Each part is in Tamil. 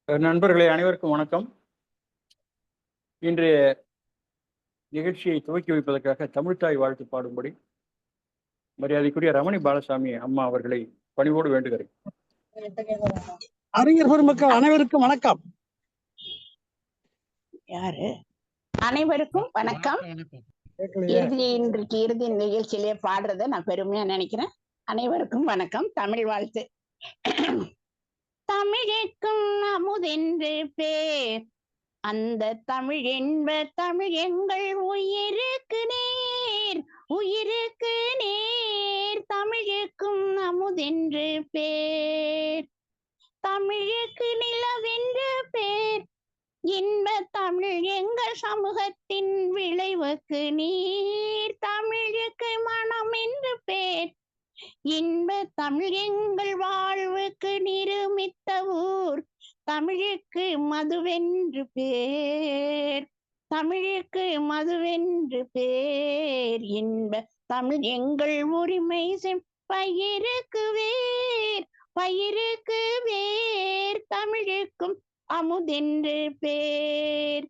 நண்பர்களே அனைவருக்கும் வணக்கம். இன்றைய நிகழ்ச்சியை துவக்கி வைப்பதற்காக தமிழ்த்தாய் வாழ்த்து பாடும்படி மரியாதைக்குரிய ரமணி பாலசாமி அம்மா அவர்களை பணிவோடு வேண்டுகிறேன். அறிஞர் பெருமக்கள் அனைவருக்கும் வணக்கம். யாரு அனைவருக்கும் வணக்கம். இன்றைக்கு இறுதி நிகழ்ச்சியிலே பாடுறத நான் பெருமையா நினைக்கிறேன். அனைவருக்கும் வணக்கம். தமிழ் வாழ்த்து. தமிழுக்கும் அமுதென்று பேர், அந்த தமிழ் என்ப தமிழ் எங்கள் உயிருக்கு நேர், உயிருக்கு நேர். தமிழுக்கும் அமுதென்று பேர், தமிழுக்கு நிலவென்று பேர், இன்ப தமிழ் எங்கள் சமூகத்தின் விளைவுக்கு நீர். தமிழுக்கு மனம் என்று பேர், இன்ப தமிழ் எங்கள் வாழ்வுக்கு நிருமித்த ஊர். தமிழுக்கு மதுவென்று பேர், தமிழுக்கு மதுவென்று பேர், இன்ப தமிழ் எங்கள் உரிமை பயிருக்கு வேர், பயிருக்கு வேர். தமிழுக்கும் அமுதென்று பேர்,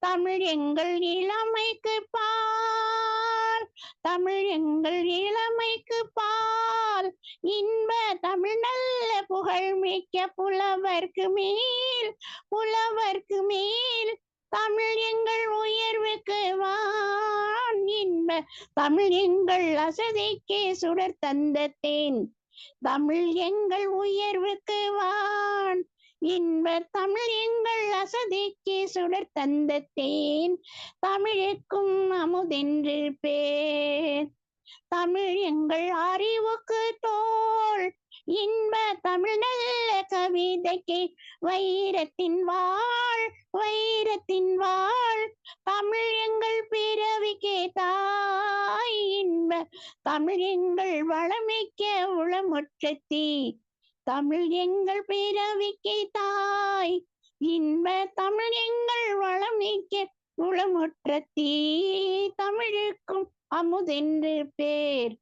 தமிழ் எங்கள் இளமைக்கு பால், தமிழ் எங்கள் இளமைக்கு பால். இன்ப தமிழ் நல்ல புகழ் மிக்க புலவர்க்கு மேல், புலவர்க்கு மேல். தமிழ் எங்கள் உயர்வுக்கு வான், இன்ப தமிழ் எங்கள் அசதிக்கு சுடர் தந்த தேன். தமிழ் எங்கள் உயர்வுக்கு வான், இன்ப தமிழ் எங்கள் அசதிக்கு சுடர் தந்த தேன். தமிழுக்கும் அமுதென்று பேர், தமிழ் எங்கள் அறிவுக்கு தோல். இன்ப தமிழ் நல்ல கவிதைக்கு வைரத்தின் வாழ், வைரத்தின் வாழ். தமிழ் எங்கள் பிறவிக்கு தாய், இன்ப தமிழ் எங்கள் வளமிக்க உளமுற்றத்தி. தமிழ் எங்கள் பிறவிக்கு தாய், இன்ப தமிழ் எங்கள் வளமிக்க உளமுற்றத்தி. தமிழுக்கும் அமுதென்று பேர்,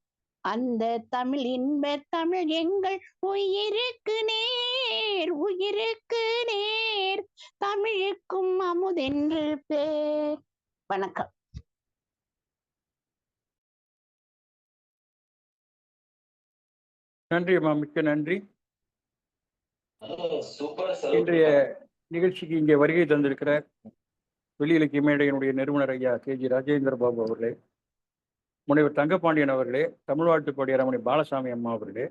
அந்த தமிழ் இன்ப தமிழ் எங்கள் உயிருக்கு நேர், உயிருக்கு நேர். தமிழுக்கும் அமுதென்று பேர். வணக்கம். நன்றி அம்மா, மிக்க நன்றி. இன்றைய நிகழ்ச்சிக்கு இங்கே வருகை தந்திருக்கிற வெளி இலக்கிய மேடையினுடைய நிறுவனர் ஐயா KG ராஜேந்திர பாபு அவர்களே, முனைவர் தங்கப்பாண்டியன் அவர்களே, தமிழ் வாழ்த்து பாடிய ரமணி பாலசாமி அம்மா அவர்களே,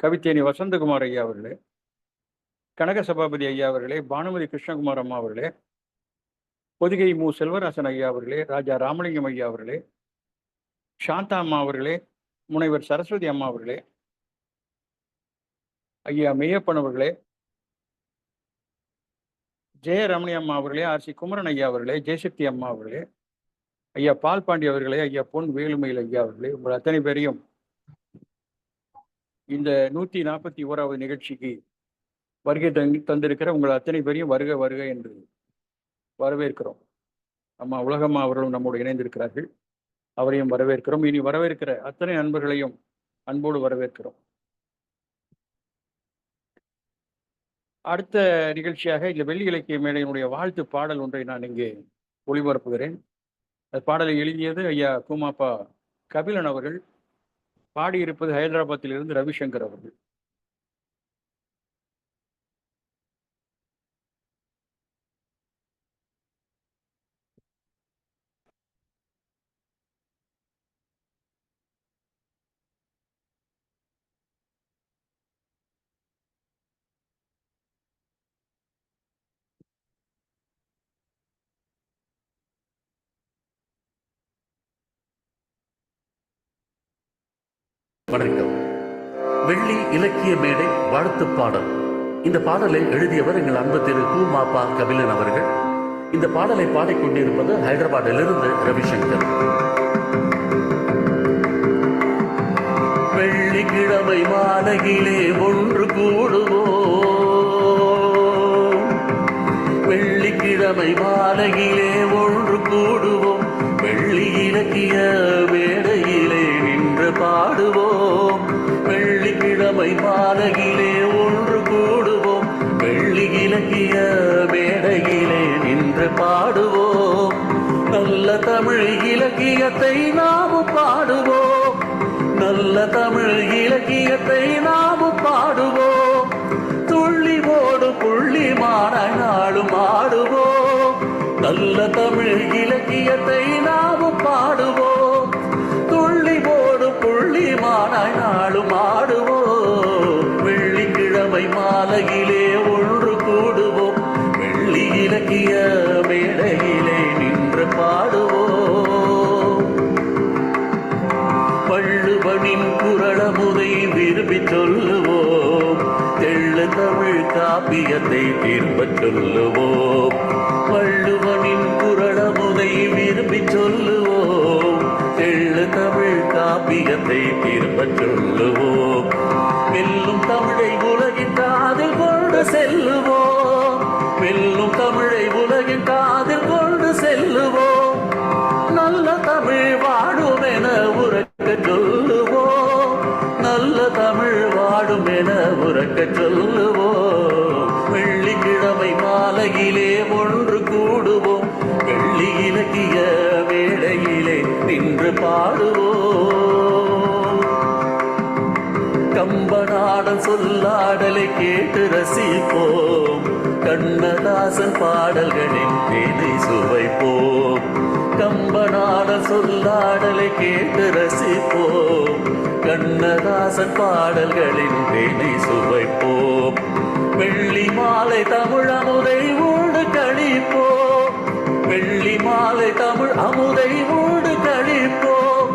கவித்தேனி வசந்தகுமார் ஐயா அவர்களே, கனக சபாபதி ஐயா அவர்களே, பானுமதி கிருஷ்ணகுமார் அம்மா அவர்களே, பொதிகை மு செல்வராசன் ஐயா அவர்களே, ராஜா ராமலிங்கம் ஐயா அவர்களே, சாந்தா அம்மா அவர்களே, முனைவர் சரஸ்வதி அம்மா அவர்களே, ஐயா மெய்யப்பன் அவர்களே, ஜெயரமணி அம்மா அவர்களே, RC குமரன் ஐயா அவர்களே, ஜெயசக்தி அம்மா அவர்களே, ஐயா பால்பாண்டி அவர்களே, ஐயா பொன் வேலுமயில் ஐயா அவர்களே, உங்கள் அத்தனை பேரையும் இந்த 141வது நிகழ்ச்சிக்கு வருகை தந்திருக்கிற உங்கள் அத்தனை பேரையும் வருக வருக என்று வரவேற்கிறோம். அம்மா உலகம்மா அவர்களும் நம்மோடு இணைந்திருக்கிறார்கள், அவரையும் வரவேற்கிறோம். இனி வரவேற்கிற அத்தனை நண்பர்களையும் அன்போடு வரவேற்கிறோம். அடுத்த நிகழ்ச்சியாக இந்த வெள்ளி இலக்கிய மேடையினுடைய வாழ்த்து பாடல் ஒன்றை நான் இங்கே ஒளிபரப்புகிறேன். அந்த பாடலை எழுதியது ஐயா கூமாப்பா கபிலன் அவர்கள், பாடியிருப்பது ஹைதராபாத்திலிருந்து ரவிசங்கர் அவர்கள். வணக்கம். வெள்ளி இலக்கிய மேடை வாழ்த்து பாடல். இந்த பாடலை எழுதியவர் எங்கள் அன்பு திரு கூமாப்பா கபிலன் அவர்கள். இந்த பாடலை பாடிக்கொண்டிருப்பது ஹைதராபாத்திலிருந்து ரவிசங்கர். வெள்ளிக்கிழமை மாலையிலே ஒன்று கூடுவோம், வெள்ளிக்கிழமை மாலையிலே ஒன்று கூடுவோம், வெள்ளி இலக்கிய மேடையிலே நின்று பாடுவோம். வெள்ளிக்கிழமை மாலையிலே ஒன்று கூடுவோம், வெள்ளி இலக்கிய மேடையிலே நின்று பாடுவோம். நல்ல தமிழ் இலக்கியத்தை நாமும் பாடுவோம். நல்ல தமிழ் இலக்கியத்தை நாமும் பாடுவோம். துள்ளி ஓடு புள்ளி மானாய் நாளும் ஆடுவோம். நல்ல தமிழ் இலக்கியத்தை நாமும் பாடுவோம். துள்ளி ஓடு புள்ளி மானாய் நாளும் ஆடுவோம். வெள்ளிக்கிழமை மாலையிலே ஒன்று கூடுவோம். வெள்ளி இலக்கிய மேடையிலே நின்று பாடுவோம். வள்ளுவனின் குறளமுதை விரும்பி சொல்லுவோம். தெள்ளு தமிழ் காப்பியத்தை திரும்பச் சொல்லுவோம். வள்ளுவனின் குறளமுதை விரும்பி சொல்லுவோம். தெள்ளு தமிழ் காப்பியத்தை திரும்பச் சொல்லுவோம். வெல்லும் தமிழை உலகின் காதில் கொண்டு செல்லுவோம். வெல்லும் தமிழை உலகின் காதில் கொண்டு செல்லுவோம். நல்ல தமிழ் வாடும் என உறக்க சொல்லுவோம். நல்ல தமிழ் வாடும் என உறக்க சொல்லுவோம். வெள்ளிக்கிழமை மாலையிலே ஒன்று கூடுவோம். வெள்ளி இலக்கிய மேடையிலே நின்று பாடுவோம். கம்பநாடன் சொல்லாடலை கேட்டு ரசிப்போம். கண்ணதாசன் பாடல்களின் தேனை சுவைப்போம். கம்பநாடன் சொல்லாடலை கேட்டு ரசிப்போம். கண்ணதாசன் பாடல்களின் தேனை சுவைப்போம். வெள்ளி மாலை தமிழ் அமுதை ஊடு கழிப்போம். வெள்ளி மாலை தமிழ் அமுதை ஊடு கழிப்போம்.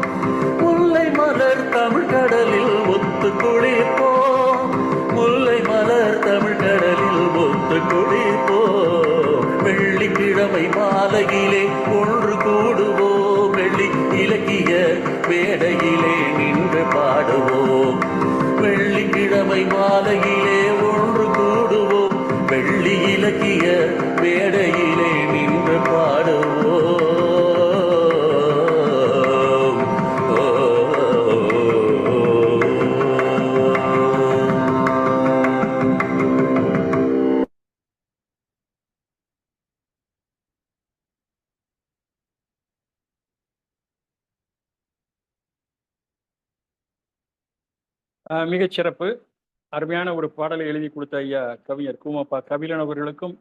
முல்லை மலர் தமிழ் கடலில் ஒத்து குளிப்போம். முல்லை மலர் தமிழ் கடலில் ஒத்து குளிப்போம். வெள்ளிக்கிழமை மாலையிலே ஒன்று கூடுவோம். வெள்ளி இலக்கிய மேடையிலே நின்று பாடுவோம். வெள்ளிக்கிழமை மாலையிலே ஒன்று கூடுவோம். வெள்ளி இலக்கிய மேடையிலே நின்று பாடுவோம். மிகச் சிறப்பு. அருமையான ஒரு பாடலை எழுதி கொடுத்த ஐயா கவிஞர் கூமப்பா கபிலன் அவர்களுக்கும்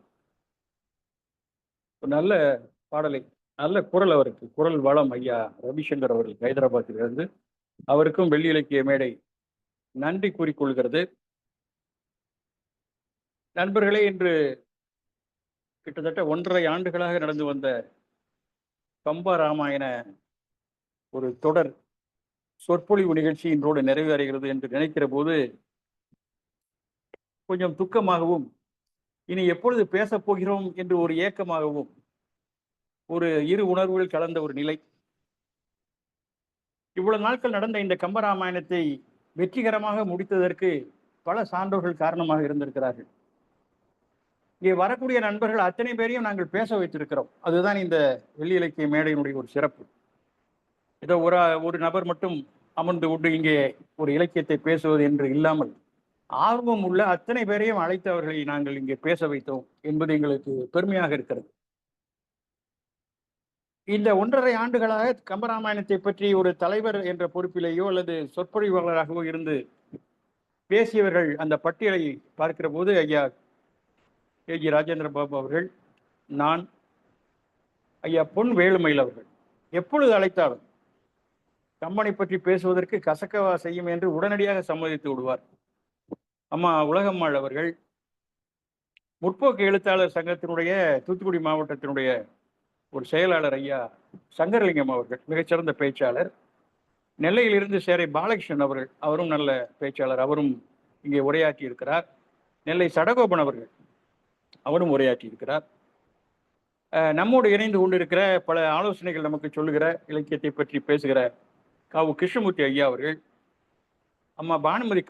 ஒரு நல்ல பாடலை, நல்ல குரல், அவருக்கு குரல் வளம் ஐயா ரவிசங்கர் அவர்கள் ஹைதராபாத்திலிருந்து, அவருக்கும் வெள்ளி இலக்கிய மேடை நன்றி கூறிக்கொள்கிறது. நண்பர்களே, இன்று கிட்டத்தட்ட 1.5 ஆண்டுகளாக நடந்து வந்த கம்ப ராமாயண ஒரு தொடர் சொற்பொழிவு நிகழ்ச்சி இன்றோடு நிறைவேறுகிறது என்று நினைக்கிற போது கொஞ்சம் துக்கமாகவும், இனி எப்பொழுது பேசப் போகிறோம் என்று ஒரு ஏக்கமாகவும், ஒரு இரு உணர்வுகள் கலந்த ஒரு நிலை. இவ்வளவு நாட்கள் நடந்த இந்த கம்பராமாயணத்தை வெற்றிகரமாக முடித்ததற்கு பல சான்றோர்கள் காரணமாக இருந்திருக்கிறார்கள். இங்கே வரக்கூடிய நண்பர்கள் அத்தனை பேரையும் நாங்கள் பேச வைத்திருக்கிறோம். அதுதான் இந்த வெள்ளி இலக்கிய மேடையினுடைய ஒரு சிறப்பு. ஏதோ ஒரு நபர் மட்டும் அமர்ந்து கொண்டு இங்கே ஒரு இலக்கியத்தை பேசுவது என்று இல்லாமல், ஆர்வம் உள்ள அத்தனை பேரையும் அழைத்து அவர்களை நாங்கள் இங்கே பேச வைத்தோம் என்பது எங்களுக்கு பெருமையாக இருக்கிறது. இந்த 1.5 ஆண்டுகளாக கம்பராமாயணத்தை பற்றி ஒரு தலைவர் என்ற பொறுப்பிலேயோ அல்லது சொற்பொழிவாளராகவோ இருந்து பேசியவர்கள் அந்த பட்டியலை பார்க்கிற போது ஐயா KG ராஜேந்திர பாபு அவர்கள், நான், ஐயா பொன் வேலுமயில் அவர்கள் எப்பொழுது அழைத்தாலும் கம்பனை பற்றி பேசுவதற்கு கசக்கவா செய்யும் என்று உடனடியாக சம்மதித்து விடுவார். அம்மா உலகம்மாள் அவர்கள், முற்போக்கு எழுத்தாளர் சங்கத்தினுடைய தூத்துக்குடி மாவட்டத்தினுடைய ஒரு செயலாளர் ஐயா சங்கரலிங்கம் அவர்கள் மிகச்சிறந்த பேச்சாளர். நெல்லையிலிருந்து சேரை பாலகிருஷ்ணன் அவர்கள், அவரும் நல்ல பேச்சாளர், அவரும் இங்கே உரையாற்றி இருக்கிறார். நெல்லை சடகோபன் அவர்கள், அவரும் உரையாற்றி இருக்கிறார். நம்மோடு இணைந்து கொண்டிருக்கிற பல ஆலோசனைகள் நமக்கு சொல்லுகிற, இலக்கியத்தை பற்றி பேசுகிற காவு கிருஷ்ணமூர்த்தி ஐயா அவர்கள், அம்மா பானுமதி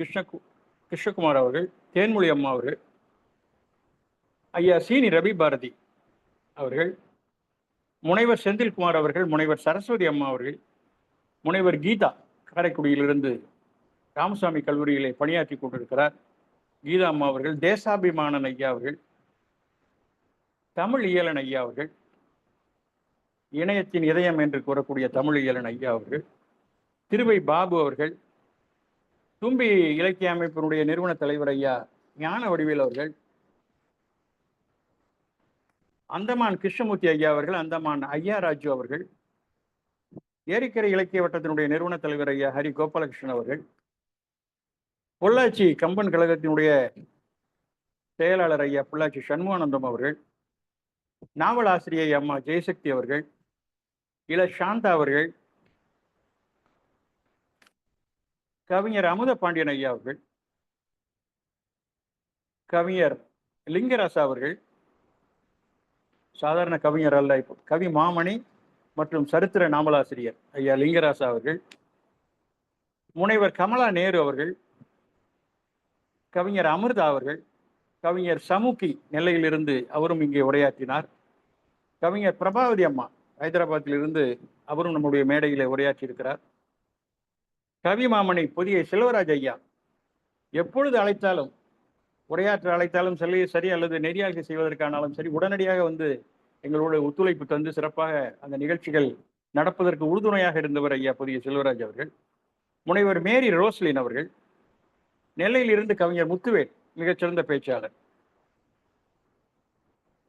கிருஷ்ணகுமார் அவர்கள், தேன்மொழி அம்மா அவர்கள், ஐயா சீனி ரவி பாரதி அவர்கள், முனைவர் செந்தில்குமார் அவர்கள், முனைவர் சரஸ்வதி அம்மா அவர்கள், முனைவர் கீதா காரைக்குடியிலிருந்து ராமசாமி கல்லூரியிலே பணியாற்றி கொண்டிருக்கிறார், கீதா அம்மா அவர்கள், தேசாபிமானன் ஐயா அவர்கள், தமிழ் இயலன் ஐயா அவர்கள், இணையத்தின் இதயம் என்று கூறக்கூடிய தமிழ் இயலன் ஐயா அவர்கள், திருவை பாபு அவர்கள், தும்பி இலக்கிய அமைப்பினுடைய நிறுவன தலைவர் ஐயா ஞான வடிவேல் அவர்கள், அந்தமான் கிருஷ்ணமூர்த்தி ஐயா அவர்கள், அந்தமான் ஐயா ராஜு அவர்கள், ஏரிக்கரை இலக்கிய வட்டத்தினுடைய நிறுவன தலைவர் ஐயா ஹரி கோபாலகிருஷ்ணன் அவர்கள், பொள்ளாச்சி கம்பன் கழகத்தினுடைய செயலாளர் ஐயா பொள்ளாச்சி சண்முகானந்தம் அவர்கள், நாவல் ஆசிரியை அம்மா ஜெயசக்தி அவர்கள், இள சாந்தா அவர்கள், கவிஞர் அமுத பாண்டியன் ஐயா அவர்கள், கவிஞர் லிங்கராசா அவர்கள், சாதாரண கவிஞர் அல்ல, இப்போ கவி மாமணி மற்றும் சரித்திர நாவலாசிரியர் ஐயா லிங்கராசா அவர்கள், முனைவர் கமலா நேரு அவர்கள், கவிஞர் அமிர்தா அவர்கள், கவிஞர் சமுக்கி நெல்லையிலிருந்து அவரும் இங்கே உரையாற்றினார், கவிஞர் பிரபாவதி அம்மா ஹைதராபாத்திலிருந்து அவரும் நம்முடைய மேடையிலே உரையாற்றி இருக்கிறார், கவி மாமணி புதிய செல்வராஜ் ஐயா எப்பொழுது அழைத்தாலும், உரையாற்ற அழைத்தாலும் சரி அல்லது நெறியாழ்கை செய்வதற்கானாலும் சரி, உடனடியாக வந்து எங்களோட ஒத்துழைப்பு தந்து சிறப்பாக அந்த நிகழ்ச்சிகள் நடப்பதற்கு உறுதுணையாக இருந்தவர் ஐயா புதிய செல்வராஜ் அவர்கள், முனைவர் மேரி ரோஸ்லின் அவர்கள், நெல்லையில் இருந்து கவிஞர் முத்துவேல் மிகச்சிறந்த பேச்சாளர்,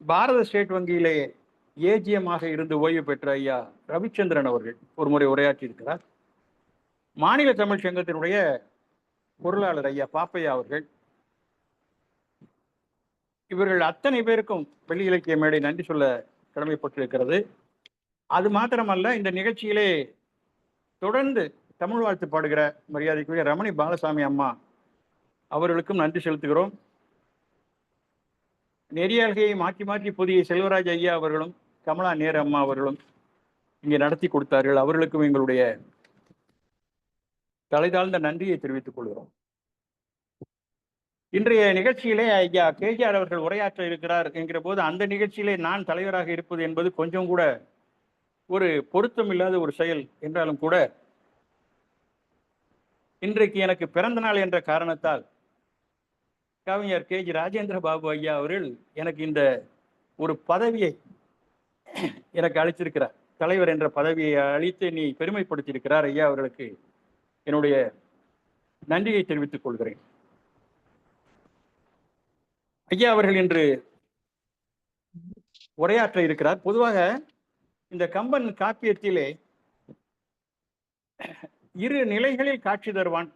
பாரத ஸ்டேட் வங்கியிலே ஏஜிஎமாக இருந்து ஓய்வு பெற்ற ஐயா ரவிச்சந்திரன் அவர்கள் ஒரு முறை உரையாற்றி இருக்கிறார், மாநில தமிழ் சங்கத்தினுடைய பொருளாளர் ஐயா பாப்பையா அவர்கள். இவர்கள் அத்தனை பேருக்கும் வெள்ளி இலக்கிய மேடை நன்றி சொல்ல கடமைப்பட்டிருக்கிறது. அது மாத்திரமல்ல, இந்த நிகழ்ச்சியிலே தொடர்ந்து தமிழ் வாழ்த்து பாடுகிற மரியாதைக்குரிய ரமணி பாலசாமி அம்மா அவர்களுக்கும் நன்றி செலுத்துகிறோம். நெறியாள்கையை மாற்றி மாற்றி புதிய செல்வராஜ் ஐயா அவர்களும் கமலா நேரு அம்மா அவர்களும் இங்கே நடத்தி கொடுத்தார்கள். அவர்களுக்கும் எங்களுடைய தலைதாழ்ந்த நன்றியை தெரிவித்துக் கொள்கிறோம். இன்றைய நிகழ்ச்சியிலே ஐயா கேஜிஆர் அவர்கள் உரையாற்ற இருக்கிறார் என்கிற போது அந்த நிகழ்ச்சியிலே நான் தலைவராக இருப்பது என்பது கொஞ்சம் கூட ஒரு பொருத்தம் இல்லாத ஒரு செயல் என்றாலும் கூட, இன்றைக்கு எனக்கு பிறந்த நாள் என்ற காரணத்தால் கவிஞர் கேஜி ராஜேந்திர பாபு ஐயா அவர்கள் எனக்கு இந்த ஒரு பதவியை எனக்கு அளித்திருக்கிறார். தலைவர் என்ற பதவியை அளித்து நீ பெருமைப்படுத்தியிருக்கிறார். ஐயா அவர்களுக்கு என்னுடைய நன்றியை தெரிவித்துக் கொள்கிறேன். ஐயா அவர்கள் இன்று உரையாற்ற இருக்கிறார். பொதுவாக இந்த கம்பன் காப்பியத்திலே இரு நிலைகளில் காட்சி தருவான்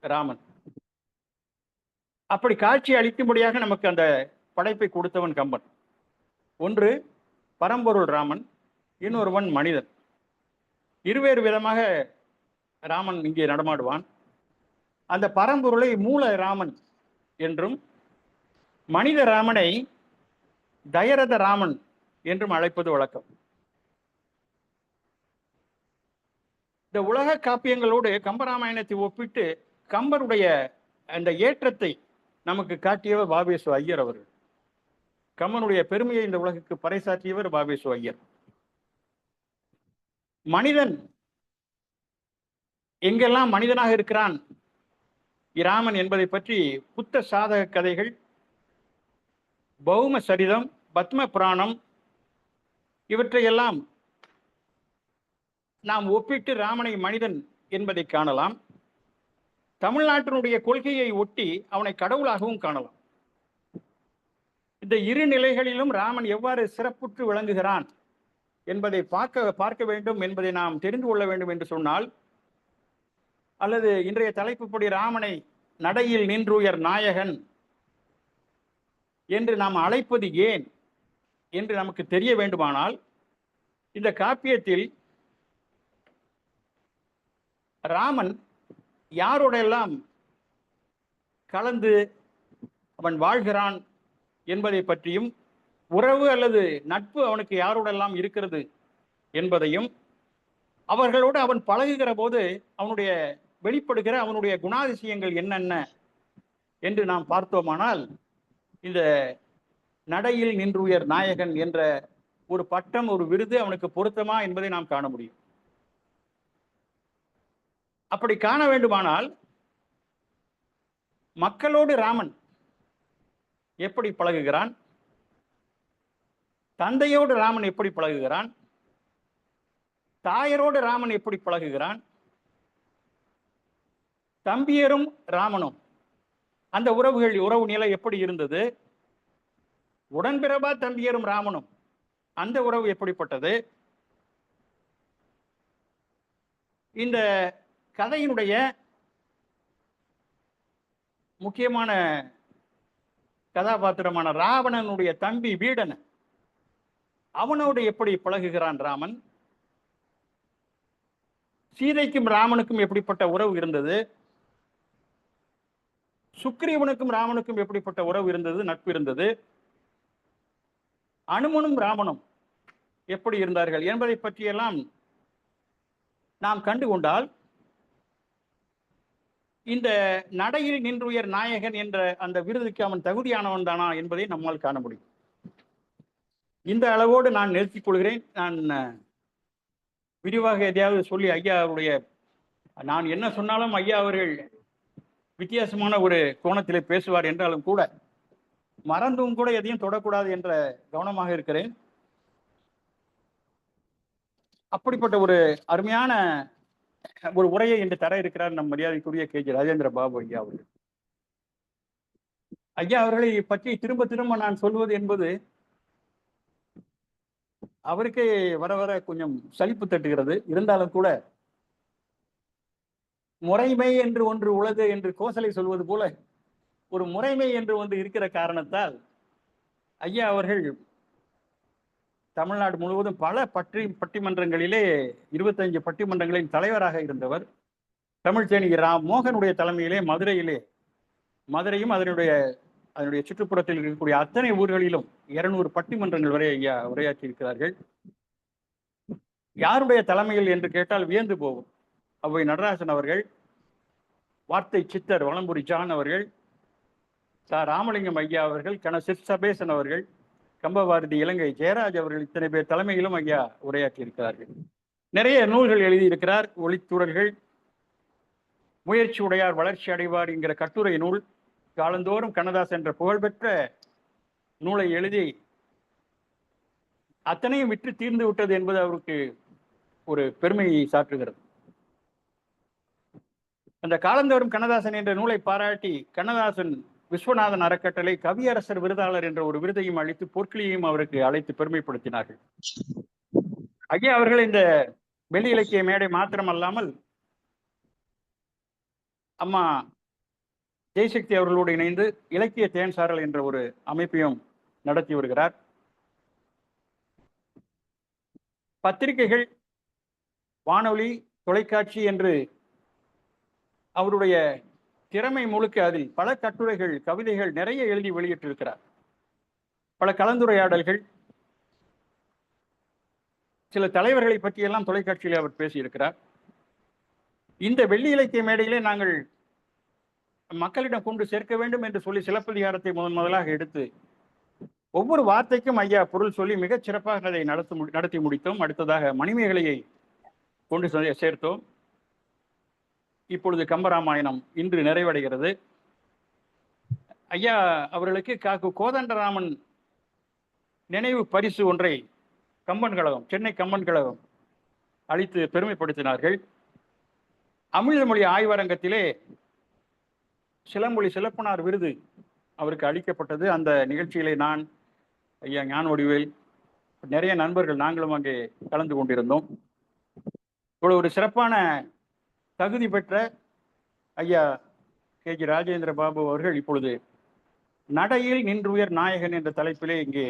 ராமன். அப்படி காட்சி அளிக்கும்படியாக நமக்கு அந்த படைப்பை கொடுத்தவன் கம்பன். ஒன்று பரம்பொருள் ராமன், இன்னொருவன் மனிதன். இருவேறு விதமாக ராமன் இங்கே நடமாடுவான். அந்த பரம்பொருளை மூல ராமன் என்றும், மனித ராமனை தயரத ராமன் என்றும் அழைப்பது வழக்கம். இந்த உலக காப்பியங்களோடு கம்பராமாயணத்தை ஒப்பிட்டு கம்பருடைய அந்த ஏற்றத்தை நமக்கு காட்டியவர் வாவேசு ஐயர் அவர்கள். கம்பனுடைய பெருமையை இந்த உலகுக்கு பறைசாற்றியவர் வாவேசு ஐயர். மனிதன் எங்கெல்லாம் மனிதனாக இருக்கிறான் இராமன் என்பதை பற்றி புத்த சாதக கதைகள், பௌம சரிதம், பத்ம புராணம் இவற்றையெல்லாம் நாம் ஒப்பிட்டு ராமனை மனிதன் என்பதை காணலாம். தமிழ்நாட்டினுடைய கொள்கையை ஒட்டி அவனை கடவுளாகவும் காணலாம். இந்த இரு நிலைகளிலும் ராமன் எவ்வாறு சிறப்புற்று விளங்குகிறான் என்பதை பார்க்க வேண்டும் என்பதை நாம் தெரிந்து கொள்ள வேண்டும் என்று சொன்னால், அல்லது இன்றைய தலைப்புப்படி ராமனை நடையில் நின்றுயர் நாயகன் என்று நாம் அழைப்பது ஏன் என்று நமக்கு தெரிய வேண்டுமானால், இந்த காப்பியத்தில் ராமன் யாரோடெல்லாம் கலந்து அவன் வாழ்கிறான் என்பதை பற்றியும், உறவு அல்லது நட்பு அவனுக்கு யாரோடெல்லாம் இருக்கிறது என்பதையும், அவர்களோடு அவன் பழகுகிற போது அவனுடைய வெளிப்படுகிற அவனுடைய குணாதிசயங்கள் என்னென்ன என்று நாம் பார்த்தோமானால், இந்த நடையில் நின்றுயர் நாயகன் என்ற ஒரு பட்டம், ஒரு விருது அவனுக்கு பொருத்தமா என்பதை நாம் காண முடியும். அப்படி காண வேண்டுமானால் மக்களோடு ராமன் எப்படி பழகுகிறான், தந்தையோடு ராமன் எப்படி பழகுகிறான், தாயரோடு ராமன் எப்படி பழகுகிறான், தம்பியரும் ராமனும் அந்த உறவு நிலை எப்படி இருந்தது, உடன்பிறவா தம்பியரும் ராமனும் அந்த உறவு எப்படிப்பட்டது, இந்த கதையினுடைய முக்கியமான கதாபாத்திரமான ராவணனுடைய தம்பி வீடன் அவனோடு எப்படி பழகுகிறான் ராமன், சீதைக்கும் ராமனுக்கும் எப்படிப்பட்ட உறவு இருந்தது, சுக்ரீவனுக்கும் ராமனுக்கும் எப்படிப்பட்ட உறவு இருந்தது, நட்பு இருந்தது, அனுமனும் ராமனும் எப்படி இருந்தார்கள் என்பதை பற்றியெல்லாம் நாம் கண்டுகொண்டால் இந்த நடையில் நின்றுயர் நாயகன் என்ற அந்த விருதுக்கு அவன் தகுதியானவன் தானா என்பதை நம்மால் காண முடியும். இந்த அளவோடு நான் நிறுத்திக் கொள்கிறேன். நான் விரிவாக எதையாவது சொல்லி ஐயாவுடைய நான் என்ன சொன்னாலும் ஐயா அவர்கள் வித்தியாசமான ஒரு கோணத்திலே பேசுவார் என்றாலும் கூட மறந்தும் கூட எதையும் தொடக்கூடாது என்ற கவனமாக இருக்கிறேன். அப்படிப்பட்ட ஒரு அருமையான ஒரு உரையை இன்று தர இருக்கிறார் நம் மரியாதைக்குரிய கேஜி ராஜேந்திர பாபு ஐயா அவர்கள். ஐயா அவர்களை பற்றி திரும்ப திரும்ப நான் சொல்வது என்பது அவருக்கே வர வர கொஞ்சம் சலிப்பு தட்டுகிறது. இருந்தாலும் கூட முறைமை என்று ஒன்று உள்ளது என்று கோசலை சொல்வது போல ஒரு முறைமை என்று ஒன்று இருக்கிற காரணத்தால் ஐயா அவர்கள் தமிழ்நாடு முழுவதும் பல பட்டிமன்றங்களிலே 25 பட்டிமன்றங்களின் தலைவராக இருந்தவர். தமிழ்ச்சேனி மோகனுடைய தலைமையிலே மதுரையும் அதனுடைய சுற்றுப்புறத்தில் இருக்கக்கூடிய அத்தனை ஊர்களிலும் 200 பட்டிமன்றங்கள் வரை ஐயா உரையாற்றி இருக்கிறார்கள். யாருடைய தலைமையில் என்று கேட்டால் வியந்து போகும். அவ்வை நடராசன் அவர்கள், வார்த்தை சித்தர் வலம்புரி ஜான் அவர்கள், ராமலிங்கம் ஐயா அவர்கள், சபேசன் அவர்கள், கம்பபாரதி இலங்கை ஜெயராஜ் அவர்கள், இத்தனை பேர் தலைமையிலும் ஐயா உரையாற்றி இருக்கிறார்கள். நிறைய நூல்கள் எழுதியிருக்கிறார். ஒளித்தூரல்கள், முயற்சி உடையார் வளர்ச்சி அடைவார் என்கிற கட்டுரை நூல், காலந்தோறும் கண்ணதாசன் என்ற புகழ்பெற்ற நூலை எழுதி அத்தனையும் விற்று தீர்ந்து விட்டது என்பது அவருக்கு ஒரு பெருமையை சாற்றுகிறது. அந்த காலந்தோறும் கண்ணதாசன் என்ற நூலை பாராட்டி கண்ணதாசன் விஸ்வநாதன் அறக்கட்டளை கவியரசர் விருதாளர் என்ற ஒரு விருதையும் அளித்து பொற்கிளியையும் அவருக்கு அழைத்து பெருமைப்படுத்தினார்கள். ஐயா அவர்கள் இந்த வெளி இலக்கிய மேடை மாத்திரமல்லாமல் அம்மா ஜெய்சக்தி அவர்களோடு இணைந்து இலக்கிய தேன்சாரல் என்ற ஒரு அமைப்பையும் நடத்தி வருகிறார். பத்திரிகைகள், வானொலி, தொலைக்காட்சி என்று அவருடைய திறமை முழுக்க அதில் பல கட்டுரைகள், கவிதைகள் நிறைய எழுதி வெளியிட்டிருக்கிறார். பல கலந்துரையாடல்கள், சில தலைவர்களை பற்றியெல்லாம் தொலைக்காட்சியில் அவர் பேசியிருக்கிறார். இந்த வெள்ளி இலக்கிய மேடையிலே நாங்கள் மக்களிடம் கொண்டு சேர்க்க வேண்டும் என்று சொல்லி சிலப்பதிகாரத்தை முதலாக எடுத்து ஒவ்வொரு வார்த்தைக்கும் ஐயா பொருள் சொல்லி மிகச் சிறப்பாக அதை நடத்தி முடித்தோம். அடுத்ததாக மணிமேகலையை கொண்டு சேர்த்தோம். இப்பொழுது கம்பராமாயணம் இன்று நிறைவடைகிறது. ஐயா அவர்களுக்கு கோதண்டராமன் நினைவு பரிசு ஒன்றை சென்னை கம்பன் கழகம் அளித்து பெருமைப்படுத்தினார்கள். அமிழ்தமொழி ஆய்வரங்கத்திலே சிலம்பொலி சிலப்பனார் விருது அவருக்கு அளிக்கப்பட்டது. அந்த நிகழ்ச்சியிலே நான், ஐயா ஞான வடிவேல், நிறைய நண்பர்கள் நாங்களும் அங்கே கலந்து கொண்டிருந்தோம். இவ்வளவு ஒரு சிறப்பான தகுதி பெற்ற ஐயா கேஜி ராஜேந்திர பாபு அவர்கள் இப்பொழுது நடையில் நின்றுயர் நாயகன் என்ற தலைப்பிலே இங்கே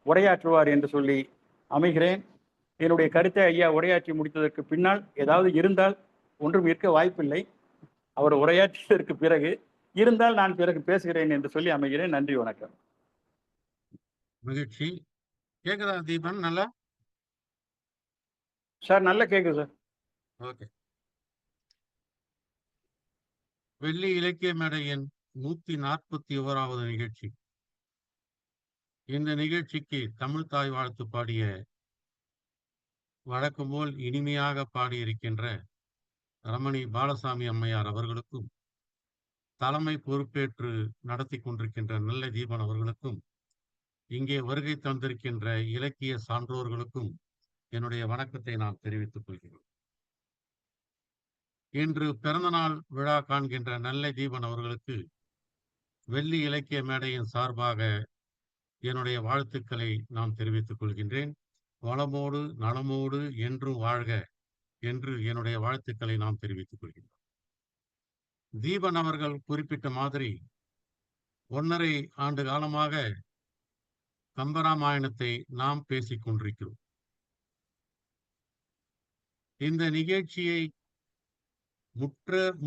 உரையாற்றுவார் என்று சொல்லி அமைகிறேன். என்னுடைய கருத்தை ஐயா உரையாற்றி முடித்ததற்கு பின்னால் ஏதாவது இருந்தால் ஒன்றும் இருக்க வாய்ப்பில்லை. அவர் உரையாற்றியதற்கு பிறகு இருந்தால் நான் பிறகு பேசுகிறேன் என்று சொல்லி அமைகிறேன். நன்றி, வணக்கம். மகிழ்ச்சி. கேக்குதா தீபன்? நல்லா சார், நல்ல கேக்குது சார். ஓகே. வெள்ளி இலக்கிய மேடையின் 141வது நிகழ்ச்சி. இந்த நிகழ்ச்சிக்கு தமிழ் தாய் வாழ்த்து பாடிய, வழக்கம் போல் இனிமையாக பாடியிருக்கின்ற ரமணி பாலசாமி அம்மையார் அவர்களுக்கும், தலைமை பொறுப்பேற்று நடத்தி கொண்டிருக்கின்ற நல்ல தீபன் அவர்களுக்கும் இங்கே வருகை தந்திருக்கின்ற இலக்கிய சான்றோர்களுக்கும் என்னுடைய வணக்கத்தை நான் தெரிவித்துக் கொள்கிறேன். இன்று பிறந்தநாள் விழா காண்கின்ற நெல்லை தீபன் அவர்களுக்கு வெள்ளி இலக்கிய மேடையின் சார்பாக என்னுடைய வாழ்த்துக்களை நான் தெரிவித்துக் கொள்கின்றேன். வளமோடு நலமோடு என்றும் வாழ்க என்று என்னுடைய வாழ்த்துக்களை நாம் தெரிவித்துக் கொள்கின்றோம். தீபன் அவர்கள் குறிப்பிட்ட மாதிரி 1.5 ஆண்டு காலமாக கம்பராமாயணத்தை நாம் பேசிக் கொண்டிருக்கிறோம். இந்த நிகழ்ச்சியை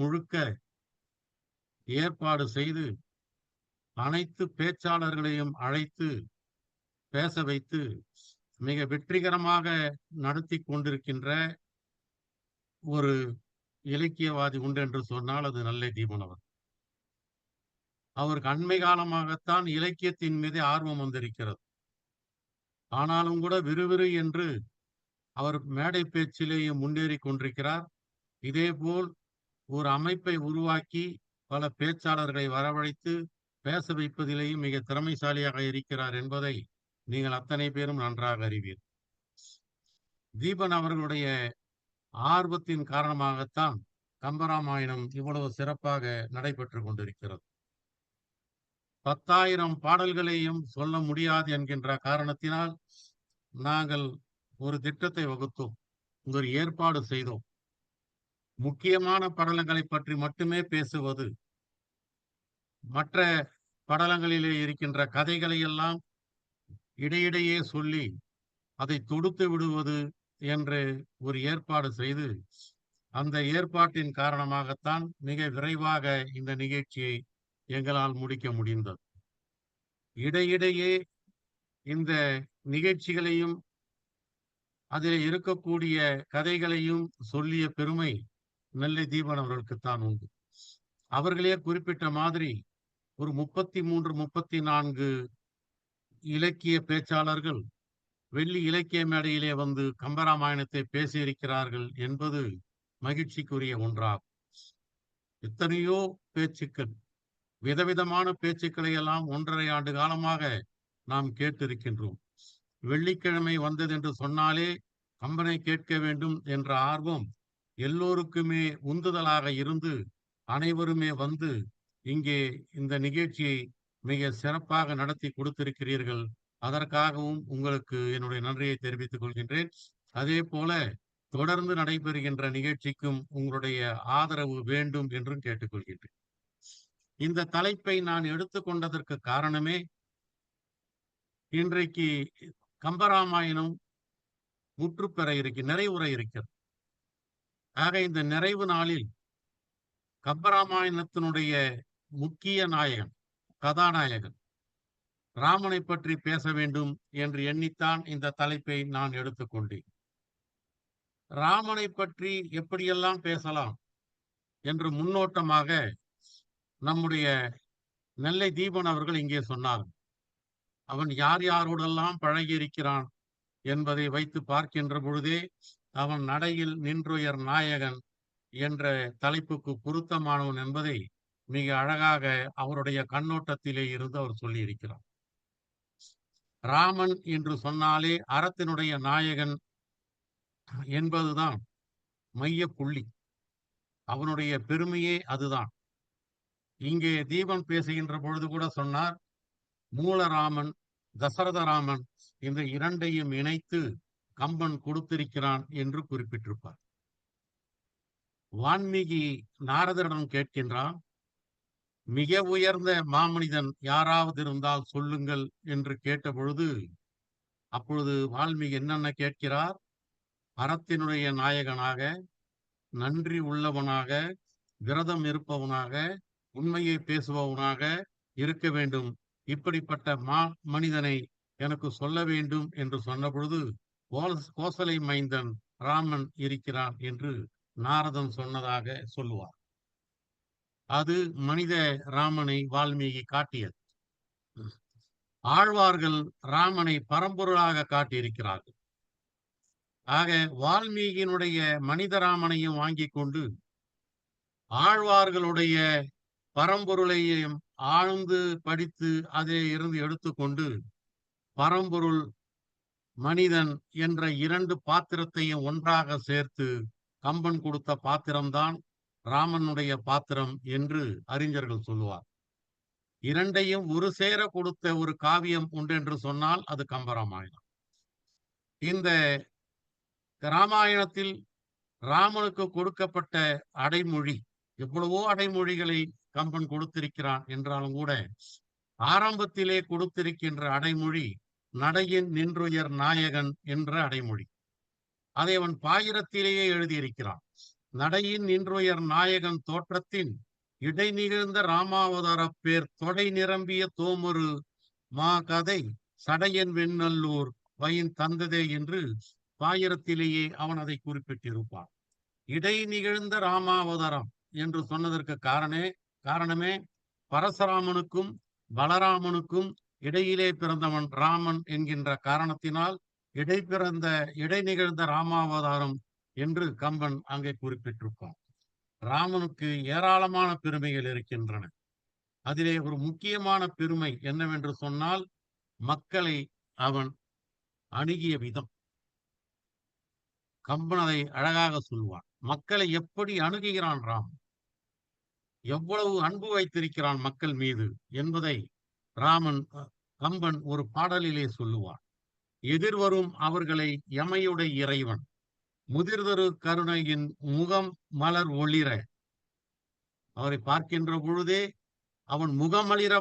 முழுக்க ஏற்பாடு செய்து அனைத்து பேச்சாளர்களையும் அழைத்து பேச வைத்து மிக வெற்றிகரமாக நடத்தி கொண்டிருக்கின்ற ஒரு இலக்கியவாதி உண்டு என்று சொன்னால் அது நெல்லை தீபன் அவர். அவருக்கு அண்மை காலமாகத்தான் இலக்கியத்தின் மீது ஆர்வம் வந்திருக்கிறது. ஆனாலும் கூட விறுவிறு என்று அவர் மேடை பேச்சிலேயே முன்னேறி கொண்டிருக்கிறார். இதேபோல் ஒரு அமைப்பை உருவாக்கி பல பேச்சாளர்களை வரவழைத்து பேச வைப்பதிலேயும் மிக திறமைசாலியாக இருக்கிறார் என்பதை நீங்கள் அத்தனை பேரும் நன்றாக அறிவீர். தீபன் அவர்களுடைய ஆர்வத்தின் காரணமாகத்தான் கம்பராமாயணம் இவ்வளவு சிறப்பாக நடைபெற்று கொண்டிருக்கிறது. 10,000 பாடல்களையும் சொல்ல முடியாது என்கின்ற காரணத்தினால் நாங்கள் ஒரு திட்டத்தை வகுத்தோம், ஒரு ஏற்பாடு செய்தோம். முக்கியமான படலங்களை பற்றி மட்டுமே பேசுவது, மற்ற படலங்களிலே இருக்கின்ற கதைகளை எல்லாம் இடையிடையே சொல்லி அதை தொடுத்து விடுவது என்று ஒரு ஏற்பாடு செய்து, அந்த ஏற்பாட்டின் காரணமாகத்தான் மிக விரைவாக இந்த நிகழ்ச்சியை எங்களால் முடிக்க முடிந்தது. இடையிடையே இந்த நிகழ்ச்சிகளையும் அதில் இருக்கக்கூடிய கதைகளையும் சொல்லிய பெருமை நெல்லை தீபன் அவர்களுக்குத்தான் உண்டு. அவர்களே குறிப்பிட்ட மாதிரி ஒரு 33, 34 இலக்கிய பேச்சாளர்கள் வெள்ளி இலக்கிய மேடையிலே வந்து கம்பராமாயணத்தை பேசியிருக்கிறார்கள் என்பது மகிழ்ச்சிக்குரிய ஒன்றாகும். எத்தனையோ பேச்சுக்கள், விதவிதமான பேச்சுக்களை எல்லாம் 1.5 ஆண்டு காலமாக நாம் கேட்டிருக்கின்றோம். வெள்ளிக்கிழமை வந்தது என்று சொன்னாலே கம்பனை கேட்க வேண்டும் என்ற ஆர்வம் எல்லோருக்குமே உந்துதலாக இருந்து அனைவருமே வந்து இங்கே இந்த நிகழ்ச்சியை மிக சிறப்பாக நடத்தி கொடுத்திருக்கிறீர்கள். அதற்காகவும் உங்களுக்கு என்னுடைய நன்றியை தெரிவித்துக் கொள்கின்றேன். அதே போல தொடர்ந்து நடைபெறுகின்ற நிகழ்ச்சிக்கும் உங்களுடைய ஆதரவு வேண்டும் என்றும் கேட்டுக்கொள்கின்றேன். இந்த தலைப்பை நான் எடுத்துக்கொண்டதற்கு காரணமே, இன்றைக்கு கம்பராமாயணம் முற்றுப்பெற நிறைவுற இருக்கிறது. ஆக இந்த நிறைவு நாளில் கம்பராமாயணத்தினுடைய முக்கிய நாயகன், கதாநாயகன் ராமனை பற்றி பேச வேண்டும் என்று எண்ணித்தான் இந்த தலைப்பை நான் எடுத்துக்கொண்டேன். ராமனை பற்றி எப்படியெல்லாம் பேசலாம் என்று முன்னோட்டமாக நம்முடைய நெல்லை தீபன் அவர்கள் இங்கே சொன்னார். அவன் யார் யாரோடெல்லாம் பழகியிருக்கிறான் என்பதை வைத்து பார்க்கின்ற பொழுதே அவன் நடையில் நின்றுயர் நாயகன் என்ற தலைப்புக்கு பொருத்தமானவன் என்பதை மிக அழகாக அவருடைய கண்ணோட்டத்திலே இருந்து அவர் சொல்லியிருக்கிறார். ராமன் என்று சொன்னாலே அறத்தினுடைய நாயகன் என்பதுதான் மைய புள்ளி. அவனுடைய பெருமையே அதுதான். இங்கே தீபன் பேசுகின்ற பொழுது கூட சொன்னார், மூலராமன், தசரதராமன் இந்த இரண்டையும் இணைத்து கம்பன் கொடுத்திருக்கிறான் என்று குறிப்பிட்டிருப்பார். வான்மீகி நாரதரிடம் கேட்கின்றான், மிக உயர்ந்த மாமனிதன் யாராவது இருந்தால் சொல்லுங்கள் என்று கேட்ட பொழுது, அப்பொழுது வால்மீகி என்னென்ன கேட்கிறார்? அறத்தினுடைய நாயகனாக, நன்றி உள்ளவனாக, விரதம் இருப்பவனாக, உண்மையை பேசுபவனாக இருக்க வேண்டும். இப்படிப்பட்ட மனிதனை எனக்கு சொல்ல வேண்டும் என்று சொன்ன பொழுது, கோசலை மைந்தன் ராமன் இருக்கிறான் என்று நாரதன் சொன்னதாக சொல்லுவார். அது மனித ராமனை வால்மீகி காட்டியது. ஆழ்வார்கள் ராமனை பரம்பொருளாக காட்டியிருக்கிறார்கள். ஆக வால்மீகியினுடைய மனித ராமனையும் வாங்கி கொண்டு ஆழ்வார்களுடைய பரம்பொருளையும் ஆழ்ந்து படித்து அதில் இருந்து எடுத்துக்கொண்டு பரம்பொருள், மனிதன் என்ற 2 பாத்திரத்தையும் ஒன்றாக சேர்த்து கம்பன் கொடுத்த பாத்திரம்தான் ராமனுடைய பாத்திரம் என்று அறிஞர்கள் சொல்லுவார். 2ஐயும் ஒரு சேர கொடுத்த ஒரு காவியம் உண்டென்று சொன்னால் அது கம்பராமாயணம். இந்த ராமாயணத்தில் ராமனுக்கு கொடுக்கப்பட்ட அடைமொழி, எவ்வளவோ அடைமொழிகளை கம்பன் கொடுத்திருக்கிறான் என்றாலும் கூட ஆரம்பத்திலே கொடுத்திருக்கின்ற அடைமொழி நடையின் நின்றுயர் நாயகன் என்ற அடைமொழி. அதை அவன் பாயிரத்திலேயே எழுதியிருக்கிறான். நடையின் நின்றுயர் நாயகன் தோற்றத்தின் இடை நிகழ்ந்த ராமாவதார பேர் தொடை நிரம்பிய தோமொரு மா கதை சடையன் வெண்ணல்லூர் வயின் தந்ததே என்று பாயிரத்திலேயே அவன் அதை குறிப்பிட்டிருப்பான். இடை நிகழ்ந்த ராமாவதாரம் என்று சொன்னதற்கு காரணமே பரசுராமனுக்கும் பலராமனுக்கும் இடையிலே பிறந்தவன் ராமன் என்கின்ற காரணத்தினால் இடை நிகழ்ந்த ராமாவதாரம் என்று கம்பன் அங்கே குறிப்பிட்டிருப்பான். ராமனுக்கு ஏராளமான பெருமைகள் இருக்கின்றன. அதிலே ஒரு முக்கியமான பெருமை என்னவென்று சொன்னால் மக்களை அவன் அணுகிய விதம். கம்பன் அதை அழகாக சொல்வான். மக்களை எப்படி அணுகுகிறான் ராமன், எவ்வளவு அன்பு வைத்திருக்கிறான் மக்கள் மீது என்பதை கம்பன் ஒரு பாடலிலே சொல்லுவான். எதிர்வரும் அவர்களை எமையுடைய இறைவன் முதிர்தரு கருணையின் முகம் மலர் ஒளிர. அவரை பார்க்கின்ற பொழுதே அவன் முகமளிர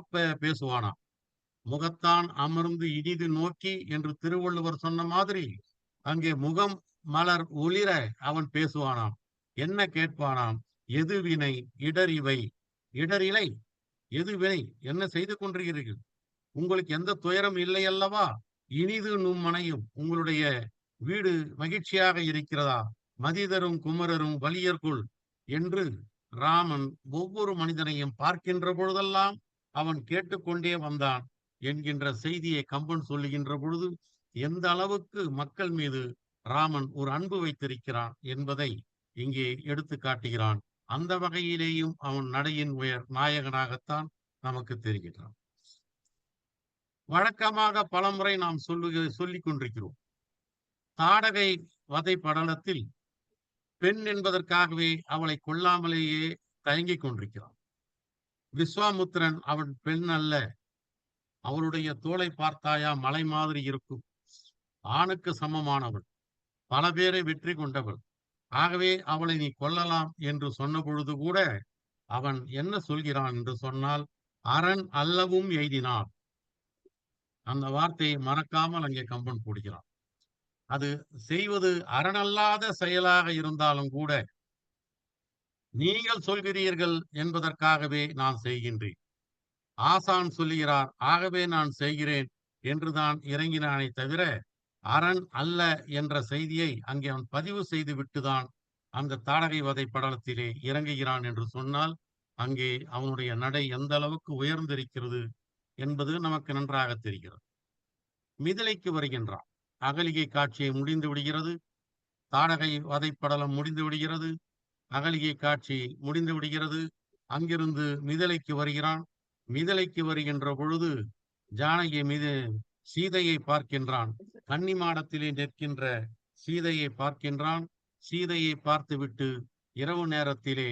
பேசுவானாம். முகத்தான் அமர்ந்து இனிது நோக்கி என்று திருவள்ளுவர் சொன்ன மாதிரி அங்கே முகம் மலர் ஒளிர அவன் பேசுவானாம். என்ன கேட்பானாம்? எது வினை இடறிவை இடரிலை, எது வினை, என்ன செய்து கொண்டிருக்கிறீர்கள், உங்களுக்கு எந்த துயரம் இல்லை அல்லவா, இனிது நும்மனையும், உங்களுடைய வீடு மகிழ்ச்சியாக இருக்கிறதா, மதிதரும் குமரரும் வலியர்குள் என்று ராமன் ஒவ்வொரு மனிதனையும் பார்க்கின்ற பொழுதெல்லாம் அவன் கேட்டுக்கொண்டே வந்தான் என்கின்ற செய்தியை கம்பன் சொல்லுகின்ற பொழுது எந்த அளவுக்கு மக்கள் மீது ராமன் ஒரு அன்பு வைத்திருக்கிறான் என்பதை இங்கே எடுத்து காட்டுகிறான். அந்த வகையிலேயும் அவன் நடையின் உயர் நாயகனாகத்தான் நமக்கு தெரிகிறான். வழக்கமாக பலமுறை நாம் சொல்லிக் கொண்டிருக்கிறோம். தாடகை வதை படலத்தில் பெண் என்பதற்காகவே அவளை கொல்லாமலேயே தயங்கிக் கொண்டிருக்கிறான். விஸ்வாமுத்திரன் அவன் பெண் அல்ல, அவளுடைய தோளை பார்த்தாயா மலை மாதிரி இருக்கும், ஆணுக்கு சமமானவள், பல பேரை வெற்றி கொண்டவள், ஆகவே அவளை நீ கொல்லலாம் என்று சொன்ன பொழுது கூட அவன் என்ன சொல்கிறான் என்று சொன்னால் அரண் அல்லவும் எய்தினான். அந்த வார்த்தையை மறக்காமல் அங்கே கம்பன் போடுகிறான். அது செய்வது அரணல்லாத செயலாக இருந்தாலும் கூட நீங்கள் சொல்கிறீர்கள் என்பதற்காகவே நான் செய்கின்றேன், ஆசான் சொல்லுகிறார் ஆகவே நான் செய்கிறேன் என்றுதான் இறங்கினானே தவிர அரண் அல்ல என்ற செய்தியை அங்கே அவன் பதிவு செய்து விட்டுதான் அந்த தாடகை வதை படலத்திலே இறங்குகிறான் என்று சொன்னால் அங்கே அவனுடைய நடை எந்த அளவுக்கு உயர்ந்திருக்கிறது என்பது நமக்கு நன்றாக தெரிகிறது. மிதிலைக்கு வருகின்றான். அகலிகை காட்சியை முடிந்து விடுகிறது. தாடகை வதைப்படலம் முடிந்து விடுகிறது. அகலிகை காட்சி முடிந்து விடுகிறது. அங்கிருந்து மிதிலைக்கு வருகிறான். மிதிலைக்கு வருகின்ற பொழுது ஜானகி சீதையை பார்க்கின்றான். கன்னிமாடத்திலே நிற்கின்ற சீதையை பார்க்கின்றான். சீதையை பார்த்துவிட்டு இரவு நேரத்திலே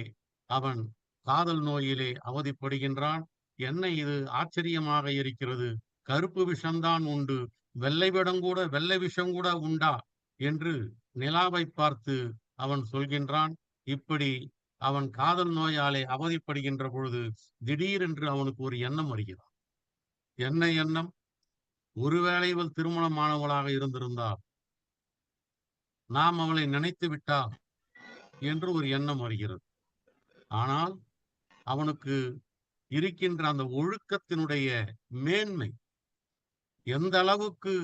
அவன் காதல் நோயிலே அவதிப்படுகின்றான். என்ன இது ஆச்சரியமாக இருக்கிறது, கருப்பு விஷம்தான் உண்டு, வெள்ளை விஷம் கூட உண்டா என்று நிலாவை பார்த்து அவன் சொல்கின்றான். இப்படி அவன் காதல் நோயாலே அவதிப்படுகின்ற பொழுது திடீரென்று அவனுக்கு ஒரு எண்ணம் வருகிறான். என்ன எண்ணம்? ஒருவேளை இவள் திருமணமானவளாக இருந்திருந்தால், நாம் அவளை நினைத்து விட்டால் என்று ஒரு எண்ணம் வருகிறது. ஆனால் அவனுக்கு இருக்கின்ற அந்த ஒழுக்கத்தினுடைய மேன்மை எந்த அளவுக்கு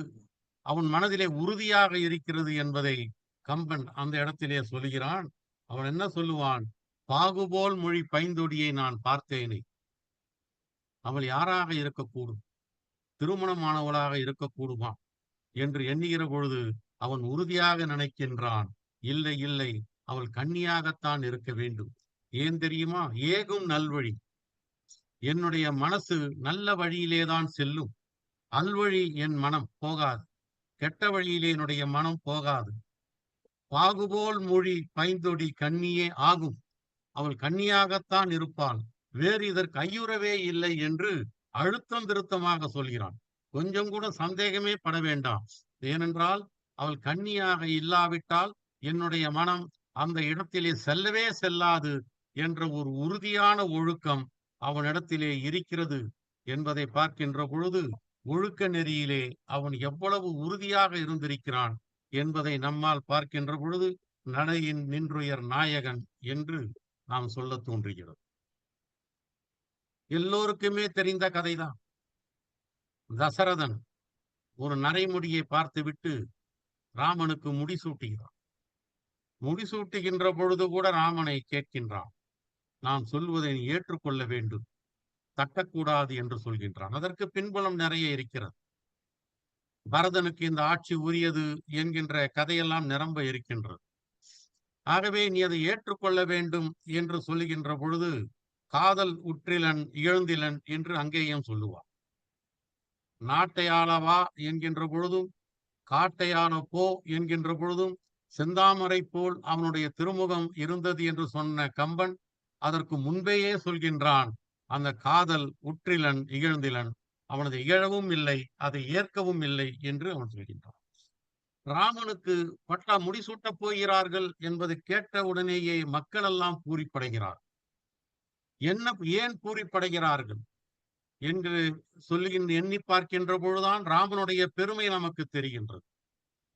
அவன் மனதிலே உறுதியாக இருக்கிறது என்பதை கம்பன் அந்த இடத்திலே சொல்கிறான். அவன் என்ன சொல்லுவான்? பாகுபோல் மொழி பைந்தொடியை நான் பார்த்தேனே. அவள் யாராக இருக்கக்கூடும்? திருமணமானவளாக இருக்கக்கூடுமா என்று எண்ணுகிற பொழுது அவன் உறுதியாக நினைக்கின்றான், இல்லை இல்லை, அவள் கன்னியாகத்தான் இருக்க வேண்டும். ஏன் தெரியுமா? ஏகும் நல்வழி, என்னுடைய மனசு நல்ல வழியிலேதான் செல்லும். அல்வழி என் மனம் போகாது, கெட்ட வழியிலே என்னுடைய மனம் போகாது. பாகுபோல் மொழி பைந்தொடி கன்னியே ஆகும், அவள் கன்னியாகத்தான் இருப்பாள், வேறு இதற்கு ஐயுறவே இல்லை என்று அழுத்தம் திருத்தமாக சொல்கிறான். கொஞ்சம் கூட சந்தேகமே பட வேண்டாம். ஏனென்றால் அவள் கன்னியாக இல்லாவிட்டால் என்னுடைய மனம் அந்த இடத்திலே செல்லவே செல்லாது என்ற ஒரு உறுதியான ஒழுக்கம் அவனிடத்திலே இருக்கிறது என்பதை பார்க்கின்ற பொழுது ஒழுக்க நெறியிலே அவன் எவ்வளவு உறுதியாக இருந்திருக்கிறான் என்பதை நம்மால் பார்க்கின்ற பொழுது நடையின் நின்றுயர் நாயகன் என்று நாம் சொல்ல தோன்றுகிறது. எல்லோருக்குமே தெரிந்த கதைதான். தசரதன் ஒரு நரைமுடியை பார்த்துவிட்டு ராமனுக்கு முடிசூட்டுகிறான். முடிசூட்டுகின்ற பொழுது கூட ராமனை கேட்கின்றான், நான் சொல்வதை நீ ஏற்றுக்கொள்ள வேண்டும், தட்டக்கூடாது என்று சொல்கின்றான். அதற்கு பின்புலம் நிறைய இருக்கிறது. பரதனுக்கு இந்த ஆட்சி உரியது என்கின்ற கதையெல்லாம் நிரம்ப இருக்கின்றது. ஆகவே நீ அதை ஏற்றுக்கொள்ள வேண்டும் என்று சொல்லுகின்ற பொழுது காதல் உற்றிலன் இழந்திலன் என்று அங்கேயும் சொல்லுவார். நாட்டை ஆளவா என்கின்ற பொழுதும் காட்டை ஆள போ என்கின்ற பொழுதும் செந்தாமரை போல் அவனுடைய திருமுகம் இருந்தது என்று சொன்ன கம்பன் அதற்கு முன்பேயே சொல்கின்றான், அந்த காதல் உற்றிலன் இகழ்ந்திலன், அவனது இகழவும் இல்லை, அதை ஏற்கவும் இல்லை என்று அவன் சொல்கின்றான். ராமனுக்கு பட்டா முடிசூட்டப் போகிறார்கள் என்பது கேட்ட உடனேயே மக்கள் எல்லாம் பூரிப்படைகிறார். ஏன் பூரிப்படைகிறார்கள் என்று எண்ணி பார்க்கின்ற பொழுதுதான் ராமனுடைய பெருமை நமக்கு தெரிகின்றது.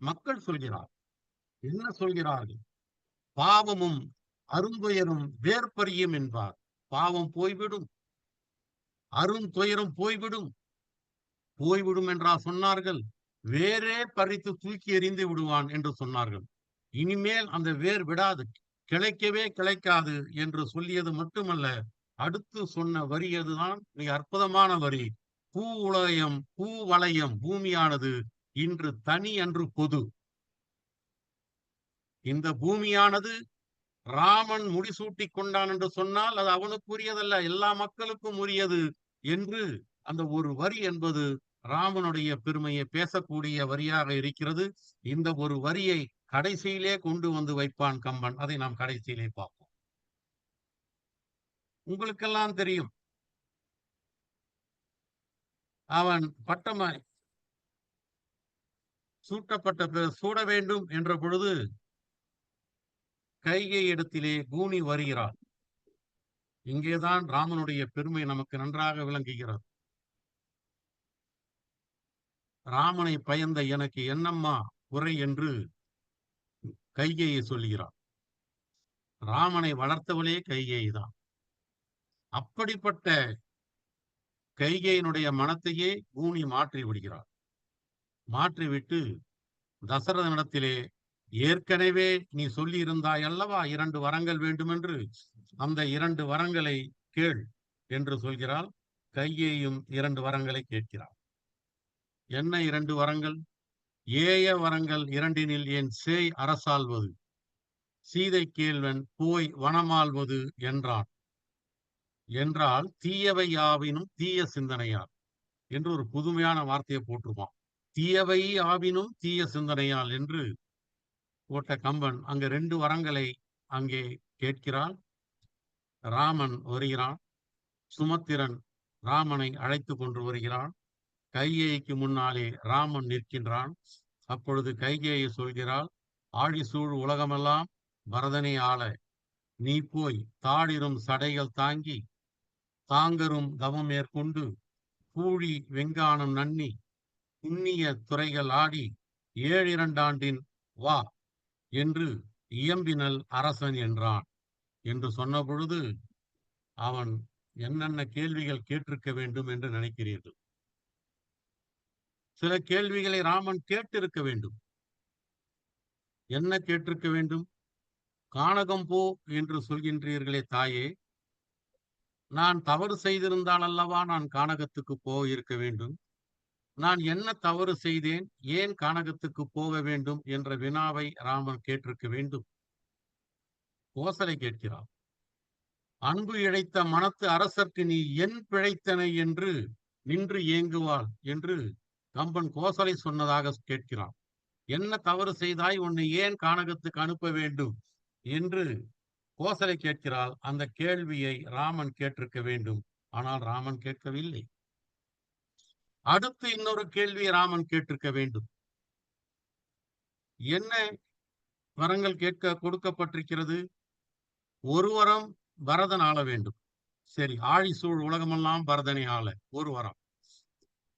மக்கள் சொல்கிறார், என்ன சொல்கிறார்கள்? பாவமும் அருந்துயரும் வேர்பறியும் என்பார். பாவம் போய்விடும், அருந்துயரம் போய்விடும். போய்விடும் என்றா சொன்னார்கள்? வேரே பறித்து தூக்கி எறிந்து விடுவான் என்று சொன்னார்கள். இனிமேல் அந்த வேர் விடாது, கிளைக்கவே கிளைக்காது என்று சொல்லியது மட்டுமல்ல, அடுத்து சொன்ன வரி அதுதான் மிக அற்புதமான வரி. பூ வளையம் பூமியானது இன்று தனி அன்று பொது. இந்த பூமியானது ராமன் முடிசூட்டி கொண்டான் என்று சொன்னால் அது அவனுக்கு உரியதல்ல, எல்லா மக்களுக்கும் உரியது என்று அந்த ஒரு வரி என்பது ராமனுடைய பெருமையை பேசக்கூடிய வரியாக இருக்கிறது. இந்த ஒரு வரியை கடைசியிலே கொண்டு வந்து வைப்பான் கம்பன். அதை நாம் கடைசியிலே பார்ப்போம். உங்களுக்கெல்லாம் தெரியும், அவன் பட்டமாய் சூட வேண்டும் என்ற பொழுது கைகை இடத்திலே கூனி வருகிறார். இங்கேதான் ராமனுடைய பெருமை நமக்கு நன்றாக விளங்குகிறது. ராமனை பயந்த எனக்கு என்னம்மா குறை என்று கைகேயை சொல்கிறார். ராமனை வளர்த்தவளே கைகேயி தான். அப்படிப்பட்ட கைகேயினுடைய மனத்தையே கூனி மாற்றி விடுகிறார். மாற்றிவிட்டு தசரதனிடத்திலே, ஏற்கனவே நீ சொல்லி இருந்தாய் அல்லவா 2 வரங்கள் வேண்டுமென்று, அந்த 2 வரங்களை கேள் என்று சொல்கிறாள். கைகேயும் 2 வரங்களை கேட்கிறார். என்ன 2 வரங்கள்? ஏய வரங்கள் 2 என் சேய் அரசாள்வது, சீதை கேள்வன் போய் வனமாள்வது என்றான். என்றால் தீயவை யாவினும் தீய சிந்தனையால் என்று ஒரு புதுமையான வார்த்தையை போட்டிருப்பான். தீயவை ஆவினும் தீய சிந்தனையால் என்று போட்ட கம்பன் அங்க 2 வரங்களை அங்கே கேட்கிறான். ராமன் வருகிறான். சுமத்திரன் ராமனை அழைத்து கொண்டு வருகிறான். கைகேயிக்கு முன்னாலே ராமன் நிற்கின்றான். அப்பொழுது கைகேயி சொல்கிறாள், ஆழிசூழ் உலகமெல்லாம் பரதனை ஆள நீ போய் தாடிரும் சடைகள் தாங்கி தாங்கரும் தவம் மேற்கொண்டு கூழி வெங்கானம் நன்னி புண்ணிய துறைகள் ஆடி 7 வா என்று இயம்பினல் அரசன் என்றான் என்று சொன்ன பொழுது அவன் என்னென்ன கேள்விகள் கேட்டிருக்க வேண்டும் என்று நினைக்கிறீர்கள்? சில கேள்விகளை ராமன் கேட்டிருக்க வேண்டும். என்ன கேட்டிருக்க வேண்டும்? கானகம் போ என்று சொல்கின்றீர்களே தாயே, நான் தவறு செய்திருந்தால் அல்லவா நான் கானகத்துக்கு போயிருக்க வேண்டும். நான் என்ன தவறு செய்தேன், ஏன் கானகத்துக்கு போக வேண்டும் என்ற வினாவை ராமன் கேட்டிருக்க வேண்டும். கோசலை கேட்கிறார். அன்பு இழைத்த மனத்து அரசர்க்கு நீ என் பிழைத்தனை என்று நின்று ஏங்குவாள் என்று கம்பன் கோசலை சொன்னதாக கேட்கிறான். என்ன தவறு செய்தாய், உன்னை ஏன் கானகத்துக்கு அனுப்ப வேண்டும் என்று கோசலை கேட்கிறாள். அந்த கேள்வியை ராமன் கேட்டிருக்க வேண்டும். ஆனால் ராமன் கேட்கவில்லை. அடுத்து இன்னொரு கேள்வியை ராமன் கேட்டிருக்க வேண்டும். என்ன வரங்கள் கொடுக்கப்பட்டிருக்கிறது? ஒரு வரம் பரதன் ஆள வேண்டும். சரி, ஆழி சூழ் உலகமெல்லாம் பரதனை ஆள ஒரு வரம்.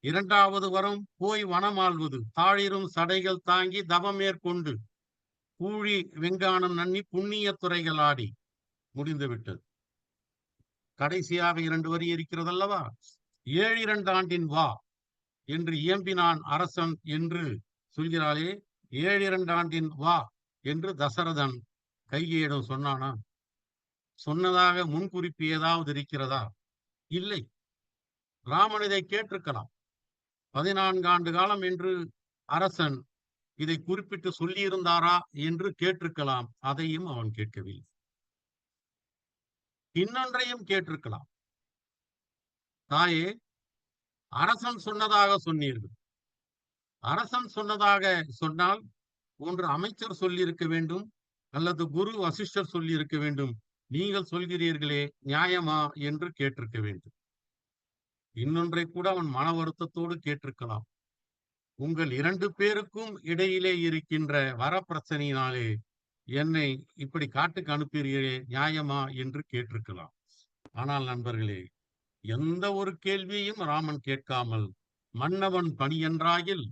இரண்டாவது வரம் போய் வனம் ஆள்வது, தாழிரும் சடைகள் தாங்கி தவம் மேற்கொண்டு கூழி வெங்கானம் நன்னி புண்ணிய துறைகள் ஆடி. முடிந்து விட்டது. கடைசியாக 2 வரி இருக்கிறதல்லவா? 7 ஆண்டின் வா என்று இயம்பினான் அரசன் என்று சொல்கிறாளே, 7 ஆண்டின் வா என்று தசரதன் கைகேயிடம் சொன்னானா? சொன்னதாக முன்குறிப்பு ஏதாவது இருக்கிறதா? இல்லை. ராமன் இதை கேட்டிருக்கலாம். 14 ஆண்டு காலம் என்று அரசன் இதை குறிப்பிட்டு சொல்லியிருந்தாரா என்று கேட்டிருக்கலாம். அதையும் அவன் கேட்கவில்லை. இன்னொன்றையும் கேட்டிருக்கலாம். தாயே, அரசன் சொன்னதாக சொன்னீர்கள். அரசன் சொன்னதாக சொன்னால் ஒன்று அமைச்சர் சொல்லியிருக்க வேண்டும், அல்லது குரு வசிஷ்டர் சொல்லியிருக்க வேண்டும். நீங்கள் சொல்கிறீர்களே, நியாயமா என்று கேட்டிருக்க வேண்டும். இன்னொன்றை கூட அவன் மன வருத்தத்தோடு கேட்டிருக்கலாம். உங்கள் 2 பேருக்கும் இடையிலே இருக்கின்ற வரப்பிரச்சனையினாலே என்னை இப்படி காட்டுக்கு அனுப்புகிறீர்களே, நியாயமா என்று கேட்டிருக்கலாம். ஆனால் நண்பர்களே, எந்த ஒரு கேள்வியையும் ராமன் கேட்காமல், மன்னவன் பணி என்றாயில்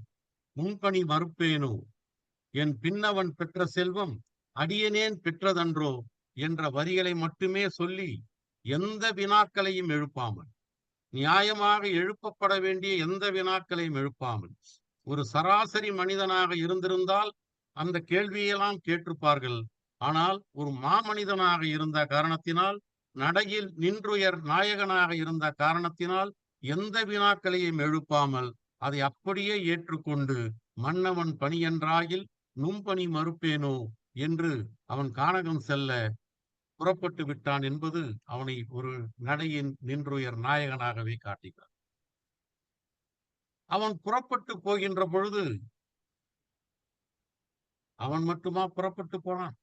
முன்பணி மறுப்பேனோ, என் பின்னவன் பெற்ற செல்வம் அடியனேன் பெற்றதன்றோ என்ற வரிகளை மட்டுமே சொல்லி எந்த வினாக்களையும் எழுப்பாமல், நியாயமாக எழுப்பப்பட வேண்டிய எந்த வினாக்களையும் எழுப்பாமல், ஒரு சராசரி மனிதனாக இருந்திருந்தால் அந்த கேள்வியெல்லாம் கேட்டிருப்பார்கள். ஆனால் ஒரு மாமனிதனாக இருந்த காரணத்தினால், நடையில் நின்றுயர் நாயகனாக இருந்த காரணத்தினால் எந்த வினாக்களையும் எழுப்பாமல் அதை அப்படியே ஏற்றுக்கொண்டு, மன்னவன் பணி என்றாயில் நும்பணி மறுப்பேனோ என்று அவன் கானகம் செல்ல புறப்பட்டு விட்டான் என்பது அவனை ஒரு நடையின் நின்றுயர் நாயகனாகவே காட்டுகிறார். அவன் புறப்பட்டு போகின்ற பொழுது அவன் மட்டுமா புறப்பட்டு போனான்?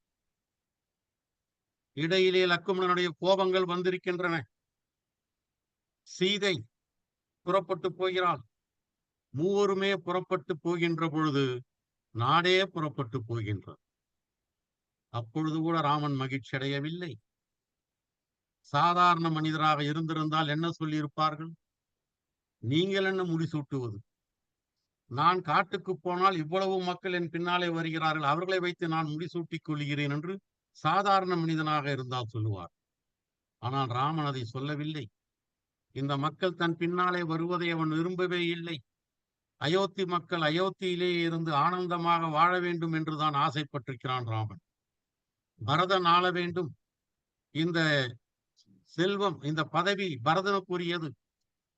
இடையிலே லக்குமணனுடைய கோபங்கள் வந்திருக்கின்றன. சீதை புறப்பட்டு போகிறாள். மூவருமே புறப்பட்டு போகின்ற பொழுது நாடே புறப்பட்டு போகின்றது. அப்பொழுது கூட ராமன் மகிழ்ச்சி அடையவில்லை. சாதாரண மனிதராக இருந்திருந்தால் என்ன சொல்லியிருப்பார்கள்? நீங்கள் என்ன முடிசூட்டுவது? நான் காட்டுக்கு போனால் இவ்வளவு மக்கள் என் பின்னாலே வருகிறார்கள், அவர்களை வைத்து நான் முடிசூட்டிக் கொள்கிறேன் என்று சாதாரண மனிதனாக இருந்தால் சொல்லுவார். ஆனால் ராமன் அதை சொல்லவில்லை. இந்த மக்கள் தன் பின்னாலே வருவதை அவன் விரும்பவே இல்லை. அயோத்தி மக்கள் அயோத்தியிலே இருந்து ஆனந்தமாக வாழ வேண்டும் என்றுதான் ஆசைப்பட்டிருக்கிறான் ராமன். பரதன் ஆள வேண்டும். இந்த செல்வம், இந்த பதவி பரதனுக்குரியது.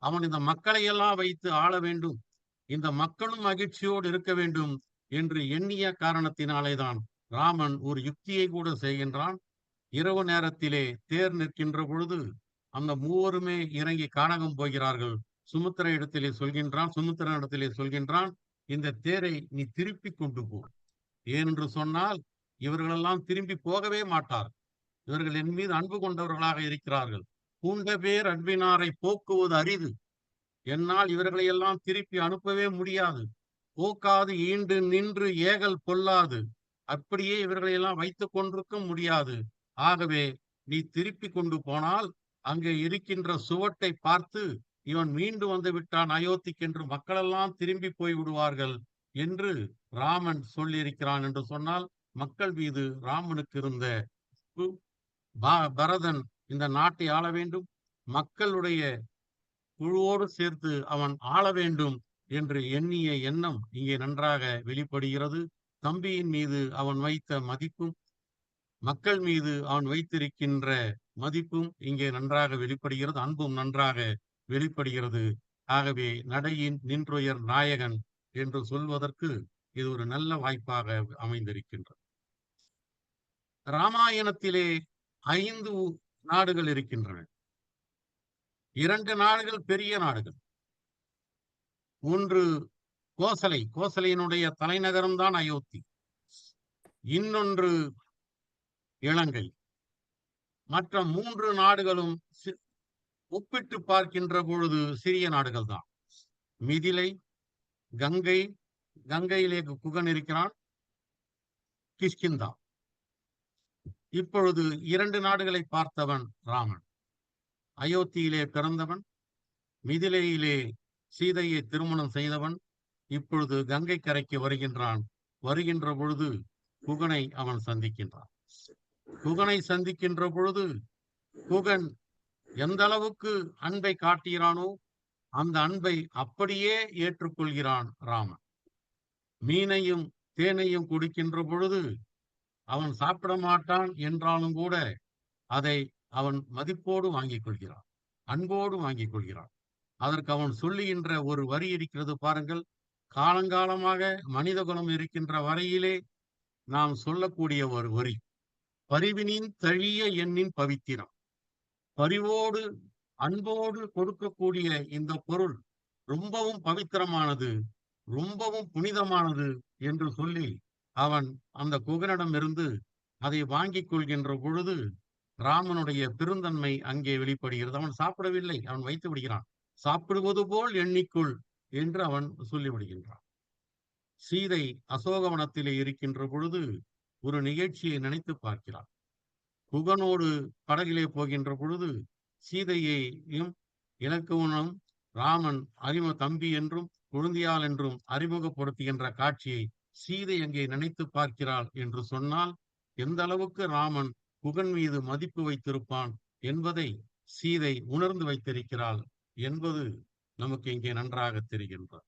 அவன் இந்த மக்களை எல்லாம் வைத்து ஆள வேண்டும், இந்த மக்களும் மகிழ்ச்சியோடு இருக்க வேண்டும் என்று எண்ணிய காரணத்தினாலேதான் ராமன் ஒரு யுக்தியை கூட செய்கின்றான். இரவு நேரத்திலே தேர் நிற்கின்ற பொழுது அந்த மூவருமே இறங்கி கானகம் போகிறார்கள். சுமித்திரனிடத்திலே சொல்கின்றான், இந்த தேரை நீ திருப்பி கொண்டு போ. ஏனென்று சொன்னால் இவர்களெல்லாம் திரும்பி போகவே மாட்டார். இவர்கள் என் மீது அன்பு கொண்டவர்களாக இருக்கிறார்கள். பூண்ட பேர் அன்பினாரை போக்குவது அரிது. என்னால் இவர்களை எல்லாம் திருப்பி அனுப்பவே முடியாது. போக்காது ஈண்டு நின்று ஏகல் பொல்லாது. அப்படியே இவர்களை எல்லாம் வைத்துக் கொண்டிருக்க முடியாது. ஆகவே நீ திருப்பி கொண்டு போனால் அங்கே இருக்கின்ற சுவட்டை பார்த்து இவன் மீண்டு வந்து விட்டான் அயோத்திக்கு என்று மக்களெல்லாம் திரும்பி போய் விடுவார்கள் என்று ராமன் சொல்லியிருக்கிறான் என்று சொன்னால், மக்கள் மீது ராமனுக்கு இருந்த பரதன் இந்த நாட்டை ஆள வேண்டும், மக்களுடைய குழுவோடு சேர்த்து அவன் ஆள வேண்டும் என்று எண்ணிய எண்ணம் இங்கே நன்றாக வெளிப்படுகிறது. தம்பியின் மீது அவன் வைத்த மதிப்பும், மக்கள் மீது அவன் வைத்திருக்கின்ற மதிப்பும் இங்கே நன்றாக வெளிப்படுகிறது. அன்பும் நன்றாக வெளிப்படுகிறது. ஆகவே நடையின் நின்றுயர் நாயகன் என்று சொல்வதற்கு இது ஒரு நல்ல வாய்ப்பாக அமைந்திருக்கின்றது. ராமாயணத்திலே 5 நாடுகள் இருக்கின்றன. 2 நாடுகள் பெரிய நாடுகள். ஒன்று கோசலையினுடைய தலைநகரம்தான் அயோத்தி. இன்னொன்று இலங்கை. மற்ற 3 நாடுகளும் ஒப்பிட்டு பார்க்கின்ற பொழுது சிறிய நாடுகள் தான். மிதிலை, கங்கை, கங்கையிலே குகன் இருக்கிறான், கிஷ்கிந்தா. இப்பொழுது 2 நாடுகளை பார்த்தவன் ராமன். அயோத்தியிலே பிறந்தவன், மிதிலையிலே சீதையை திருமணம் செய்தவன். இப்பொழுது கங்கை கரைக்கு வருகின்றான். வருகின்ற பொழுது குகனை அவன் சந்திக்கின்றான். குகனை சந்திக்கின்ற பொழுது குகன் எந்த அளவுக்கு அன்பை காட்டுகிறானோ அந்த அன்பை அப்படியே ஏற்றுக்கொள்கிறான் ராமன். மீனையும் தேனையும் கொடுக்கின்ற பொழுது அவன் சாப்பிட மாட்டான் என்றாலும் கூட அதை அவன் மதிப்போடு வாங்கிக் கொள்கிறான், அன்போடு வாங்கிக் கொள்கிறான். அதற்கு அவன் சொல்லுகின்ற ஒரு வரி இருக்கிறது பாருங்கள். காலங்காலமாக மனித குலம் இருக்கின்ற வரையிலே நாம் சொல்லக்கூடிய ஒரு வரி, பரிவினின் தழிய எண்ணின் பவித்திரம். பரிவோடு அன்போடு கொடுக்கக்கூடிய இந்த பொருள் ரொம்பவும் பவித்திரமானது, ரொம்பவும் புனிதமானது என்று சொல்லி அவன் அந்த குகனிடமிருந்து அதை வாங்கிக் கொள்கின்ற பொழுது ராமனுடைய பெருந்தன்மை அங்கே வெளிப்படுகிறது. அவன் சாப்பிடவில்லை, அவன் வைத்து விடுகிறான். சாப்பிடுவது போல் எண்ணிக்கொள் என்று அவன் சொல்லிவிடுகின்றான். சீதை அசோகவனத்திலே இருக்கின்ற பொழுது ஒரு நிகழ்ச்சியை நினைத்து பார்க்கிறார். குகனோடு படகிலே போகின்ற பொழுது சீதையையும் இலக்குவனும் ராமன் தம்பி என்றும் குழந்தையாள் என்றும் அறிமுகப்படுத்துகின்ற காட்சியை சீதை அங்கே நினைத்து பார்க்கிறாள் என்று சொன்னால் எந்த அளவுக்கு ராமன் குகன் மீது மதிப்பு வைத்திருப்பான் என்பதை சீதை உணர்ந்து வைத்திருக்கிறாள் என்பது நமக்கு இங்கே நன்றாக தெரிகின்றது.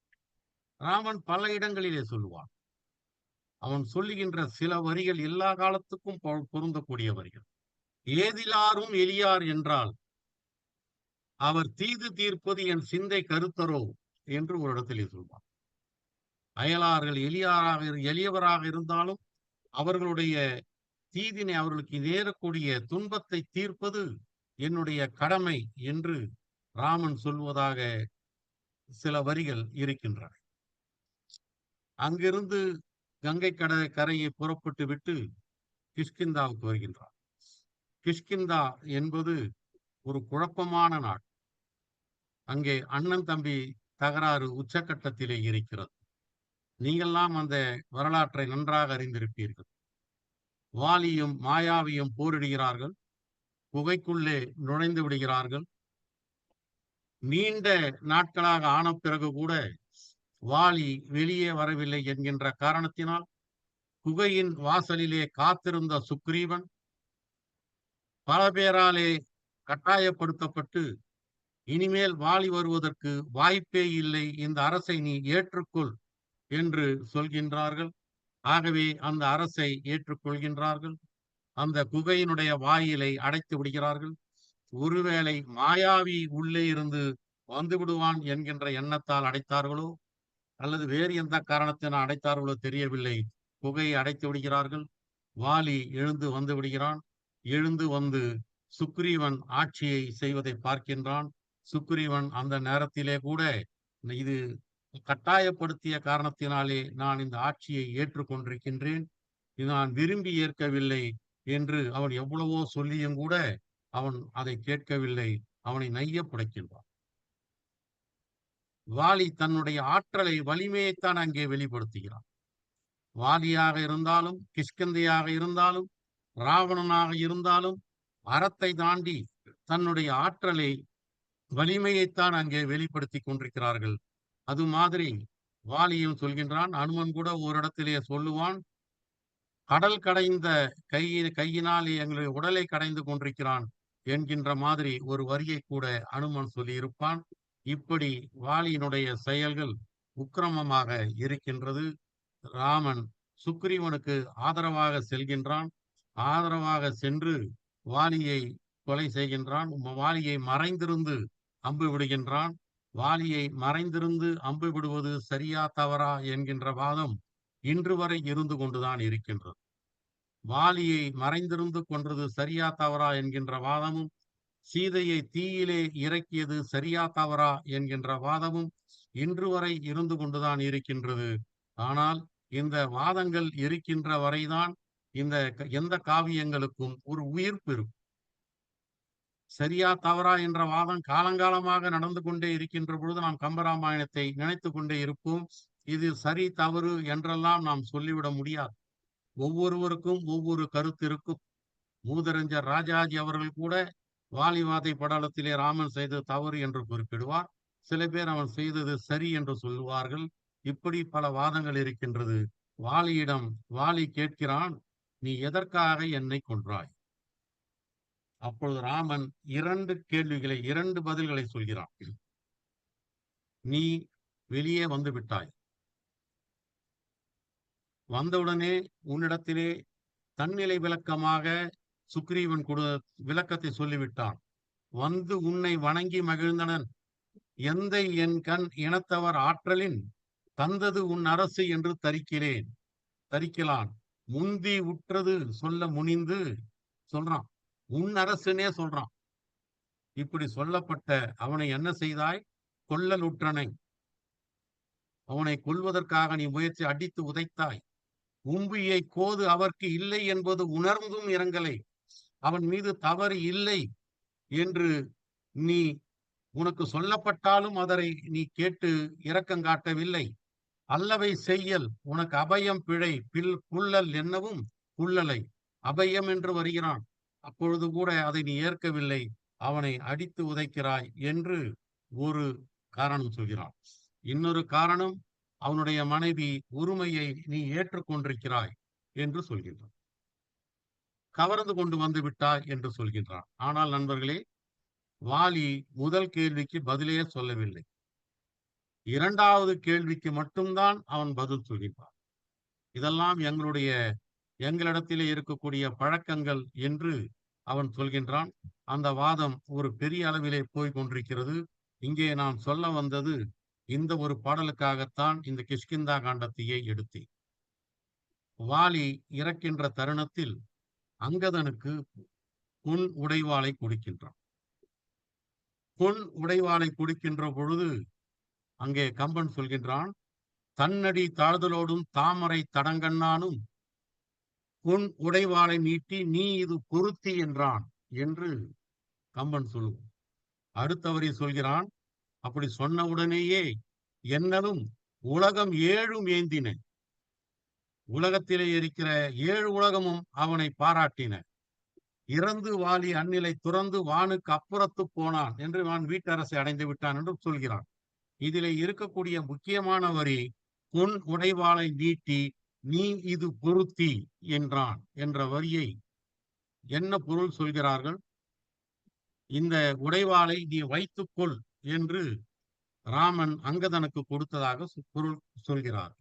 ராமன் பல இடங்களிலே சொல்லுவான். அவன் சொல்லுகின்ற சில வரிகள் எல்லா காலத்துக்கும் பொருந்தக்கூடிய வரிகள். ஏதிலாரும் எளியார் என்றால் அவர் தீது தீர்ப்பது என் சிந்தை கருத்தரோ என்று ஒரு இடத்திலே சொல்வான். அயலார்கள் எளியவராக இருந்தாலும் அவர்களுடைய தீதினை, அவர்களுக்கு நேரக்கூடிய துன்பத்தை தீர்ப்பது என்னுடைய கடமை என்று ராமன் சொல்வதாக சில வரிகள் இருக்கின்றன. அங்கிருந்து கங்கை கரையை புறப்பட்டு விட்டு கிஷ்கிந்தாவுக்கு வருகின்றார். கிஷ்கிந்தா என்பது ஒரு குழப்பமான நாடு. அங்கே அண்ணன் தம்பி தகராறு உச்சக்கட்டத்திலே இருக்கிறது. நீங்கள்லாம் அந்த வரலாற்றை நன்றாக அறிந்திருப்பீர்கள். வாலியும் மாயாவியும் போரிடுகிறார்கள், குகைக்குள்ளே நுழைந்து விடுகிறார்கள். நீண்ட நாட்களாக ஆன பிறகு கூட வாலி வெளியே வரவில்லை என்கின்ற காரணத்தினால் குகையின் வாசலிலே காத்திருந்த சுக்ரீவன் பல பேராலே கட்டாயப்படுத்தப்பட்டு இனிமேல் வாலி வருவதற்கு வாய்ப்பே இல்லை, இந்த அரசை நீ ஏற்றுக்கொள் என்று சொல்கின்றார்கள். ஆகவே அந்த அரசை ஏற்றுக்கொள்கின்றார்கள். அந்த குகையினுடைய வாயிலை அடைத்து விடுகிறார்கள். ஒருவேளை மாயாவி உள்ளே இருந்து வந்து விடுவான் என்கின்ற எண்ணத்தால் அடைத்தார்களோ அல்லது வேறு எந்த காரணத்தினால் அடைத்தார்களோ தெரியவில்லை. குகையை அடைத்து விடுகிறார்கள். வாலி எழுந்து வந்து விடுகிறான். எழுந்து வந்து சுக்ரீவன் ஆட்சியை செய்வதை பார்க்கின்றான். சுக்ரீவன் அந்த நேரத்திலே கூட இது கட்டாயப்படுத்திய காரணத்தினாலே நான் இந்த ஆட்சியை ஏற்றுக்கொண்டிருக்கின்றேன், இது நான் விரும்பி ஏற்கவில்லை என்று அவன் எவ்வளவோ சொல்லியும் கூட அவன் அதை கேட்கவில்லை. அவனை நைய புடைக்கின்றான். வாலி தன்னுடைய ஆற்றலை, வலிமையைத்தான் அங்கே வெளிப்படுத்துகிறான். வாலியாக இருந்தாலும், கிஷ்கிந்தையாக இருந்தாலும், ராவணனாக இருந்தாலும் அறத்தை தாண்டி தன்னுடைய ஆற்றலை, வலிமையைத்தான் அங்கே வெளிப்படுத்தி கொண்டிருக்கிறார்கள். அது மாதிரி வாலியும் சொல்கின்றான். அனுமன் கூட ஒரு இடத்திலே சொல்லுவான், கடல் கடைந்த கையினால் எங்களுடைய உடலை கடைந்து கொண்டிருக்கிறான் என்கின்ற மாதிரி ஒரு வரியை கூட அனுமன் சொல்லியிருப்பான். இப்படி வாலியினுடைய செயல்கள் உக்கிரமமாக இருக்கின்றது. ராமன் சுக்ரீவனுக்கு ஆதரவாக செல்கின்றான். ஆதரவாக சென்று வாலியை கொலை செய்கின்றான். வாலியை மறைந்திருந்து அம்பு விடுகின்றான். வாலியை மறைந்திருந்து அம்பு விடுவது சரியா தவறா என்கின்ற வாதம் இன்று வரை இருந்து கொண்டுதான் இருக்கின்றது. வாலியை மறைந்திருந்து கொன்றது சரியா தவறா என்கின்ற வாதமும் சீதையை தீயிலே இறக்கியது சரியா தவறா என்கின்ற வாதமும் இன்று வரை இருந்து கொண்டுதான் இருக்கின்றது. ஆனால் இந்த வாதங்கள் இருக்கின்ற வரைதான் எந்த காவியங்களுக்கும் ஒரு உயிர்ப்பு இருக்கும். சரியா தவறா என்ற வாதம் காலங்காலமாக நடந்து கொண்டே இருக்கின்ற பொழுது நாம் கம்பராமாயணத்தை நினைத்து கொண்டே இருப்போம். இது சரி தவறு என்றெல்லாம் நாம் சொல்லிவிட முடியாது. ஒவ்வொருவருக்கும் ஒவ்வொரு கருத்து இருக்கும். மூதறிஞர் ராஜாஜி அவர்கள் கூட வாலிவாதை படலத்திலே ராமன் செய்தது தவறு என்று குறிப்பிடுவார். சில பேர் அவன் செய்தது சரி என்று சொல்லுவார்கள். இப்படி பல வாதங்கள் இருக்கின்றது. வாலி கேட்கிறான், நீ எதற்காக என்னை கொன்றாய்? அப்பொழுது ராமன் 2 பதில்களை சொல்கிறான். நீ வெளியே வந்து விட்டாய். வந்தவுடனே உன்னிடத்திலே தன்னிலை விளக்கமாக சுக்ரீவன் விளக்கத்தை சொல்லிவிட்டான். வந்து உன்னை வணங்கி மகிழ்ந்தனன். எந்தை என் கண் இனத்தவர் ஆற்றலின் தந்தது உன் அரசு என்று தரிக்கலான். முந்தி உற்றது சொல்ல முனிந்து சொல்றான். உன் அரசுனே சொல்றான். இப்படி சொல்லப்பட்ட அவனை என்ன செய்தாய்? கொல்லல் உற்றனை. அவனை கொல்வதற்காக நீ முயற்சி அடித்து உதைத்தாய். உம்பியை கோது அவர்க்கு இல்லை என்பது உணர்ந்தும் இரங்கலை. அவன் மீது தவறு இல்லை என்று உனக்கு சொல்லப்பட்டாலும் அதனை நீ கேட்டு இரக்கம் காட்டவில்லை. அல்லவை செய்யல் உனக்கு அபயம் பிழை புல்லல் என்னவும் புல்லலை அபயம் என்று வருகிறான். அப்பொழுது கூட அதை நீ ஏற்கவில்லை. அவனை அடித்து உதைக்கிறாய் என்று ஒரு காரணம் சொல்கிறான். இன்னொரு காரணம், அவனுடைய மனைவி உரிமையை நீ ஏற்றுக்கொண்டிருக்கிறாய் என்று சொல்கின்றான். கவர்ந்து கொண்டு வந்து விட்டாய் என்று சொல்கின்றான். ஆனால் நண்பர்களே, வாலி முதல் கேள்விக்கு பதிலே சொல்லவில்லை. 2வது கேள்விக்கு மட்டும்தான் அவன் பதில் சொல்கின்றான். இதெல்லாம் எங்களிடத்திலே இருக்கக்கூடிய பழக்கங்கள் என்று அவன் சொல்கின்றான். அந்த வாதம் ஒரு பெரிய அளவிலே போய் கொண்டிருக்கிறது. இங்கே நான் சொல்ல வந்தது இந்த ஒரு பாடலுக்காகத்தான் இந்த கிஷ்கிந்தா காண்டத்தையே எடுத்தேன். வாலி இறக்கின்ற தருணத்தில் அங்கதனுக்கு பொன் உடைவாளை கொடுக்கின்றான். பொன் உடைவாளை கொடுக்கின்ற பொழுது அங்கே கம்பன் சொல்கின்றான், தன்னடி தாழ்தலோடும் தாமரை தடங்கண்ணானும் பொன் உடைவாளை நீட்டி நீ இது பொருத்தி என்றான் என்று கம்பன் சொல்லுவான். அடுத்தவரை சொல்கிறான், அப்படி சொன்ன உடனேயே என்னலும் உலகம் 7 ஏந்தின. உலகத்திலே இருக்கிற 7 உலகமும் அவனை பாராட்டின. இறந்து வாலி அந்நிலை துறந்து வானுக்கு அப்புறத்து போனான் என்று வான் வீட்டரசை அடைந்து விட்டான் என்று சொல்கிறான். இதிலே இருக்கக்கூடிய முக்கியமான வரி, பொன் உடைவாளை நீட்டி நீ இது பொருத்தி என்றான் என்ற வரியை என்ன பொருள் சொல்கிறார்கள்? இந்த உடைவாளை நீ வைத்துக்கொள் என்று ராமன் அங்கதனுக்கு கொடுத்ததாக பொருள் சொல்கிறார்.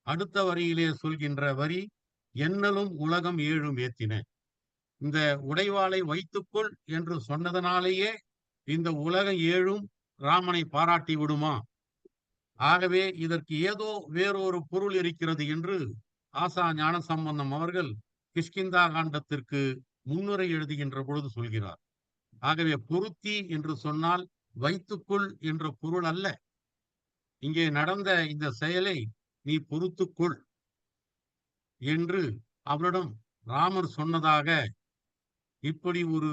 அடுத்த வரியிலே சொல்கின்ற வரி, என்னலும் உலகம் 7 ஏத்தின. இந்த உடைவாளை வைத்துக்கொள் என்று சொன்னதனாலேயே இந்த உலகம் 7 ராமனை பாராட்டி விடுமா? ஆகவே இதற்கு ஏதோ வேறொரு பொருள் இருக்கிறது என்று ஆசா ஞான சம்பந்தம் அவர்கள் கிஷ்கிந்தா காண்டத்திற்கு முன்னுரை எழுதுகின்ற பொழுது சொல்கிறார். ஆகவே பொருத்தி என்று சொன்னால் வைத்துக்கொள் என்ற பொருள் அல்ல. இங்கே நடந்த இந்த செயலை நீ பொறுத்துக்கொள் என்று அவனிடம் ராமர் சொன்னதாக, இப்படி ஒரு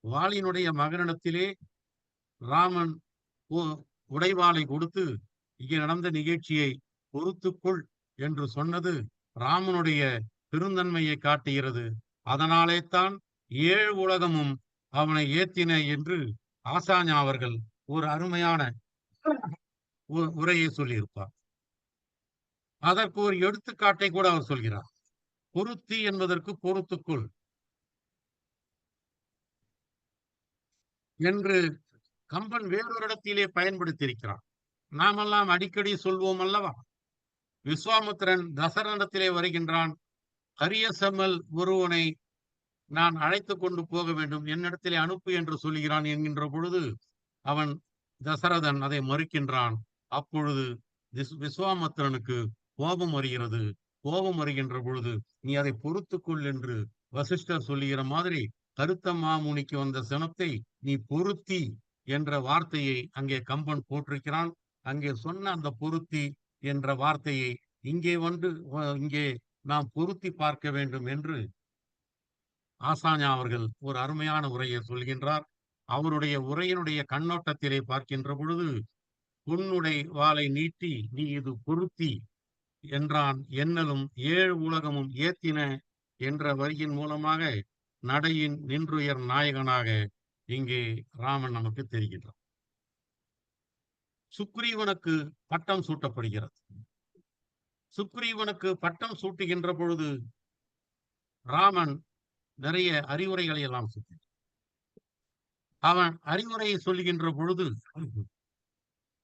வாலினுடைய மகனிடத்திலே ராமன் உடைவாளை கொடுத்து இங்கே நடந்த நிகழ்ச்சியை பொறுத்துக்கொள் என்று சொன்னது ராமனுடைய பெருந்தன்மையை காட்டுகிறது. அதனாலே தான் 7 உலகமும் அவனை ஏத்தின என்று ஆசாஞா அவர்கள் ஒரு அருமையான உரையை சொல்லியிருப்பார். அதற்கு ஒரு எடுத்துக்காட்டை கூட அவர் சொல்கிறார். பொருத்தி என்பதற்கு பொறுத்துக்கொள் என்று கம்பன் வேறொரு இடத்திலே பயன்படுத்தியிருக்கிறார். நாமெல்லாம் அடிக்கடி சொல்வோம் அல்லவா? விஸ்வாமித்திரன் தசரனிடத்திலே வருகின்றான். கரிய செம்மல் ஒருவனை நான் அழைத்து கொண்டு போக வேண்டும், என்னிடத்திலே அனுப்பு என்று சொல்கிறான் என்கின்ற பொழுது அவன் தசரதன் அதை மறுக்கின்றான். அப்பொழுது விஸ்வாமித்திரனுக்கு கோபம் வருகிறது. கோபம் வருகின்ற பொழுது நீ அதை பொறுத்துக்கொள் என்று வசிஷ்டர் சொல்லுகிற மாதிரி கருத்த மாமுனிக்கு வந்த சினத்தை நீ பொருத்தி என்ற வார்த்தையை அங்கே கம்பன் போட்டிருக்கிறான். அங்கே சொன்ன அந்த பொருத்தி என்ற வார்த்தையை இங்கே நாம் பொருத்தி பார்க்க வேண்டும் என்று ஆசாஞா அவர்கள் ஒரு அருமையான உரையை சொல்கின்றார். அவருடைய உரையினுடைய கண்ணோட்டத்திலே பார்க்கின்ற பொழுது, பொன்னுடை வாளை நீட்டி நீ இது பொருத்தி என்றான் எண்ணலும் ஏழு உலகமும் ஏத்தின என்ற வரியின் மூலமாக நடையின் நின்றுயர் நாயகனாக இங்கே ராமன் நமக்கு தெரிகின்றான். சுக்ரீவனுக்கு பட்டம் சூட்டப்படுகிறது. சுக்ரீவனுக்கு பட்டம் சூட்டுகின்ற பொழுது ராமன் நிறைய அறிவுரைகளை எல்லாம் சொல்கிறான். அவன் அறிவுரையை சொல்லுகின்ற பொழுது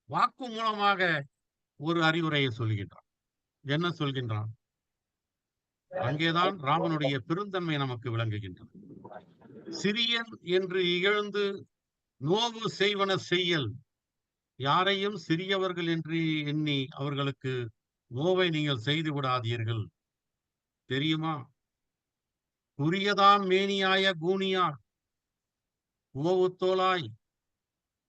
வாக்கு மூலமாக ஒரு அறிவுரையை சொல்கின்றான். என்ன சொல்கின்றான்? அங்கேதான் ராமனுடைய பெருந்தன்மை நமக்கு விளங்குகின்றது. சிறியன் என்று இகழ்ந்து நோவு செய்வன செய்யல், யாரையும் சிறியவர்கள் என்று எண்ணி அவர்களுக்கு நோவை நீங்கள் செய்து விடாதீர்கள். தெரியுமா? குறியதாம் மேனியாய கூனியார் ஓவுத்தோலாய்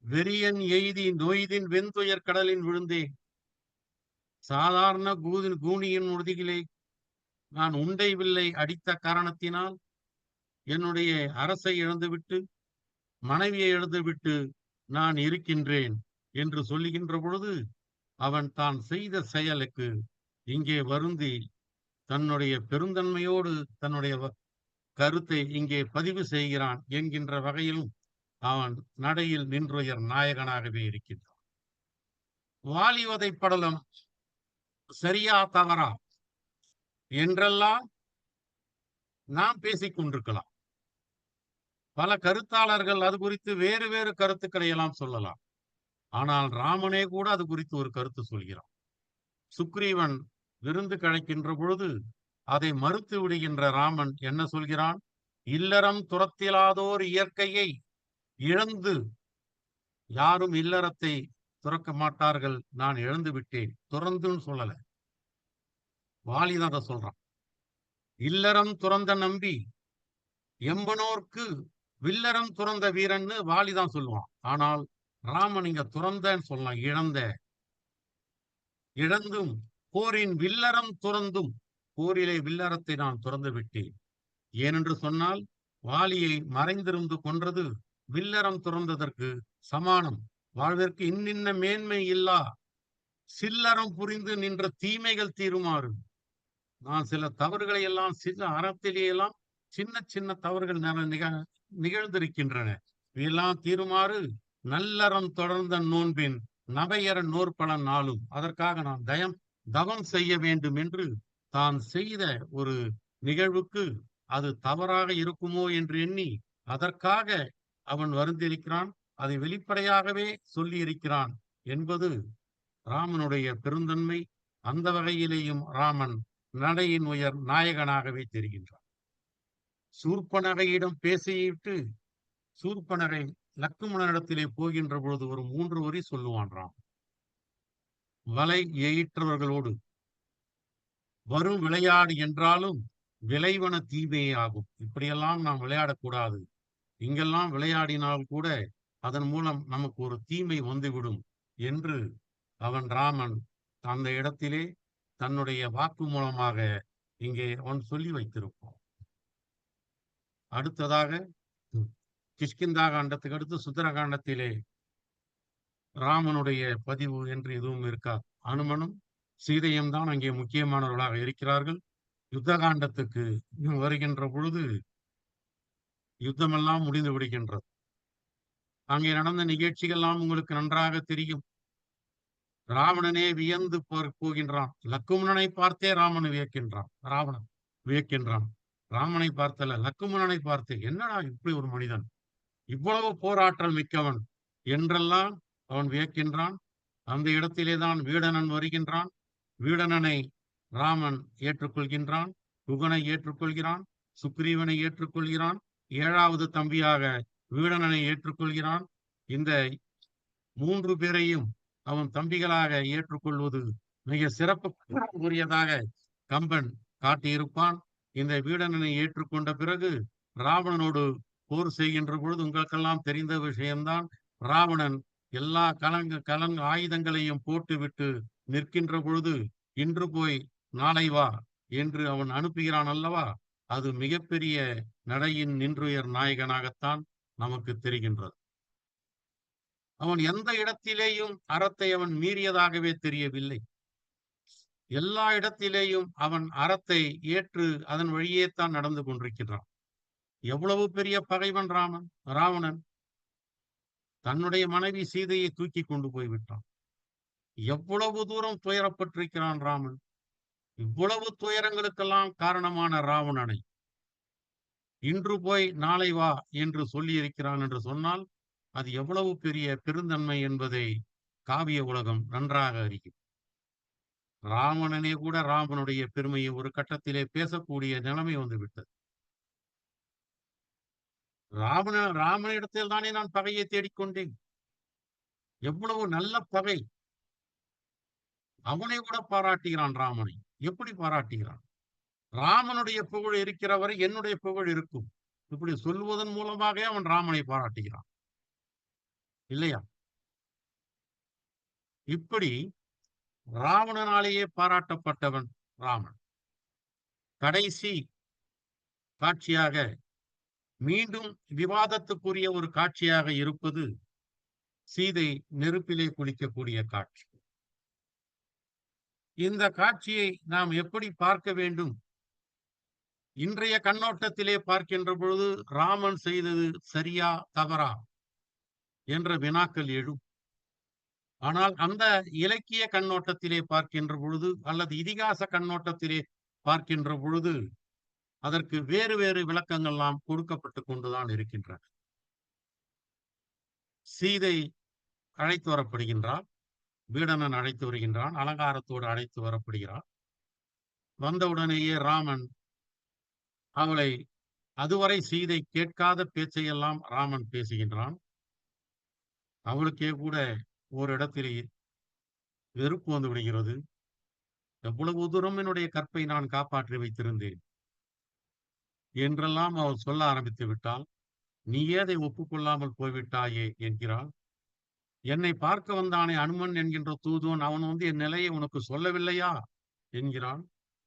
வெறியன் எய்தி நொய்தின் வெந்துயர் கடலின் விழுந்தேன். சாதாரண கூனியின் முதுகிலே நான் உண்டை வில்லை அடித்த காரணத்தினால் என்னுடைய அரசை இழந்துவிட்டு மனைவியை இழந்துவிட்டு நான் இருக்கின்றேன் என்று சொல்லுகின்ற பொழுது அவன் தான் செய்த செயலுக்கு இங்கே வருந்தி தன்னுடைய பெருந்தன்மையோடு தன்னுடைய கருத்தை இங்கே பதிவு செய்கிறான் என்கின்ற வகையிலும் அவன் நடையில் நின்றுயர் நாயகனாகவே இருக்கின்றான். வாலிவதை படலம் சரியா தவறா என்றெல்லாம் நாம் பேசிக் கொண்டிருக்கலாம். பல கருத்தாளர்கள் அது குறித்து வேறு வேறு கருத்துக்களை எல்லாம் சொல்லலாம். ஆனால் ராமனே கூட அது குறித்து ஒரு கருத்து சொல்கிறான். சுக்ரீவன் விருந்து கழைக்கின்ற பொழுது அதை மறுத்து விடுகின்ற ராமன் என்ன சொல்கிறான்? இல்லறம் துரத்திலாதோர் இயற்கையை இழந்து, யாரும் இல்லறத்தை துறக்க மாட்டார்கள், நான் இழந்து விட்டேன். துறந்துன்னு சொல்லல, வாலிதான் அதை சொல்றான். இல்லறம் துறந்த நம்பி எம்பனோர்க்கு வில்லறம் துறந்த வீரன்னு வாலிதான் சொல்லுவான். ஆனால் ராமன் இங்க துறந்தன்னு சொல்லலாம். இழந்தும் போரின் வில்லறம் துறந்தும், போரிலே வில்லறத்தை நான் துறந்து விட்டேன். ஏனென்று சொன்னால் வாலியை மறைந்திருந்து கொன்றது வில்லறம் துறந்ததற்கு சமானம். வாழ்விற்கு இன்னின்ன மேன்மை இல்லா சில்லறம் புரிந்து நின்ற தீமைகள் தீருமாறு. நான் சில தவறுகளை எல்லாம் சின்ன அறத்திலேயெல்லாம் சின்ன சின்ன தவறுகள் நிகழ்ந்திருக்கின்றன. இவையெல்லாம் தீருமாறு நல்லறம் தொடர்ந்த நோன்பின் நவையற நோற்பல நாளும், அதற்காக நான் தவம் செய்ய வேண்டும் என்று தான் செய்த ஒரு நிகழ்வுக்கு அது தவறாக இருக்குமோ என்று எண்ணி அதற்காக அவன் வருந்திருக்கிறான். அதை வெளிப்படையாகவே சொல்லி இருக்கிறான் என்பது ராமனுடைய பெருந்தன்மை. அந்த வகையிலேயும் ராமன் நடையின் உயர் நாயகனாகவே தெரிகின்றான். சூர்ப்பனகையிடம் பேசிவிட்டு சூர்ப்பனகை லக்குமணனிடத்திலே போகின்ற பொழுது ஒரு 3 வரி சொல்லுவான் ராம். வலை எயிற்றவர்களோடு வரும் விளையாடு என்றாலும் விளைவன தீமையே ஆகும். இப்படியெல்லாம் நாம் விளையாடக்கூடாது. இங்கெல்லாம் விளையாடினால் கூட அதன் மூலம் நமக்கு ஒரு தீமை வந்துவிடும் என்று அவன் ராமன் அந்த இடத்திலே தன்னுடைய வாக்கு மூலமாக இங்கே அவன் சொல்லி வைத்திருப்பான். அடுத்ததாக கிஷ்கிந்தா காண்டத்துக்கு அடுத்து சுந்தரகாண்டத்திலே ராமனுடைய பதிவு என்று எதுவும் இருக்காது. அனுமனும் சீதையும் தான் அங்கே முக்கியமானவர்களாக இருக்கிறார்கள். யுத்த காண்டத்துக்கு வருகின்ற பொழுது யுத்தமெல்லாம் முடிந்து விடுகின்றது. அங்கே நடந்த நிகழ்ச்சிகள்லாம் உங்களுக்கு நன்றாக தெரியும். ராவணனே வியந்து போகின்றான். லக்குமணனை பார்த்தே ராமனை வியக்கின்றான். ராமனை பார்த்தல, லக்குமணனை பார்த்து என்னடா இப்படி ஒரு மனிதன், இவ்வளவு போராற்றல் மிக்கவன் என்றெல்லாம் அவன் வியக்கின்றான். அந்த இடத்திலேதான் வீடணன் வருகின்றான். வீடணனை ராமன் ஏற்றுக்கொள்கின்றான். குகனை ஏற்றுக்கொள்கிறான். சுக்ரீவனை ஏற்றுக்கொள்கிறான். 7வது தம்பியாக வீடணனை ஏற்றுக்கொள்கிறான். இந்த 3 பேரையும் அவன் தம்பிகளாக ஏற்றுக்கொள்வது மிக சிறப்புக்குரியதாக கம்பன் காட்டியிருப்பான். இந்த வீடணனை ஏற்றுக்கொண்ட பிறகு ராவணனோடு போர் செய்கின்ற பொழுது உங்களுக்கெல்லாம் தெரிந்த விஷயம்தான். ராவணன் எல்லா ஆயுதங்களையும் போட்டுவிட்டு நிற்கின்ற பொழுது, இன்று போய் நாளை வா என்று அவன் அனுப்புகிறான் அல்லவா? அது மிகப்பெரிய நடையின் நின்றுயர் நாயகனாகத்தான் நமக்கு தெரிகின்றது. அவன் எந்த இடத்திலேயும் அறத்தை அவன் மீறியதாகவே தெரியவில்லை. எல்லா இடத்திலேயும் அவன் அறத்தை ஏற்று அதன் வழியே தான் நடந்து கொண்டிருக்கிறான். எவ்வளவு பெரிய பகைவன் ராவணன் தன்னுடைய மனைவி சீதையை தூக்கி கொண்டு போய்விட்டான். எவ்வளவு தூரம் துயரப்பட்டிருக்கிறான் ராமன். இவ்வளவு துயரங்களுக்கெல்லாம் காரணமான ராவணனை இன்று போய் நாளை வா என்று சொல்லி இருக்கிறான் என்று சொன்னால் அது எவ்வளவு பெரிய பெருந்தன்மை என்பதை காவிய உலகம் நன்றாக அறியும். ராவணனே கூட ராமனுடைய பெருமையை ஒரு கட்டத்திலே பேசக்கூடிய நிலைமை வந்துவிட்டது. ராமனிடத்தில் தானே நான் பகையை தேடிக்கொண்டேன். எவ்வளவு நல்ல பகை. அவனை கூட பாராட்டுகிறான் ராமனை. எப்படி பாராட்டுகிறான்? ராமனுடைய புகழ் இருக்கிற வரை என்னுடைய புகழ் இருக்கும். இப்படி சொல்வதன் மூலமாக அவன் ராமனை பாராட்டுகிறான் இல்லையா? இப்படி ராவணனாலேயே பாராட்டப்பட்டவன் ராமன். கடைசி காட்சியாக மீண்டும் விவாதத்துக்குரிய ஒரு காட்சியாக இருப்பது சீதை நெருப்பிலே குளிக்கக்கூடிய காட்சி. இந்த காட்சியை நாம் எப்படி பார்க்க வேண்டும்? இன்றைய கண்ணோட்டத்திலே பார்க்கின்ற பொழுது ராமன் செய்தது சரியா தவறா என்ற வினாக்கள் எழும். ஆனால் அந்த இலக்கிய கண்ணோட்டத்திலே பார்க்கின்ற பொழுது அல்லது இதிகாச கண்ணோட்டத்திலே பார்க்கின்ற பொழுது அதற்கு வேறு வேறு விளக்கங்கள்லாம் கொடுக்கப்பட்டு கொண்டுதான் இருக்கின்றன. சீதை அழைத்து வரப்படுகின்றாள். வீடனன் அழைத்து வருகின்றான். அலங்காரத்தோடு அழைத்து வரப்படுகிறான். வந்தவுடனேயே ராமன் அவளை அதுவரை சீதை கேட்காத பேச்சையெல்லாம் ராமன் பேசுகின்றான். அவளுக்கே கூட ஒரு இடத்தில் வெறுப்பு வந்து விடுகிறது. எவ்வளவு தூரம் என்னுடைய கற்பை நான் காப்பாற்றி வைத்திருந்தேன் என்றெல்லாம் அவள் சொல்ல ஆரம்பித்து விட்டாள். நீயே அதை ஒப்புக்கொள்ளாமல் போய்விட்டாயே என்கிறாள். என்னை பார்க்க வந்தானே அனுமன் என்கின்ற தூதுவன், அவன் என் நிலையை உனக்கு சொல்லவில்லையா என்கிறான்.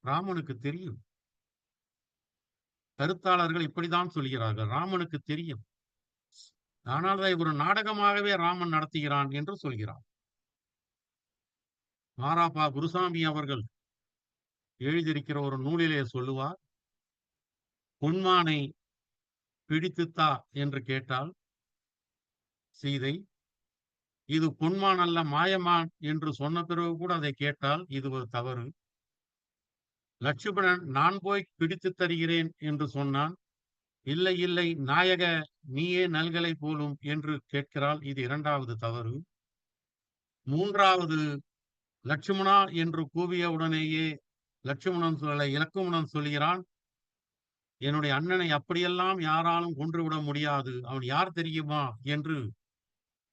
ராமனுக்கு தெரியும். கருத்தாளர்கள் இப்படிதான் சொல்கிறார்கள். ராமனுக்கு தெரியும். ஆனால் அதை ஒரு நாடகமாகவே ராமன் நடத்துகிறான் என்று சொல்கிறான். மாராபா குருசாமி அவர்கள் எழுதியிருக்கிற ஒரு நூலிலே சொல்லுவார், பொன்மானை பிடித்துத்தா என்று கேட்டால் சீதை, இது பொன்மான் அல்ல மாயமான் என்று சொன்ன பிறகு கூட அதை கேட்டால் இது ஒரு தவறு. லட்சுமணன் நான் போய் பிடித்து தருகிறேன் என்று சொன்னான். இல்லை இல்லை நாயக நீயே நல்கலை போலும் என்று கேட்கிறாள். இது இரண்டாவது தவறு. மூன்றாவது, லட்சுமணா என்று கூவிய உடனேயே இலக்குமணன் சொல்கிறான், என்னுடைய அண்ணனை அப்படியெல்லாம் யாராலும் கொன்றுவிட முடியாது, அவன் யார் தெரியுமா என்று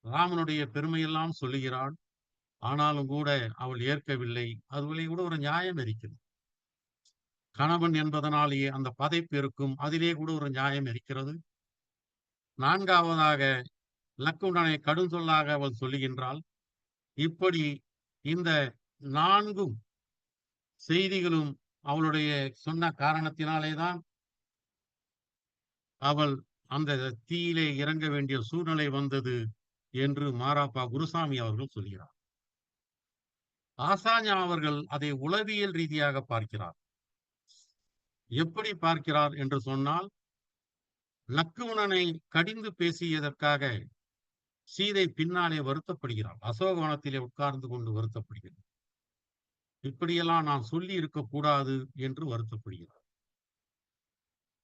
ராமனுடைய பெருமையெல்லாம் சொல்லுகிறாள். ஆனாலும் கூட அவள் ஏற்கவில்லை. அதுவரை கூட ஒரு நியாயம் இருக்கிறது. கணவன் என்பதனாலேயே அந்த பதைப்பு இருக்கும். அதிலே கூட ஒரு நியாயம் இருக்கிறது. நான்காவதாக லக்குமணனை கடும் சொல்லாக அவள் சொல்லுகின்றாள். இப்படி இந்த 4 செய்திகளும் அவளுடைய சொன்ன காரணத்தினாலேதான் அவள் அந்த தீயிலே இறங்க வேண்டிய சூழ்நிலை வந்தது என்று மாராப்பா குருசாமி அவர்கள் சொல்கிறார். ஆசாஞா அவர்கள் அதை உளவியல் ரீதியாக பார்க்கிறார். எப்படி பார்க்கிறார் என்று சொன்னால், லக்குமணனை கடிந்து பேசியதற்காக சீதை பின்னாலே வருத்தப்படுகிறாள். அசோகவனத்திலே உட்கார்ந்து கொண்டு வருத்தப்படுகிறார். இப்படியெல்லாம் நான் சொல்லி இருக்கக்கூடாது என்று வருத்தப்படுகிறார்.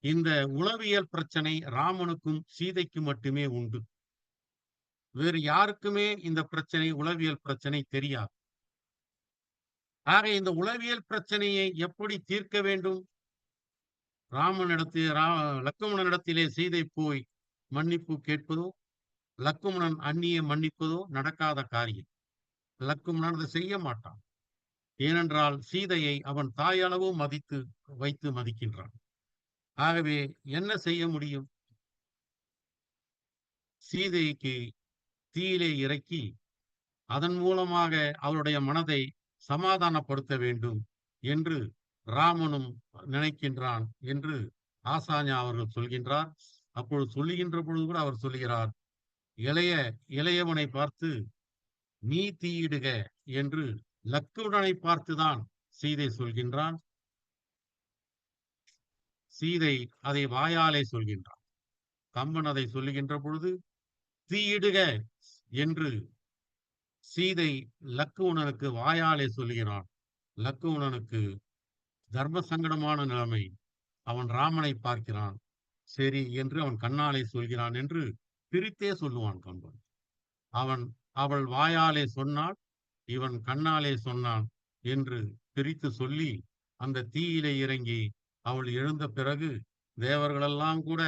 இந்த உளவியல் பிரச்சனை ராமனுக்கும் சீதைக்கும் மட்டுமே உண்டு. வேறு யாருக்குமே இந்த பிரச்சனை, உளவியல் பிரச்சனை தெரியாது. ஆக இந்த உளவியல் பிரச்சனையை எப்படி தீர்க்க வேண்டும்? லக்குமணனிடத்திலே சீதை போய் மன்னிப்பு கேட்பதோ, லக்குமணன் அந்நிய மன்னிப்பதோ நடக்காத காரியம். லக்குமணன் அதை செய்ய மாட்டான். ஏனென்றால் சீதையை அவன் தாயளவு வைத்து மதிக்கின்றான். ஆகவே என்ன செய்ய முடியும்? சீதைக்கு தீயிலே இறக்கி அதன் மூலமாக அவருடைய மனதை சமாதானப்படுத்த வேண்டும் என்று ராமனும் நினைக்கின்றான் என்று ஆசாஞா அவர்கள் சொல்கின்றார். அப்பொழுது சொல்லுகின்ற பொழுது கூட அவர் சொல்லுகிறார், இளையவனை பார்த்து நீ தீயிடுக என்று லக்குவனை பார்த்துதான் சீதை சொல்கின்றான். சீதை அதை வாயாலே சொல்கின்றான். கம்பன் அதை சொல்லுகின்ற பொழுது தீயிடுக என்று சீதை லக்குவனுக்கு வாயாலே சொல்லுகிறான். லக்குவனுக்கு தர்ம சங்கடமான நிலைமை. அவன் ராமனை பார்க்கிறான். சரி என்று அவன் கண்ணாலே சொல்கிறான் என்று பிரித்தே சொல்லுவான் கம்பன். அவள் வாயாலே சொன்னாள், இவன் கண்ணாலே சொன்னான் என்று பிரித்து சொல்லி அந்த தீயிலே இறங்கி அவள் எழுந்த பிறகு தேவர்களெல்லாம் கூட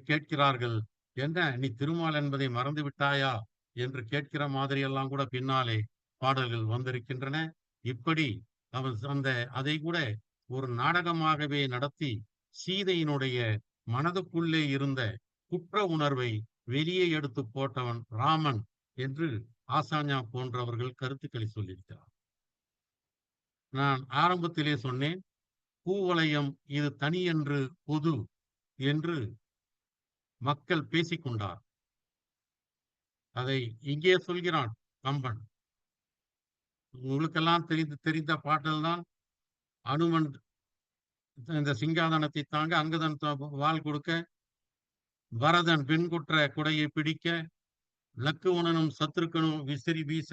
கேட்கிறார்கள், என்ன நீ திருமால் என்பதை மறந்து விட்டாயா என்று கேட்கிற மாதிரி எல்லாம் கூட பின்னாலே பாடல்கள் வந்திருக்கின்றன. இப்படி அவன் அதை கூட ஒரு நாடகமாகவே நடத்தி சீதையினுடைய மனதுக்குள்ளே இருந்த குற்ற உணர்வை வெளியே எடுத்து போட்டவன் ராமன் என்று ஆசாஞா போன்றவர்கள் கருத்துக்களை சொல்லியிருக்கிறார். நான் ஆரம்பத்திலே சொன்னேன், பூவலயம் இது தனியென்று பொது என்று மக்கள் பேசிக்கொண்டார். அதை இங்கே சொல்கிறான் கம்பன். உங்களுக்கெல்லாம் தெரிந்த பாட்டல் தான். அனுமன் இந்த சிங்காதனத்தை தாங்க அங்கதன் வாள் கொடுக்க, பரதன் பெண்குற்ற குடையை பிடிக்க, லக்குவனும் சத்ருக்கனும் விசிறி வீச,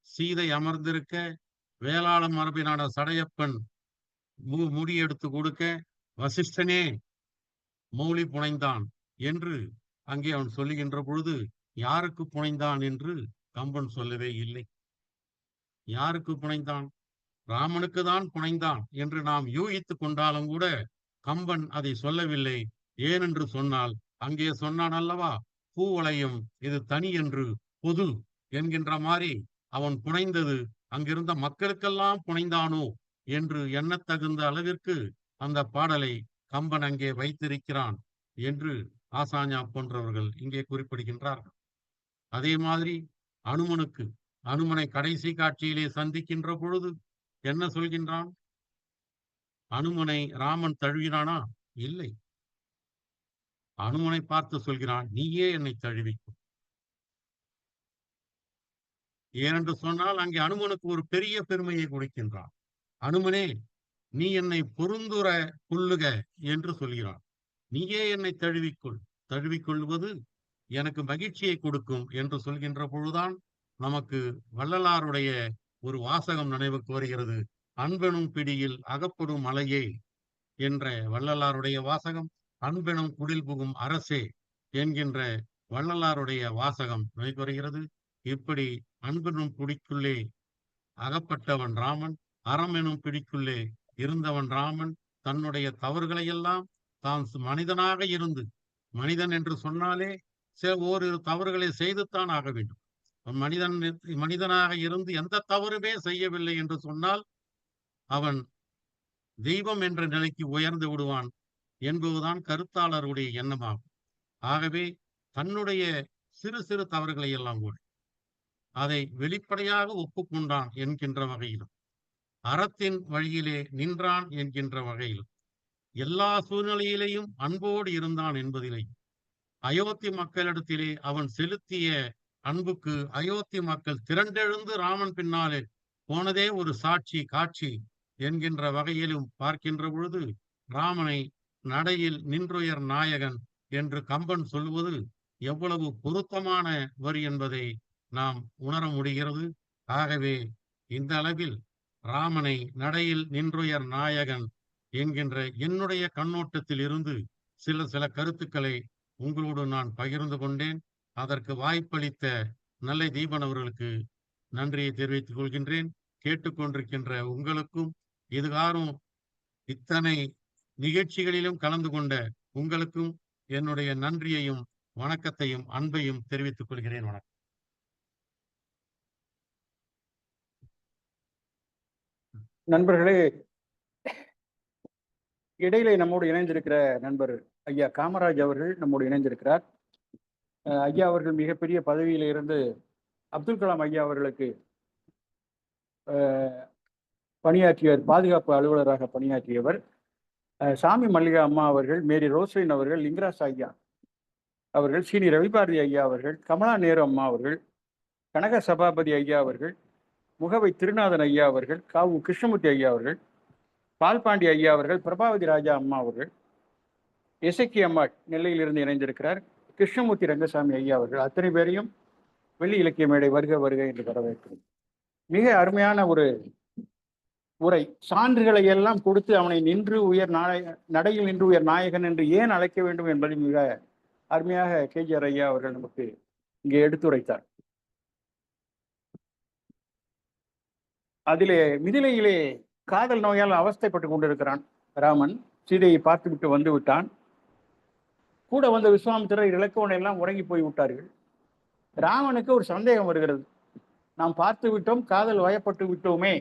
சீதை அமர்ந்திருக்க, வேளாள மரபினான சடையப்பன் முடியெடுத்து கொடுக்க, வசிஷ்டனே மௌலி புனைந்தான் என்று அங்கே அவன் சொல்லுகின்ற பொழுது யாருக்கு புனைந்தான் என்று கம்பன் சொல்லவே இல்லை. யாருக்கு புனைந்தான்? ராமனுக்கு தான் புனைந்தான் என்று நாம் யூகித்துக் கொண்டாலும் கூட கம்பன் அதை சொல்லவில்லை. ஏனென்று சொன்னால் அங்கே சொன்னான் அல்லவா, பூவளையும் இது தனி என்று பொது என்கின்ற மாதிரி அவன் புனைந்தது அங்கிருந்த மக்களுக்கெல்லாம் புனைந்தானோ என்று எண்ணத்தகுந்த அளவிற்கு அந்த பாடலை கம்பன் அங்கே வைத்திருக்கிறான் என்று ஆசாஞா போன்றவர்கள் இங்கே குறிப்பிடுகின்றார்கள். அதே மாதிரி அனுமனை கடைசி காட்சியிலே சந்திக்கின்ற பொழுது என்ன சொல்கின்றான்? அனுமனை ராமன் தழுவினானா? இல்லை. அனுமனை பார்த்து சொல்கிறான், நீயே என்னை தழுவிக்கும். ஏனென்று சொன்னால் அங்கே அனுமனுக்கு ஒரு பெரிய பெருமையை கொடுக்கின்றான். அனுமனே, நீ என்னை பொருந்துர கொள்ளுக என்று சொல்கிறான். நீயே என்னை தழுவிக்கொள். தழுவிக்கொள்வது எனக்கு மகிழ்ச்சியை கொடுக்கும் என்று சொல்கின்ற பொழுதுதான் நமக்கு வள்ளலாருடைய ஒரு வாசகம் நினைவுக்கு வருகிறது. அன்பெனும் பிடியில் அகப்படும் மலையே என்ற வள்ளலாருடைய வாசகம், அன்பெனும் குடில் புகும் அரசே என்கின்ற வள்ளலாருடைய வாசகம் நினைவுக்கு வருகிறது. இப்படி அன்பெனும் பிடிக்குள்ளே அகப்பட்டவன் ராமன், அறம் எனும் பிடிக்குள்ளே இருந்தவன் ராமன் தன்னுடைய தவறுகளை எல்லாம் தான் மனிதனாக இருந்து, மனிதன் என்று சொன்னாலே ஓரிரு தவறுகளை செய்துத்தான் ஆக வேண்டும். மனிதனாக இருந்து எந்த தவறுமே செய்யவில்லை என்று சொன்னால் அவன் தெய்வம் என்ற நிலைக்கு உயர்ந்து விடுவான் என்பதுதான் கருத்தாளருடைய எண்ணமாகும். ஆகவே தன்னுடைய சிறு சிறு தவறுகளை எல்லாம் கூட அதை வெளிப்படையாக ஒப்புக்கொண்டான் என்கின்ற வகையிலும், அறத்தின் வழியிலே நின்றான் என்கின்ற வகையிலும், எல்லா சூழ்நிலையிலேயும் அன்போடு இருந்தான் என்பதிலே, அயோத்தி மக்களிடத்திலே அவன் செலுத்திய அன்புக்கு அயோத்தி மக்கள் திரண்டெழுந்து ராமன் பின்னாலே போனதே ஒரு சாட்சி காட்சி என்கின்ற வகையிலும் பார்க்கின்ற பொழுது ராமனை நடையில் நின்றுயர் நாயகன் என்று கம்பன் சொல்வது எவ்வளவு பொருத்தமான வரி என்பதை நாம் உணர முடிகிறது. ஆகவே இந்த அளவில் ராமனை நடையில் நின்றுயர் நாயகன் என்கின்ற என்னுடைய கண்ணோட்டத்தில் இருந்து சில கருத்துக்களை உங்களோடு நான் பகிர்ந்து கொண்டேன். அதற்கு வாய்ப்பளித்த நல்லை தீபன் அவர்களுக்கு நன்றியை தெரிவித்துக் கொள்கின்றேன். கேட்டுக்கொண்டிருக்கின்ற உங்களுக்கும், இதுகாரும் இத்தனை நிகழ்ச்சிகளிலும் கலந்து கொண்ட உங்களுக்கும் என்னுடைய நன்றியையும் வணக்கத்தையும் அன்பையும் தெரிவித்துக் கொள்கிறேன். வணக்கம். நண்பர்களே, இடையிலே நம்மோடு இணைந்திருக்கிற நண்பர் ஐயா காமராஜ் அவர்கள் நம்மோடு இணைந்திருக்கிறார். ஐயா அவர்கள் மிகப்பெரிய பதவியில் இருந்து அப்துல் கலாம் ஐயா அவர்களுக்கு பணியாற்றியவர், பாதுகாப்பு அலுவலராக பணியாற்றியவர். சாமி மல்லிகா அம்மா அவர்கள், மேரி ரோஸ்லின் அவர்கள், லிங்கராஜ் ஐயா அவர்கள், சீனி ரவிபாரதி ஐயா அவர்கள், கமலா நேரு அம்மா அவர்கள், கனக சபாபதி ஐயா அவர்கள், முகவை திருநாதன் ஐயா அவர்கள், காவு கிருஷ்ணமூர்த்தி ஐயா அவர்கள், பால்பாண்டி ஐயா அவர்கள், பிரபாவதி ராஜா அம்மா அவர்கள், இசக்கி அம்மா நெல்லையிலிருந்து இணைந்திருக்கிறார், கிருஷ்ணமூர்த்தி ரங்கசாமி ஐயா அவர்கள், அத்தனை பேரையும் வெள்ளி இலக்கிய மேடை வருக வருக என்று வரவேற்கிறோம். மிக அருமையான ஒரு உரை. சான்றுகளை எல்லாம் கொடுத்து அவனை நின்று உயர் நடையில் நின்று உயர் நாயகன் என்று ஏன் அழைக்க வேண்டும் என்பதை மிக அருமையாக கேஜிஆர் ஐயா அவர்கள் நமக்கு இங்கே எடுத்துரைத்தார். அதிலே மிதிலையிலே காதல் நோயால் அவஸ்தைப்பட்டு கொண்டிருக்கிறான் ராமன். சீதையை பார்த்துவிட்டு வந்து விட்டான். கூட வந்த விஸ்வாமித்திரர், இலக்குவன் எல்லாம் உறங்கி போய் விட்டார்கள். ராமனுக்கு ஒரு சந்தேகம் வருகிறது. நாம் பார்த்து விட்டோம், காதல் வயப்பட்டு விட்டோமே,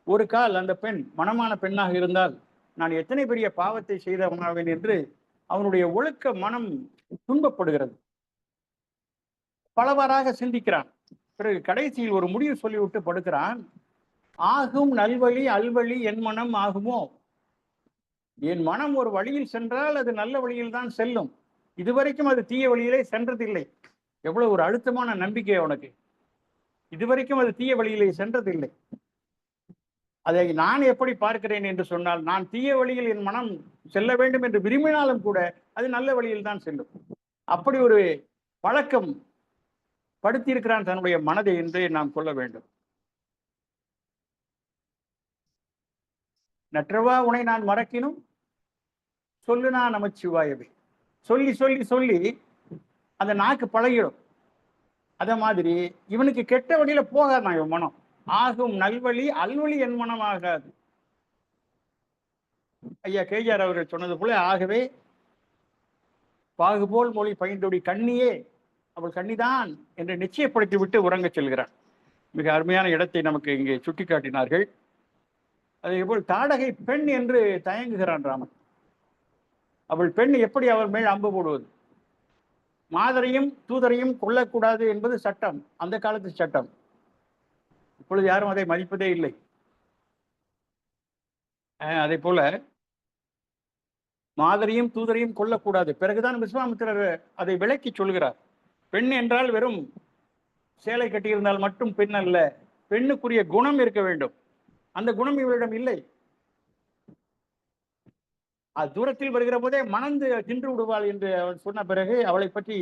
ஒரு கால் அந்த பெண் மனமான பெண்ணாக இருந்தால் நான் எத்தனை பெரிய பாவத்தை செய்தவனாவேன் என்று அவனுடைய ஒழுக்க மனம் துன்பப்படுகிறது. பலவாறாக சிந்திக்கிறான். பிறகு கடைசியில் ஒரு முடிவு சொல்லிவிட்டு படுக்கிறான். ஆகும் நல்வழி அல்வழி என் மனம் ஆகுமோ? என் மனம் ஒரு வழியில் சென்றால் அது நல்ல வழியில் தான் செல்லும். இதுவரைக்கும் அது தீய வழியிலே சென்றதில்லை. எவ்வளவு ஒரு அழுத்தமான நம்பிக்கை அவனுக்கு. இதுவரைக்கும் அது தீய வழியிலே சென்றதில்லை. அதை நான் எப்படி பார்க்கிறேன் என்று சொன்னால், நான் தீய வழியில் என் மனம் செல்ல வேண்டும் என்று விரும்பினாலும் கூட அது நல்ல வழியில் தான் செல்லும். அப்படி ஒரு பழக்கம் படுத்தியிருக்கிறான் தன்னுடைய மனதை என்று நாம் கொள்ள வேண்டும். நற்றவா உனை நான் மறக்கினும் சொல்லு நான் நமச்சிவாயவே. சொல்லி சொல்லி சொல்லி அந்த நாக்கு பழகிடும். அத மாதிரி இவனுக்கு கெட்ட வழியில போகாதான் இவன் மனம். ஆகும் நல்வழி அல்வழி என் மனம் ஆகாது. ஐயா கேஜிஆர் அவர்கள் சொன்னது போல, ஆகவே பாகுபோல் மொழி பயின்றொடி கண்ணியே அவள் கண்ணிதான் என்று நிச்சயப்படுத்தி விட்டு உறங்கச் செல்கிறான். மிக அருமையான இடத்தை நமக்கு இங்கே சுட்டிக்காட்டினார்கள். அதே போல் தாடகை பெண் என்று தயங்குகிறான் ராமன். அவள் பெண், எப்படி அவள் மேல் அம்பு போடுவது? மாதரையும் தூதரையும் கொல்லக்கூடாது என்பது சட்டம், அந்த காலத்து சட்டம். இப்பொழுது யாரும் அதை மதிப்பதே இல்லை. அதே போல மாதரையும் தூதரையும் கொல்லக்கூடாது. பிறகுதான் விஸ்வாமித்திரர் அதை விளக்கி சொல்கிறார். பெண் என்றால் வெறும் சேலை கட்டியிருந்தால் மட்டும் பெண் அல்ல, பெண்ணுக்குரிய குணம் இருக்க வேண்டும். அந்த குணம் இவரிடம் இல்லை. அது தூரத்தில் வருகிற போதே மணந்து தின்று விடுவாள் என்று அவள் சொன்ன பிறகு, அவளை பற்றி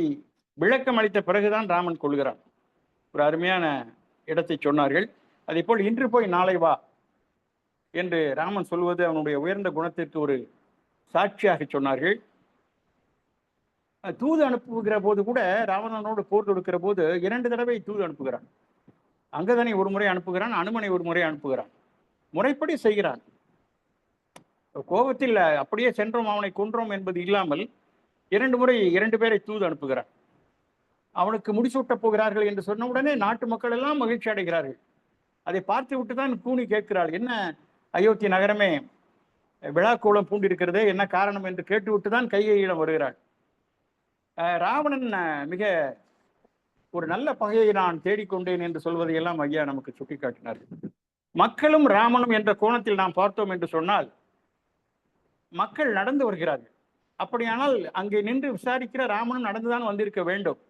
விளக்கம் அளித்த பிறகுதான் ராமன் கொள்கிறான். ஒரு அருமையான இடத்தை சொன்னார்கள். அதே போல் இன்று போய் நாளை வா என்று ராமன் சொல்வது அவனுடைய உயர்ந்த குணத்திற்கு ஒரு சாட்சியாக சொன்னார்கள். தூது அனுப்புகிற போது கூட ராவணனோடு போர் தொடுக்கிற போது 2 தடவை தூது அனுப்புகிறான். அங்கதனை ஒரு முறை அனுப்புகிறான், அனுமனை ஒரு முறை அனுப்புகிறான். முறைப்படி செய்கிறான். கோபத்தில் அப்படியே சென்றோம் அவனை கொன்றோம் என்பது இல்லாமல் 2 முறை 2 பேரை தூது அனுப்புகிறான். அவனுக்கு முடிசூட்டப் போகிறார்கள் என்று சொன்ன உடனே நாட்டு மக்கள் எல்லாம் மகிழ்ச்சி அடைகிறார்கள். அதை பார்த்து விட்டு தான் கூனி கேட்கிறாள், என்ன அயோத்தி நகரமே விழாக்கோலம் பூண்டிருக்கிறதே, என்ன காரணம் என்று கேட்டுவிட்டு தான் கைகையிடம் வருகிறாள். ராவணன் மிக ஒரு நல்ல பகையை நான் தேடிக்கொண்டேன் என்று சொல்வதையெல்லாம் ஐயா நமக்கு சுட்டிக்காட்டினார்கள். மக்களும் ராமனும் என்ற கோணத்தில் நாம் பார்த்தோம் என்று சொன்னால், மக்கள் நடந்து வருகிறார்கள். அப்படியானால் அங்கே நின்று விசாரிக்கிற ராமனும் நடந்துதான் வந்திருக்க வேண்டும்.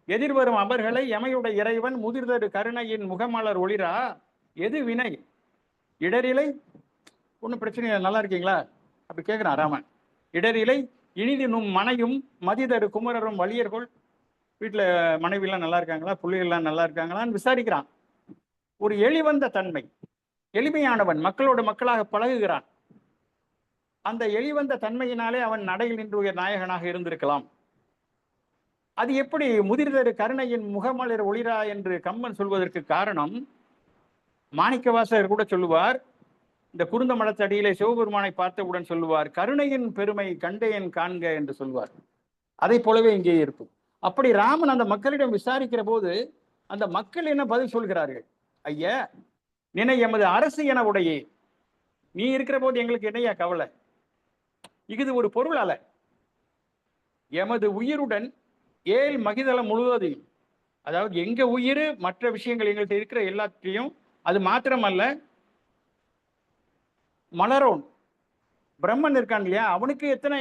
எதிர்வரும் அபர்களை எமையுடைய இறைவன் முதிர்தரு கருணையின் முகமலர் ஒளிரா எது வினை இடரிலை. ஒன்றும் பிரச்சனை இல்லை, நல்லா இருக்கீங்களா அப்படி கேட்கிறான் ராமன். இடரிலை இனிது நும் மனையும் மதிதரு குமரரும் வலியர்கள். வீட்டில் மனைவிலாம் நல்லா இருக்காங்களா, பிள்ளைகள்லாம் நல்லா இருக்காங்களான்னு விசாரிக்கிறான். ஒரு எளிவந்த தன்மை, எளிமையானவன், மக்களோடு மக்களாக பழகுகிறான். அந்த எளிவந்த தன்மையினாலே அவன் நடையில் நின்று உயர் நாயகனாக இருந்திருக்கலாம். அது எப்படி முதிர்தரு கருணையின் முகமலர் ஒளிரா என்று கம்பன் சொல்வதற்கு காரணம், மாணிக்கவாசகர் கூட சொல்லுவார், இந்த குருந்த மலத்தடியிலே சிவபெருமானை பார்த்தவுடன் சொல்லுவார், கருணையின் பெருமை கண்டேன் காண்க என்று சொல்வார். அதை போலவே இங்கே இருக்கும். அப்படி ராமன் அந்த மக்களிடம் விசாரிக்கிற போது அந்த மக்கள் என்ன பதில் சொல்கிறார்கள்? ஐயா, நினை எமது அரசு என உடையே, நீ இருக்கிற போது எங்களுக்கு என்னையா கவலை? இது ஒரு பொருள் அல்ல. எமது உயிருடன் ஏழ் மகிதளம் முழுவதையும், அதாவது எங்க உயிர் மற்ற விஷயங்கள் எங்கள்கிட்ட இருக்கிற எல்லாத்தையும், அது மாத்திரமல்ல மலரோன் பிரம்மன் இருக்கான் இல்லையா, அவனுக்கு எத்தனை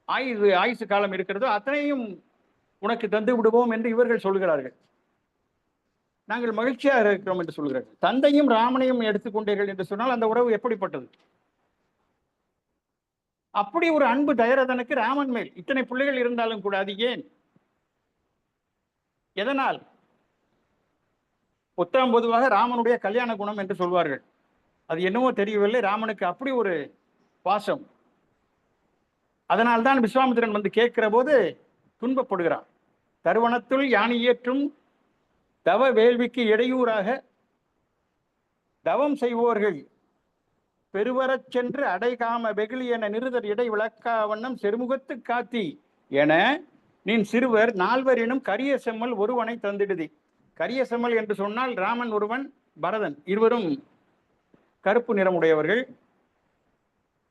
ஆயுசு காலம் இருக்கிறதோ அத்தனையும் உனக்கு தந்து விடுவோம் என்று இவர்கள் சொல்கிறார்கள். நாங்கள் மகிழ்ச்சியாக இருக்கிறோம் என்று சொல்கிறார்கள். தந்தையும் ராமனையும் எடுத்துக்கொண்டீர்கள் என்று சொன்னால் அந்த உறவு எப்படிப்பட்டது? அப்படி ஒரு அன்பு தயரதனுக்கு ராமன் மேல். இத்தனை பிள்ளைகள் இருந்தாலும் கூட அது ஏன், எதனால்? புத்தகம் பொதுவாக ராமனுடைய கல்யாண குணம் என்று சொல்வார்கள். அது என்னவோ தெரியவில்லை, ராமனுக்கு அப்படி ஒரு பாசம். அதனால்தான் விஸ்வாமித்திரன் வந்து கேட்கிற போது துன்பப்படுகிறான். தருவனத்துள் யானை ஏற்றும் தவ வேள்விக்கு இடையூறாக தவம் செய்வோர்கள் பெருவரச் சென்று அடைகாம வெகுளி என நிறுதர் இடை விளக்கா வண்ணம் செருமுகத்து காத்தி என நின் சிறுவர் நால்வர் எனும் கரிய செம்மல் ஒருவனை தந்திடுதி. கரிய செம்மல் என்று சொன்னால் ராமன் ஒருவன், பரதன், இருவரும் கருப்பு நிறமுடையவர்கள்.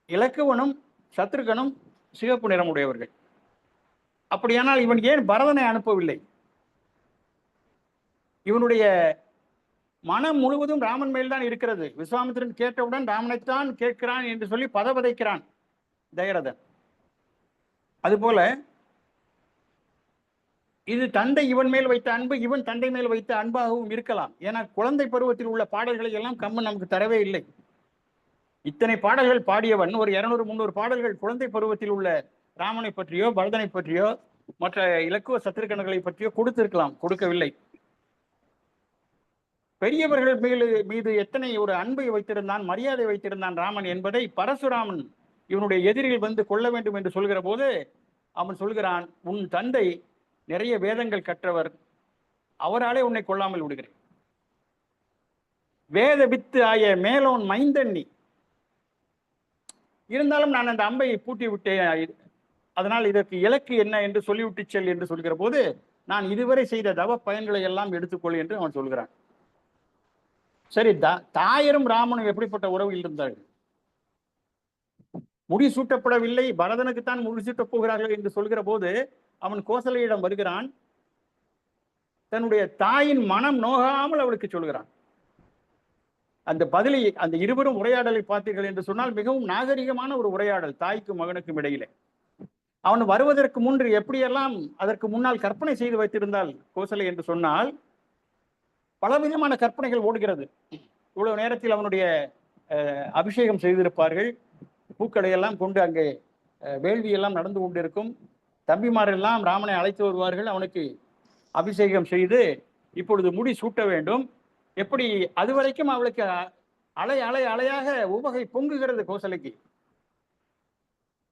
இலக்குவனும் சத்ருகனும் சிவப்பு நிறமுடையவர்கள். அப்படியானால் இவன் ஏன் பரதனை அனுப்பவில்லை? இவனுடைய மனம் முழுவதும் ராமன் மேல்தான் இருக்கிறது. விஸ்வாமித்திரன் கேட்டவுடன் ராமனைத்தான் கேட்கிறான் என்று சொல்லி பதவதைக்கிறான் தயரதன். அதுபோல இது தந்தை இவன் மேல் வைத்த அன்பு, இவன் தந்தை மேல் வைத்த அன்பாகவும் இருக்கலாம். ஏன்னா குழந்தை பருவத்தில் உள்ள பாடல்களை எல்லாம் கம்பன் நமக்கு தரவே இல்லை. இத்தனை பாடல்கள் பாடியவன் ஒரு 200-300 பாடல்கள் குழந்தை பருவத்தில் உள்ள ராமனை பற்றியோ பரதனை பற்றியோ மற்ற இலக்குவ சத்திருக்கணங்களை பற்றியோ கொடுத்திருக்கலாம், கொடுக்கவில்லை. பெரியவர்கள் மீது எத்தனை ஒரு அன்பை வைத்திருந்தான், மரியாதை வைத்திருந்தான் ராமன் என்பதை பரசுராமன் இவனுடைய எதிரிகள் வந்து கொள்ள வேண்டும் என்று சொல்கிற போது அவன் சொல்கிறான், உன் தந்தை நிறைய வேதங்கள் கற்றவர், அவராலே உன்னை கொள்ளாமல் விடுகிறேன். வேத வித்து ஆய மேலோன் மைந்தண்ணி, இருந்தாலும் நான் அந்த அம்பை பூட்டி விட்டேன், அதனால் இதற்கு இலக்கு என்ன என்று சொல்லிவிட்டு செல் என்று சொல்கிற போது நான் இதுவரை செய்த தவ பயன்களை எல்லாம் எடுத்துக்கொள் என்று அவன் சொல்கிறான். சரி, தாயரும் ராமனும் எப்படிப்பட்ட உறவில் இருந்தார்கள்? முடிசூட்டப்படவில்லை, பரதனுக்குத்தான் முடிசூட்டப் போகிறார்கள் என்று சொல்கிற போது அவன் கோசலையிடம் வருகிறான். தன்னுடைய தாயின் மனம் நோகாமல் அவளுக்கு சொல்கிறான். அந்த பதிலை, அந்த இருவரும் உரையாடலை பார்த்தீர்கள் என்று சொன்னால் மிகவும் நாகரிகமான ஒரு உரையாடல் தாய்க்கும் மகனுக்கும் இடையிலே. அவன் வருவதற்கு முன்பு எப்படியெல்லாம் அதற்கு முன்னால் கற்பனை செய்து வைத்திருந்தால் கோசலை என்று சொன்னால் பலவிதமான கற்பனைகள் ஓடுகிறது. இவ்வளவு நேரத்தில் அவனுடைய அபிஷேகம் செய்திருப்பார்கள், பூக்களை எல்லாம் கொண்டு அங்கே வேள்வியெல்லாம் நடந்து கொண்டிருக்கும், தம்பிமாரெல்லாம் ராமனை அழைத்து வருவார்கள், அவனுக்கு அபிஷேகம் செய்து இப்பொழுது முடி சூட்ட வேண்டும். எப்படி அதுவரைக்கும் அவளுக்கு அலை அலை அலையாக உவகை பொங்குகிறது கோசலைக்கு.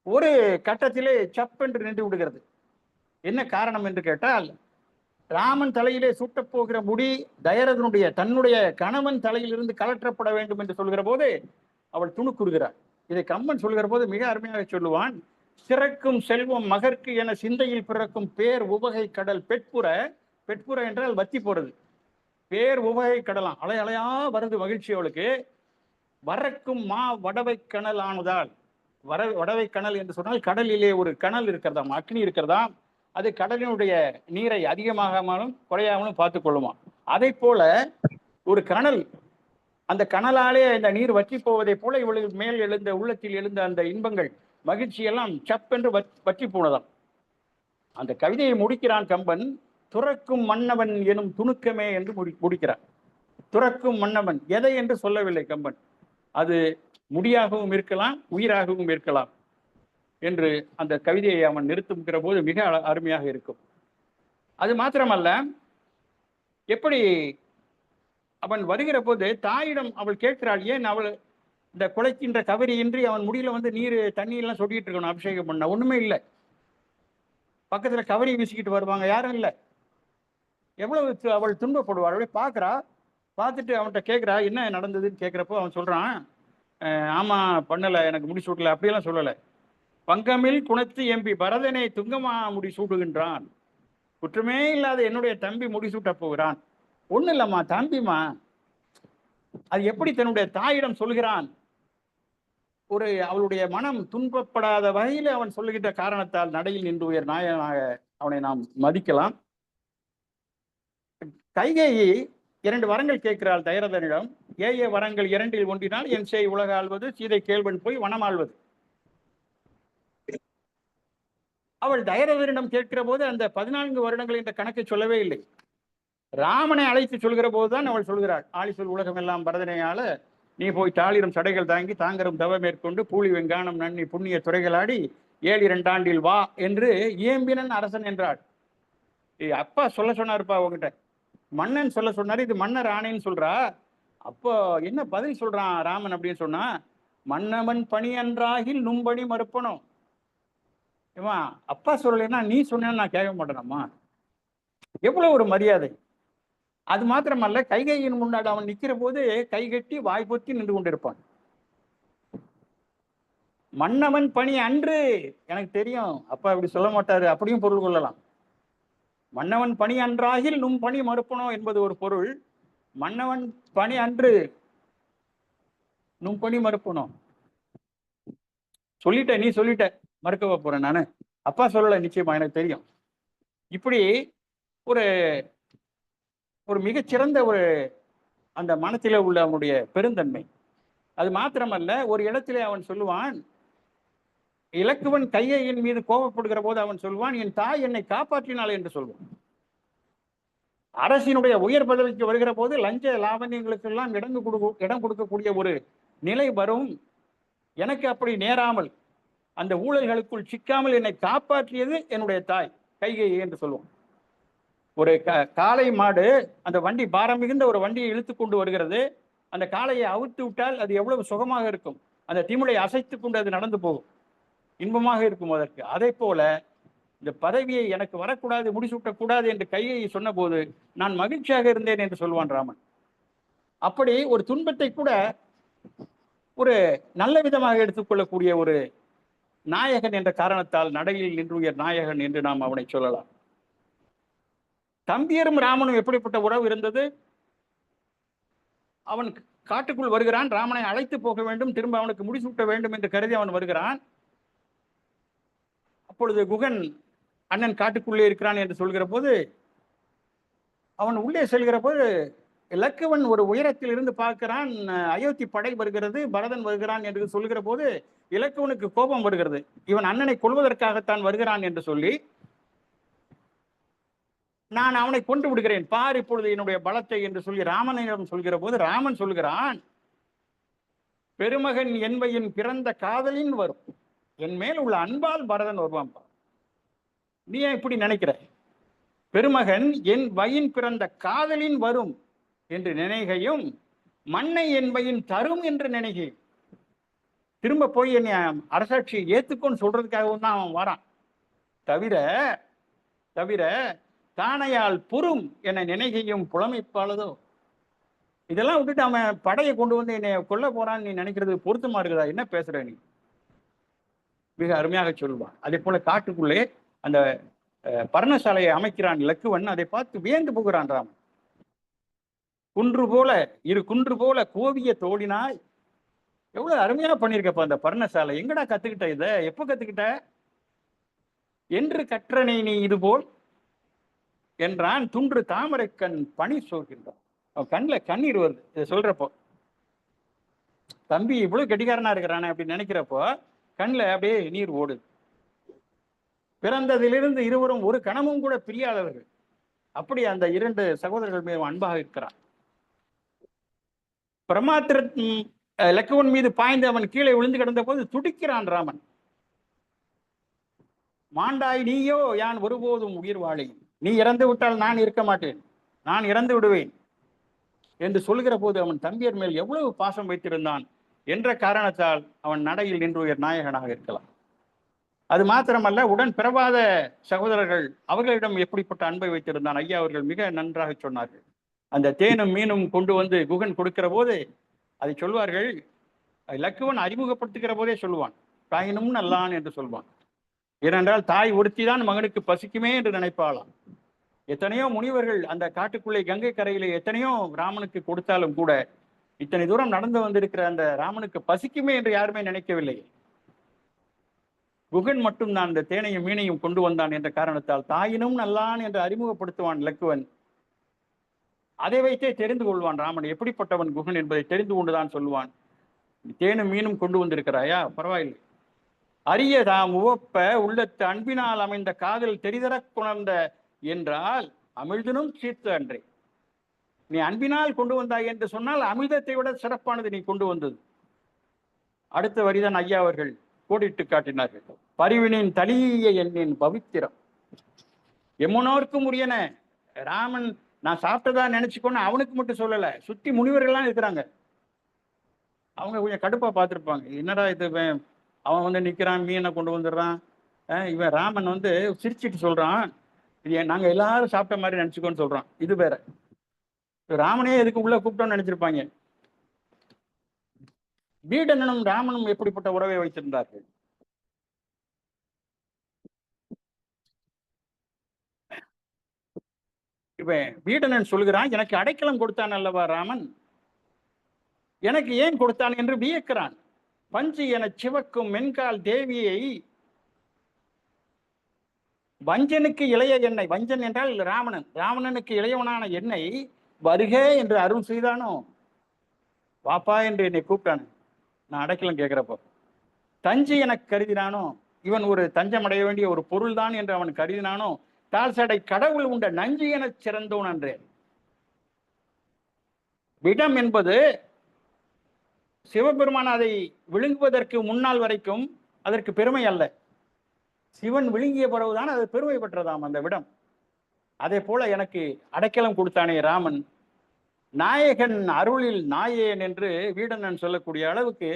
ஒரு கட்டத்திலே சப்பென்று நின்று விடுகிறது. என்ன காரணம் என்று கேட்டால், ராமன் தலையிலே சூட்டப் போகிற முடி தயரதனுடைய தன்னுடைய கணவன் தலையிலிருந்து கலற்றப்பட வேண்டும் என்று சொல்கிற போது அவள் துணுக்குறுகிறார். இதை கம்பன் சொல்கிற போது மிக அருமையாக சொல்லுவான். சிறக்கும் செல்வம் மகற்கு என சிந்தையில் பிறக்கும் பேர் உவகை கடல் பெட்புற, பெட்புற என்றால் வத்தி போறது, பேர் உவகை கடலாம், அலை அலையா வருது மகிழ்ச்சி அவளுக்கு. வரக்கும் மா வடவை கணல் ஆனதால், வடவை கணல் என்று சொன்னால் கடலிலே ஒரு கணல் இருக்கிறதாம், அக்னி இருக்கிறதாம், அது கடலினுடைய நீரை அதிகமாகாமலும் குறையாமலும் பார்த்து கொள்ளுமா. அதை போல ஒரு கணல், அந்த கணலாலே இந்த நீர் வற்றி போவதை போல இவளுக்கு மேல் எழுந்த உள்ளத்தில் எழுந்த அந்த இன்பங்கள் மகிழ்ச்சி எல்லாம் சப்பென்று வற்றி போனதாம். அந்த கவிதையை முடிக்கிறான் கம்பன், துறக்கும் மன்னவன் எனும் துணுக்கமே என்று முடிக்கிறான். துறக்கும் மன்னவன் எதை என்று சொல்லவில்லை கம்பன், அது முடியாகவும் இருக்கலாம் உயிராகவும் இருக்கலாம் என்று அந்த கவிதையை அவன் நிறுத்துகிற போது மிக அருமையாக இருக்கும். அது மாத்திரமல்ல, எப்படி அவன் வருகிற போது தாயிடம் அவள் கேட்கிறாள், ஏன் அவள் இந்த குலைக்கின்ற கவரியின்றி அவன் முடியல வந்து நீர் தண்ணியெல்லாம் சொல்லிட்டு இருக்கணும் அபிஷேகம் பண்ண, ஒண்ணுமே இல்லை. பக்கத்துல கவரி வீசிக்கிட்டு வருவாங்க, யாரும் இல்லை. எவ்வளவு அவள் துன்பப்படுவாள். அவளை பார்க்குறா, பார்த்துட்டு அவன்கிட்ட கேட்குறா என்ன நடந்ததுன்னு கேட்குறப்போ அவன் சொல்றான், ஆமா பண்ணலை, எனக்கு முடிசூட்டலை, அப்படியெல்லாம் சொல்லலை. பங்கமில் குணத்து எம்பி பரதனை துங்கமா முடிசூடுகின்றான், குற்றமே இல்லாத என்னுடைய தம்பி முடிசூட்ட போகிறான். ஒண்ணு இல்லம்மா, தம்பிமா. அது எப்படி தன்னுடைய தாயிடம் சொல்கிறான்? ஒரு அவளுடைய மனம் துன்பப்படாத வகையில் அவன் சொல்லுகின்ற காரணத்தால் நடையில் நின்று உயர் நாயனாக அவனை நாம் மதிக்கலாம். கைகேயி 2 வரங்கள் கேட்கிறாள் தயரதனிடம். ஏ வரங்கள் 2இல் ஒன்றினால் என் செய் உலக ஆள்வது, சீதை கேள்வன் போய் வனம் ஆள்வது. அவள் தயரதனிடம் கேட்கிற போது அந்த 14 வருடங்கள் என்ற கணக்கை சொல்லவே இல்லை. ராமனை அழைத்து சொல்கிற போதுதான் அவள் சொல்கிறாள், ஆளி சொல் உலகம் எல்லாம் பரதனையால நீ போய் தாளிரும் சடைகள் தாங்கி தாங்கரும் தவ மேற்கொண்டு பூலி வெங்கானம் நன்னி புண்ணிய துறைகளாடி 7 ஆண்டில் வா என்று இயம்பினன் அரசன் என்றாள். அப்பா சொல்ல சொன்னாருப்பா உங்ககிட்ட, மன்னன் சொல்ல சொன்னாரு, இது மன்னர் ஆணைன்னு சொல்றா. அப்போ என்ன பதில் சொல்றான் ராமன் அப்படின்னு சொன்னா, மன்னவன் பணி அன்றாகில் நும்பணி மறுப்பணும். ஏமா அப்பா சொல்லலைன்னா நீ சொன்னேன்னு நான் கேட்க மாட்டேனம்மா. எவ்வளவு ஒரு மரியாதை. அது மாத்திரமல்ல, கைகையின் முன்னாடி அவன் நிற்கிற போது கை கட்டி வாய் பொத்தி நின்று கொண்டிருப்பான். மன்னவன் பணி அன்று, எனக்கு தெரியும் அப்பா இப்படி சொல்ல மாட்டாரு, அப்படியும் பொருள் கொள்ளலாம். மன்னவன் பணி அன்றாகில் நும் பணி மறுப்பனோ என்பது ஒரு பொருள். மன்னவன் பணி அன்று நும் பணி மறுப்பனோ சொல்லிட்ட, நீ சொல்லிட்ட, மறுக்க போறேன் நானு. அப்பா சொல்லலை, நிச்சயமா எனக்கு தெரியும். இப்படி ஒரு ஒரு மிகச்சிறந்த ஒரு அந்த மனத்தில உள்ள அவனுடைய பெருந்தன்மை. அது மாத்திரமல்ல, ஒரு இடத்திலே அவன் சொல்லுவான், இலக்குவன் கைகையின் மீது கோபப்படுகிற போது அவன் சொல்வான், என் தாய் என்னை காப்பாற்றினாள் என்று சொல்வான். அரசினுடைய உயர் பதவிக்கு வருகிற போது லஞ்ச லாவண்யங்களுக்கெல்லாம் இடம் கொடுக்கக்கூடிய ஒரு நிலை வரும். எனக்கு அப்படி நேராமல் அந்த ஊழல்களுக்குள் சிக்காமல் என்னை காப்பாற்றியது என்னுடைய தாய் கைகை என்று சொல்லுவோம். ஒரு காளை மாடு அந்த வண்டி பாரம் மிகுந்த ஒரு வண்டியை இழுத்து கொண்டு வருகிறது. அந்த காளையை அவிழ்த்து விட்டால் அது எவ்வளவு சுகமாக இருக்கும். அந்த திமிழை அசைத்து கொண்டு அது நடந்து போகும், இன்பமாக இருக்கும் அதற்கு. அதே போல இந்த பதவியை எனக்கு வரக்கூடாது, முடிசூட்டக்கூடாது என்று கையை சொன்ன போது நான் மகிழ்ச்சியாக இருந்தேன் என்று சொல்வான் ராமன். அப்படி ஒரு துன்பத்தை கூட ஒரு நல்ல விதமாக எடுத்துக்கொள்ளக்கூடிய ஒரு நாயகன் என்ற காரணத்தால் நடையில் நின்றுயர் நாயகன் என்று நாம் அவனை சொல்லலாம். தம்பியரும் ராமனும் எப்படிப்பட்ட உறவு இருந்தது? அவன் காட்டுக்குள் வருகிறான், ராமனை அழைத்து போக வேண்டும், திரும்ப அவனுக்கு முடிசூட்ட வேண்டும் என்று கருதி அவன் வருகிறான். அப்பொழுது குகன் அண்ணன் காட்டுக்குள்ளே இருக்கிறான் என்று சொல்கிற போது அவன் உள்ளே செல்கிற போது இலக்குவன் ஒரு உயரத்தில் இருந்து பார்க்கிறான், அயோத்தி படை வருகிறது, பரதன் வருகிறான் என்று சொல்கிற போது இலக்குவனுக்கு கோபம் வருகிறது. இவன் அண்ணனை கொல்வதற்காகத்தான் வருகிறான் என்று சொல்லி, நான் அவனை கொண்டு விடுகிறேன், பார் இப்பொழுது என்னுடைய பலத்தை என்று சொல்லி ராமனிடம் சொல்கிற போது ராமன் சொல்கிறான், பெருமகன் என்பையின் பிறந்த காதலின் வரும், என் மேல் உள்ள அன்பால் பரதன் வருவான். நீ ஏன் இப்படி நினைக்கிற? பெருமகன் என் வயின் பிறந்த காதலின் வரும் என்று நினைகையும் மண்ணை என்பையின் தரும் என்று நினைகையும். திரும்ப போய் என்னை அரசாட்சியை ஏத்துக்கொண்டு சொல்றதுக்காகவும் தான் அவன் வரான். தவிர தானையால் புறும் என நினைகையும் புலமைப்பாளதோ. இதெல்லாம் விட்டுட்டு அவன் படையை கொண்டு வந்து என்னை கொல்ல போறான்னு நீ நினைக்கிறது பொருத்தமா இருக்குதா? என்ன பேசுற நீ? மிக அருமையாக சொல்வான். அதே போல காட்டுக்குள்ளே அந்த பர்ணசாலையை அமைக்கிறான் இலக்குவன். அதை பார்த்து வியந்து போகிறான் ராமன். குன்று போல கோவிய தோழினாய், எவ்வளவு அருமையா பண்ணிருக்கப்ப அந்த பர்ணசாலை. எங்கடா கத்துக்கிட்ட இத? எப்ப கத்துக்கிட்ட? என்று கற்றனை நீ இது போல் என்றான். துன்று தாமரை கண் பனி சோர்கின்றான். அவன் கண்ணில் கண்ணீர் வருது இதை சொல்றப்போ. தம்பி இவ்வளவு கெட்டிக்காரனா இருக்கிறானே அப்படின்னு நினைக்கிறப்போ கண்ணில் அப்படியே நீர் ஓடுது. பிறந்ததிலிருந்து இருவரும் ஒரு கணமும் கூட பிரியாதவர்கள். அப்படி அந்த 2 சகோதரர்கள் மீது அன்பாக இருக்கிறான். பிரமாத்திர இலக்குவன் மீது பாய்ந்து அவன் கீழே விழுந்து கிடந்த போது துடிக்கிறான் ராமன். மாண்டாய் நீயோ யான் ஒருபோதும் உயிர் வாழேன், நீ இறந்து விட்டால் நான் இருக்க மாட்டேன், நான் இறந்து விடுவேன் என்று சொல்கிற போது அவன் தம்பியர் மேல் எவ்வளவு பாசம் வைத்திருந்தான் என்ற காரணத்தால் அவன் நடையில் நின்று உயர் நாயகனாக இருக்கலாம். அது மாத்திரமல்ல, உடன் பிறவாத சகோதரர்கள் அவர்களிடம் எப்படிப்பட்ட அன்பை வைத்திருந்தான். ஐயா அவர்கள் மிக நன்றாக சொன்னார்கள். அந்த தேனும் மீனும் கொண்டு வந்து குகன் கொடுக்கிற போது அதை சொல்வார்கள். இலக்குவன் அறிமுகப்படுத்துகிற போதே சொல்லுவான், தாயினும் நல்லான் என்று சொல்வான். ஏனென்றால் தாய் ஒருத்திதான் மகனுக்கு பசிக்குமே என்று நினைப்பாளாம். எத்தனையோ முனிவர்கள் அந்த காட்டுக்குள்ளே கங்கை கரையிலே எத்தனையோ ராமனுக்கு கொடுத்தாலும் கூட இத்தனை தூரம் நடந்து வந்திருக்கிற அந்த ராமனுக்கு பசிக்குமே என்று யாருமே நினைக்கவில்லை. குகன் மட்டும் தான் இந்த தேனையும் மீனையும் கொண்டு வந்தான் என்ற காரணத்தால் தாயினும் நல்லான் என்று அறிமுகப்படுத்துவான் இலக்குவன். அதை வைத்தே தெரிந்து கொள்வான் ராமன் எப்படிப்பட்டவன் குகன் என்பதை தெரிந்து கொண்டுதான் சொல்லுவான். தேனும் மீனும் கொண்டு வந்திருக்கிறாயா, பரவாயில்லை. அரிய தாம் உவப்ப உள்ளத்து அன்பினால் அமைந்த காதல் தெரிதரக் குணர்ந்த என்றால் அமிழ்தனும் சீர்த்து அன்றே. நீ அன்பினால் கொண்டு வந்தாய் என்று சொன்னால் அமிர்தத்தை விட சிறப்பானது நீ கொண்டு வந்தது. அடுத்த வரிதான் ஐயா அவர்கள் கோடிட்டு காட்டினார்கள். பரிவினின் தலிய எண்ணின் பவித்திரம் எம்முனோருக்கும் உரியன. ராமன் நான் சாப்பிட்டதா நினைச்சுக்கொண்டு அவனுக்கு மட்டும் சொல்லல, சுத்தி முனிவர்கள்லாம் இருக்கிறாங்க. அவங்க கொஞ்சம் கடுப்பா பார்த்துருப்பாங்க, என்னடா இது அவன் வந்து நிக்கிறான், மீனை கொண்டு வந்துடுறான், இவன் ராமன் வந்து சிரிச்சிட்டு சொல்றான், இது நாங்க எல்லாரும் சாப்பிட்ட மாதிரி நினைச்சுக்கோன்னு சொல்றான். இது வேற. ராமனே எதுக்கு உள்ள கூப்பிட்டோன்னு நினைச்சிருப்பாங்க. வீடனும் ராமனும் எப்படிப்பட்ட உறவை வைத்திருந்தார்கள்? இவன் வீடனன் சொல்கிறான், எனக்கு அடைக்கலம் கொடுத்தான் அல்லவா ராமன், எனக்கு ஏன் கொடுத்தான் என்று வியக்கிறான். பஞ்சு என சிவக்கும் மென்கால் தேவியை வஞ்சனுக்கு இளைய என்னை, வஞ்சன் என்றால் ராவணன், ராவணனுக்கு இளையவனான என்னை வருக என்று அருள் செய்தானோ, பாப்பா என்று என்னை கூப்பிட்டானு, நான் அடைக்கலம் கேட்கிறப்போ தஞ்சு எனக்கு கருதினானோ, இவன் ஒரு தஞ்சம் அடைய வேண்டிய ஒரு பொருள் தான் என்று அவன் கருதினானோ, தாழ்சடை கடவுள் உண்ட நஞ்சு என சிறந்தோன் அன்றே. விடம் என்பது சிவபெருமான் அதை விழுங்குவதற்கு முன்னால் வரைக்கும் அதற்கு பெருமை அல்ல, சிவன் விழுங்கிய பிறகுதான் அது பெருமை பெற்றதாம் அந்த விடம். அதே போல எனக்கு அடைக்கலம் கொடுத்தானே ராமன், நாயகன் அருளில் நாயேன் என்று வீடனன் சொல்லக்கூடிய அளவுக்கு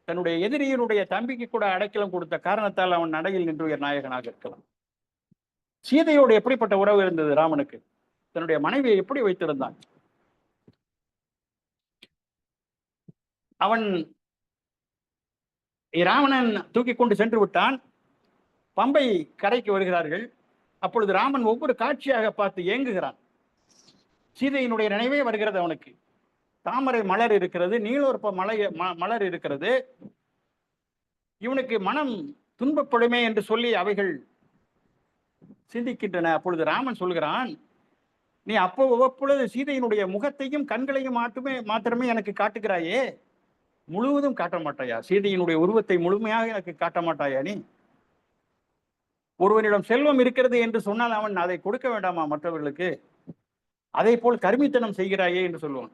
தன்னுடைய எதிரியினுடைய தம்பிக்கு கூட அடைக்கலம் கொடுத்த காரணத்தால் அவன் நடையில் நின்று நாயகனாக இருக்கலாம். சீதையோடு எப்படிப்பட்ட உறவு இருந்தது ராமனுக்கு? தன்னுடைய மனைவியை எப்படி வைத்திருந்தான்? அவன் ராவணன் தூக்கி கொண்டு சென்று விட்டான். பம்பை கரைக்கு வருகிறார்கள். அப்பொழுது ராமன் ஒவ்வொரு காட்சியாக பார்த்து ஏங்குகிறான். சீதையினுடைய நினைவே வருகிறது அவனுக்கு. தாமரை மலர் இருக்கிறது, நீலோற்ப மலர் இருக்கிறது. இவனுக்கு மனம் துன்பப்படுமே என்று சொல்லி அவைகள் சிந்திக்கின்றன. அப்பொழுது ராமன் சொல்கிறான், நீ அவ்வப்பொழுது சீதையினுடைய முகத்தையும் கண்களையும் மாத்திரமே எனக்கு காட்டுகிறாயே, முழுவதும் காட்ட மாட்டாயா? சீதையினுடைய உருவத்தை முழுமையாக எனக்கு காட்ட மாட்டாயா? நீ ஒருவனிடம் செல்வம் இருக்கிறது என்று சொன்னால் அவன் அதை கொடுக்க வேண்டாமா மற்றவர்களுக்கு? அதே போல் கருமித்தனம் செய்கிறாயே என்று சொல்லுவான்.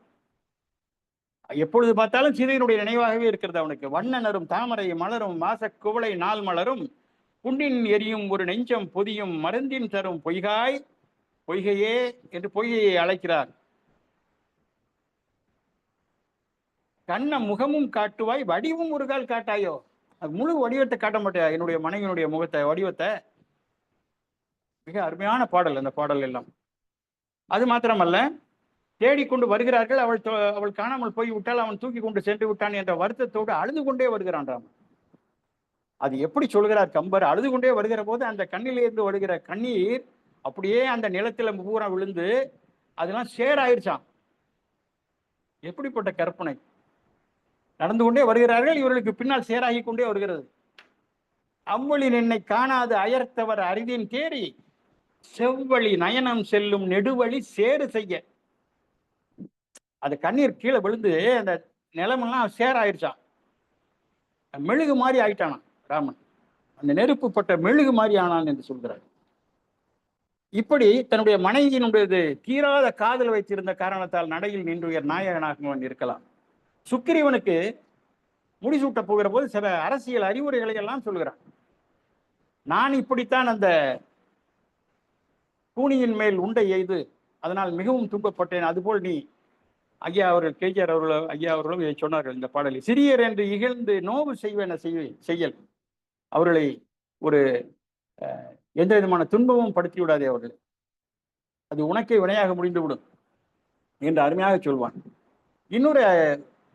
எப்பொழுது பார்த்தாலும் சீதையினுடைய நினைவாகவே இருக்கிறது அவனுக்கு. வண்ணனரும் தாமரை மலரும் மாச குவளை நாள் மலரும் புண்டின் எரியும் ஒரு நெஞ்சம் பொதியும் மருந்தின் தரும் பொய்காய் பொய்கையே என்று பொய்கையை அழைக்கிறார். கண்ண முகமும் காட்டுவாய் வடிவும் ஒரு கால் காட்டாயோ. முழு வடிவத்தை காட்ட மாட்டாயா என்னுடைய மனைவியினுடைய முகத்தை, வடிவத்தை? மிக அருமையான பாடல் அந்த பாடல் எல்லாம். அது மாத்திரமல்ல, தேடிக்கொண்டு வருகிறார்கள். அவள் காணாமல் போய் விட்டால், அவன் தூக்கி கொண்டு சென்று விட்டான் என்ற வருத்தத்தோடு அழுது கொண்டே வருகிறான் ராமன். அது எப்படி சொல்கிறார் கம்பர்? அழுது கொண்டே வருகிற போது அந்த கண்ணிலிருந்து வருகிற கண்ணீர் அப்படியே அந்த நிலத்துல பூரா விழுந்து அதெல்லாம் சேராயிருச்சான். எப்படிப்பட்ட கற்பனை! நடந்து கொண்டே வருகிறார்கள், இவர்களுக்கு பின்னால் சேராகி கொண்டே வருகிறது. அவ்வளி நின்னை காணாது அயர்த்தவர் அரிதின் தேறி செவ்வழி நயனம் செல்லும் நெடுவழி சேறு செய்ய. அது கண்ணீர் கீழே விழுந்து அந்த நிலமெல்லாம் சேராயிருச்சான். மெழுகு மாதிரி ஆயிட்டானான் ராமன். அந்த நெருப்பு பட்ட மெழுகு மாதிரி ஆனான் என்று சொல்கிறார். இப்படி தன்னுடைய மனைவியினுடைய தீராத காதல் வைத்திருந்த காரணத்தால் நடையில் நின்று நாயகனாக இருக்கலாம். சுக்கிரீவனுக்கு முடிசூட்ட போகிற போது சில அரசியல் அறிவுரைகளை எல்லாம் சொல்கிறான். நான் இப்படித்தான் அந்த கூனியின் மேல் உண்டை எய்து அதனால் மிகவும் துன்பப்பட்டேன், அதுபோல் நீ ஐயா அவர்கள் கேஜிஆர் அவர்கள் ஐயா அவர்களும் இதை சொன்னார்கள் இந்த பாடலில். சிறியர் என்று இகழ்ந்து நோவு செய்வேன செய்யல், அவர்களை ஒரு எந்த விதமான துன்பமும் படுத்தி விடாதே அவர்கள், அது உனக்கே வினையாக முடிந்துவிடும் என்று அருமையாக சொல்வான். இன்னொரு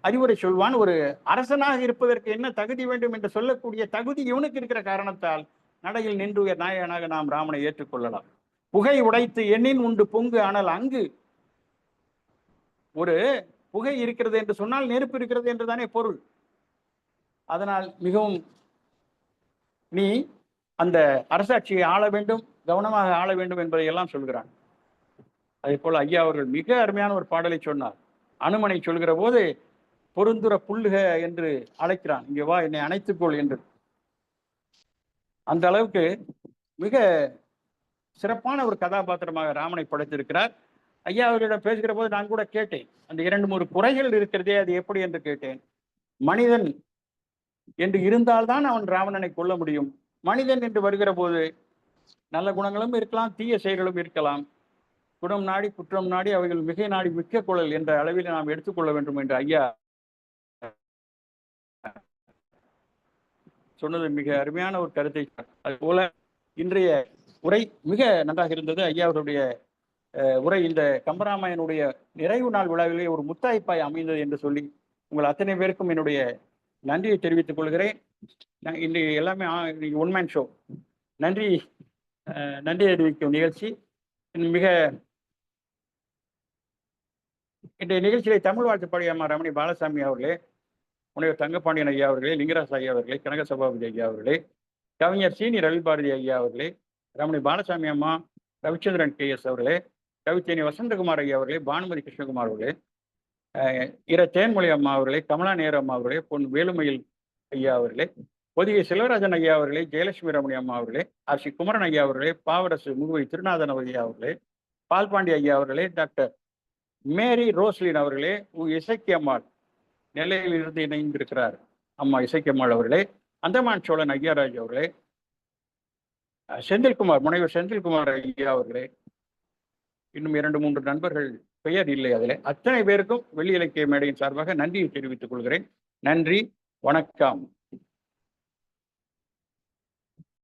அறிவுரை சொல்வான், ஒரு அரசனாக இருப்பதற்கு என்ன தகுதி வேண்டும் என்று சொல்லக்கூடிய தகுதி இவனுக்கு இருக்கிற காரணத்தால் நடையில் நின்று நாயகனாக நாம் ராமனை ஏற்றுக்கொள்ளலாம். புகை உடைத்து எண்ணின் உண்டு பொங்கு ஆனால் அங்கு ஒரு புகை இருக்கிறது என்று சொன்னால் நெருப்பு இருக்கிறது என்று தானே பொருள். அதனால் மிகவும் நீ அந்த அரசாட்சியை ஆள வேண்டும், கவனமாக ஆள வேண்டும் என்பதை எல்லாம் சொல்கிறான். அதே போல ஐயா அவர்கள் மிக அருமையான ஒரு பாடலை சொன்னார். அனுமனை சொல்கிற போது பொருந்துர புல்லுக என்று அழைக்கிறான். இங்கே வா, என்னை அணைத்துக்கொள் என்று. அந்த அளவுக்கு மிக சிறப்பான ஒரு கதாபாத்திரமாக ராமனை படைத்திருக்கிறார். ஐயா அவர்களிடம் பேசுகிற போது நான் கூட கேட்டேன், அந்த 2-3 குறைகள் இருக்கிறதே, அது எப்படி என்று கேட்டேன். மனிதன் என்று இருந்தால்தான் அவன் ராவணனை கொல்ல முடியும். மனிதன் என்று வருகிற போது நல்ல குணங்களும் இருக்கலாம், தீய செயல்களும் இருக்கலாம். குணம் நாடி குற்றம் நாடி அவைகள் மிகை நாடி மிக்க குழல் என்ற அளவில் நாம் எடுத்துக்கொள்ள வேண்டும் என்று ஐயா சொன்னது மிக அருமையான ஒரு கருத்தை. அதுபோல இன்றைய உரை மிக நன்றாக இருந்தது. ஐயா அவருடைய உரை இந்த கம்பராமாயனுடைய நிறைவு நாள் விழாவிலே ஒரு முத்தாய்ப்பாய் அமைந்தது என்று சொல்லி உங்கள் அத்தனை பேருக்கும் என்னுடைய நன்றியை தெரிவித்துக் கொள்கிறேன். இன்றைக்கு எல்லாமே ஒன் மேன் ஷோ. நன்றி அறிவிக்கும் நிகழ்ச்சி. மிக இன்றைய நிகழ்ச்சியை தமிழ் வாழ்த்து பாடிய அம்மா ரமணி பாலசாமி அவர்களே, முனைவர் தங்கப்பாண்டியன் ஐயா அவர்களே, லிங்கராஜ் ஐயா அவர்களே, கனக சபாபதி ஐயா அவர்களே, கவிஞர் சீனி ரவிபாரதி ஐயா அவர்களே, ரமணி பாலசாமி அம்மா, ரவிச்சந்திரன் KS அவர்களே, கவிச்சேனி வசந்தகுமார் ஐயா அவர்களே, பானுமதி கிருஷ்ணகுமார் அவர்களே, தேன்மொழி அம்மா அவர்களே, கமலா நேரு அம்மா அவர்களே, பொன் வேலுமயில் ஐயா அவர்களே, பொதிகை செல்வராஜன் ஐயா அவர்களே, ஜெயலட்சுமி ரமணி அம்மா அவர்களே, RC குமரன் ஐயா அவர்களே, பாவரசு முகுவை திருநாதன் ஐயா அவர்களே, பால்பாண்டி ஐயா அவர்களே, டாக்டர் மேரி ரோஸ்லின் அவர்களே, இசைக்கு அம்மாள் நெல்லையில் இருந்து இணைந்திருக்கிறார் அம்மா இசைக்கு அம்மாள் அவர்களே, அந்தமான் சோழன் ஐயாராஜ் அவர்களே, செந்தில்குமார், முனைவர் செந்தில்குமார் ஐயா அவர்களே, இன்னும் 2-3 நண்பர்கள் பெயர் இல்லை அதில். அத்தனை பேருக்கும் வெள்ளி இலக்கிய மேடையின் சார்பாக நன்றியை தெரிவித்துக் கொள்கிறேன். நன்றி, வணக்கம்.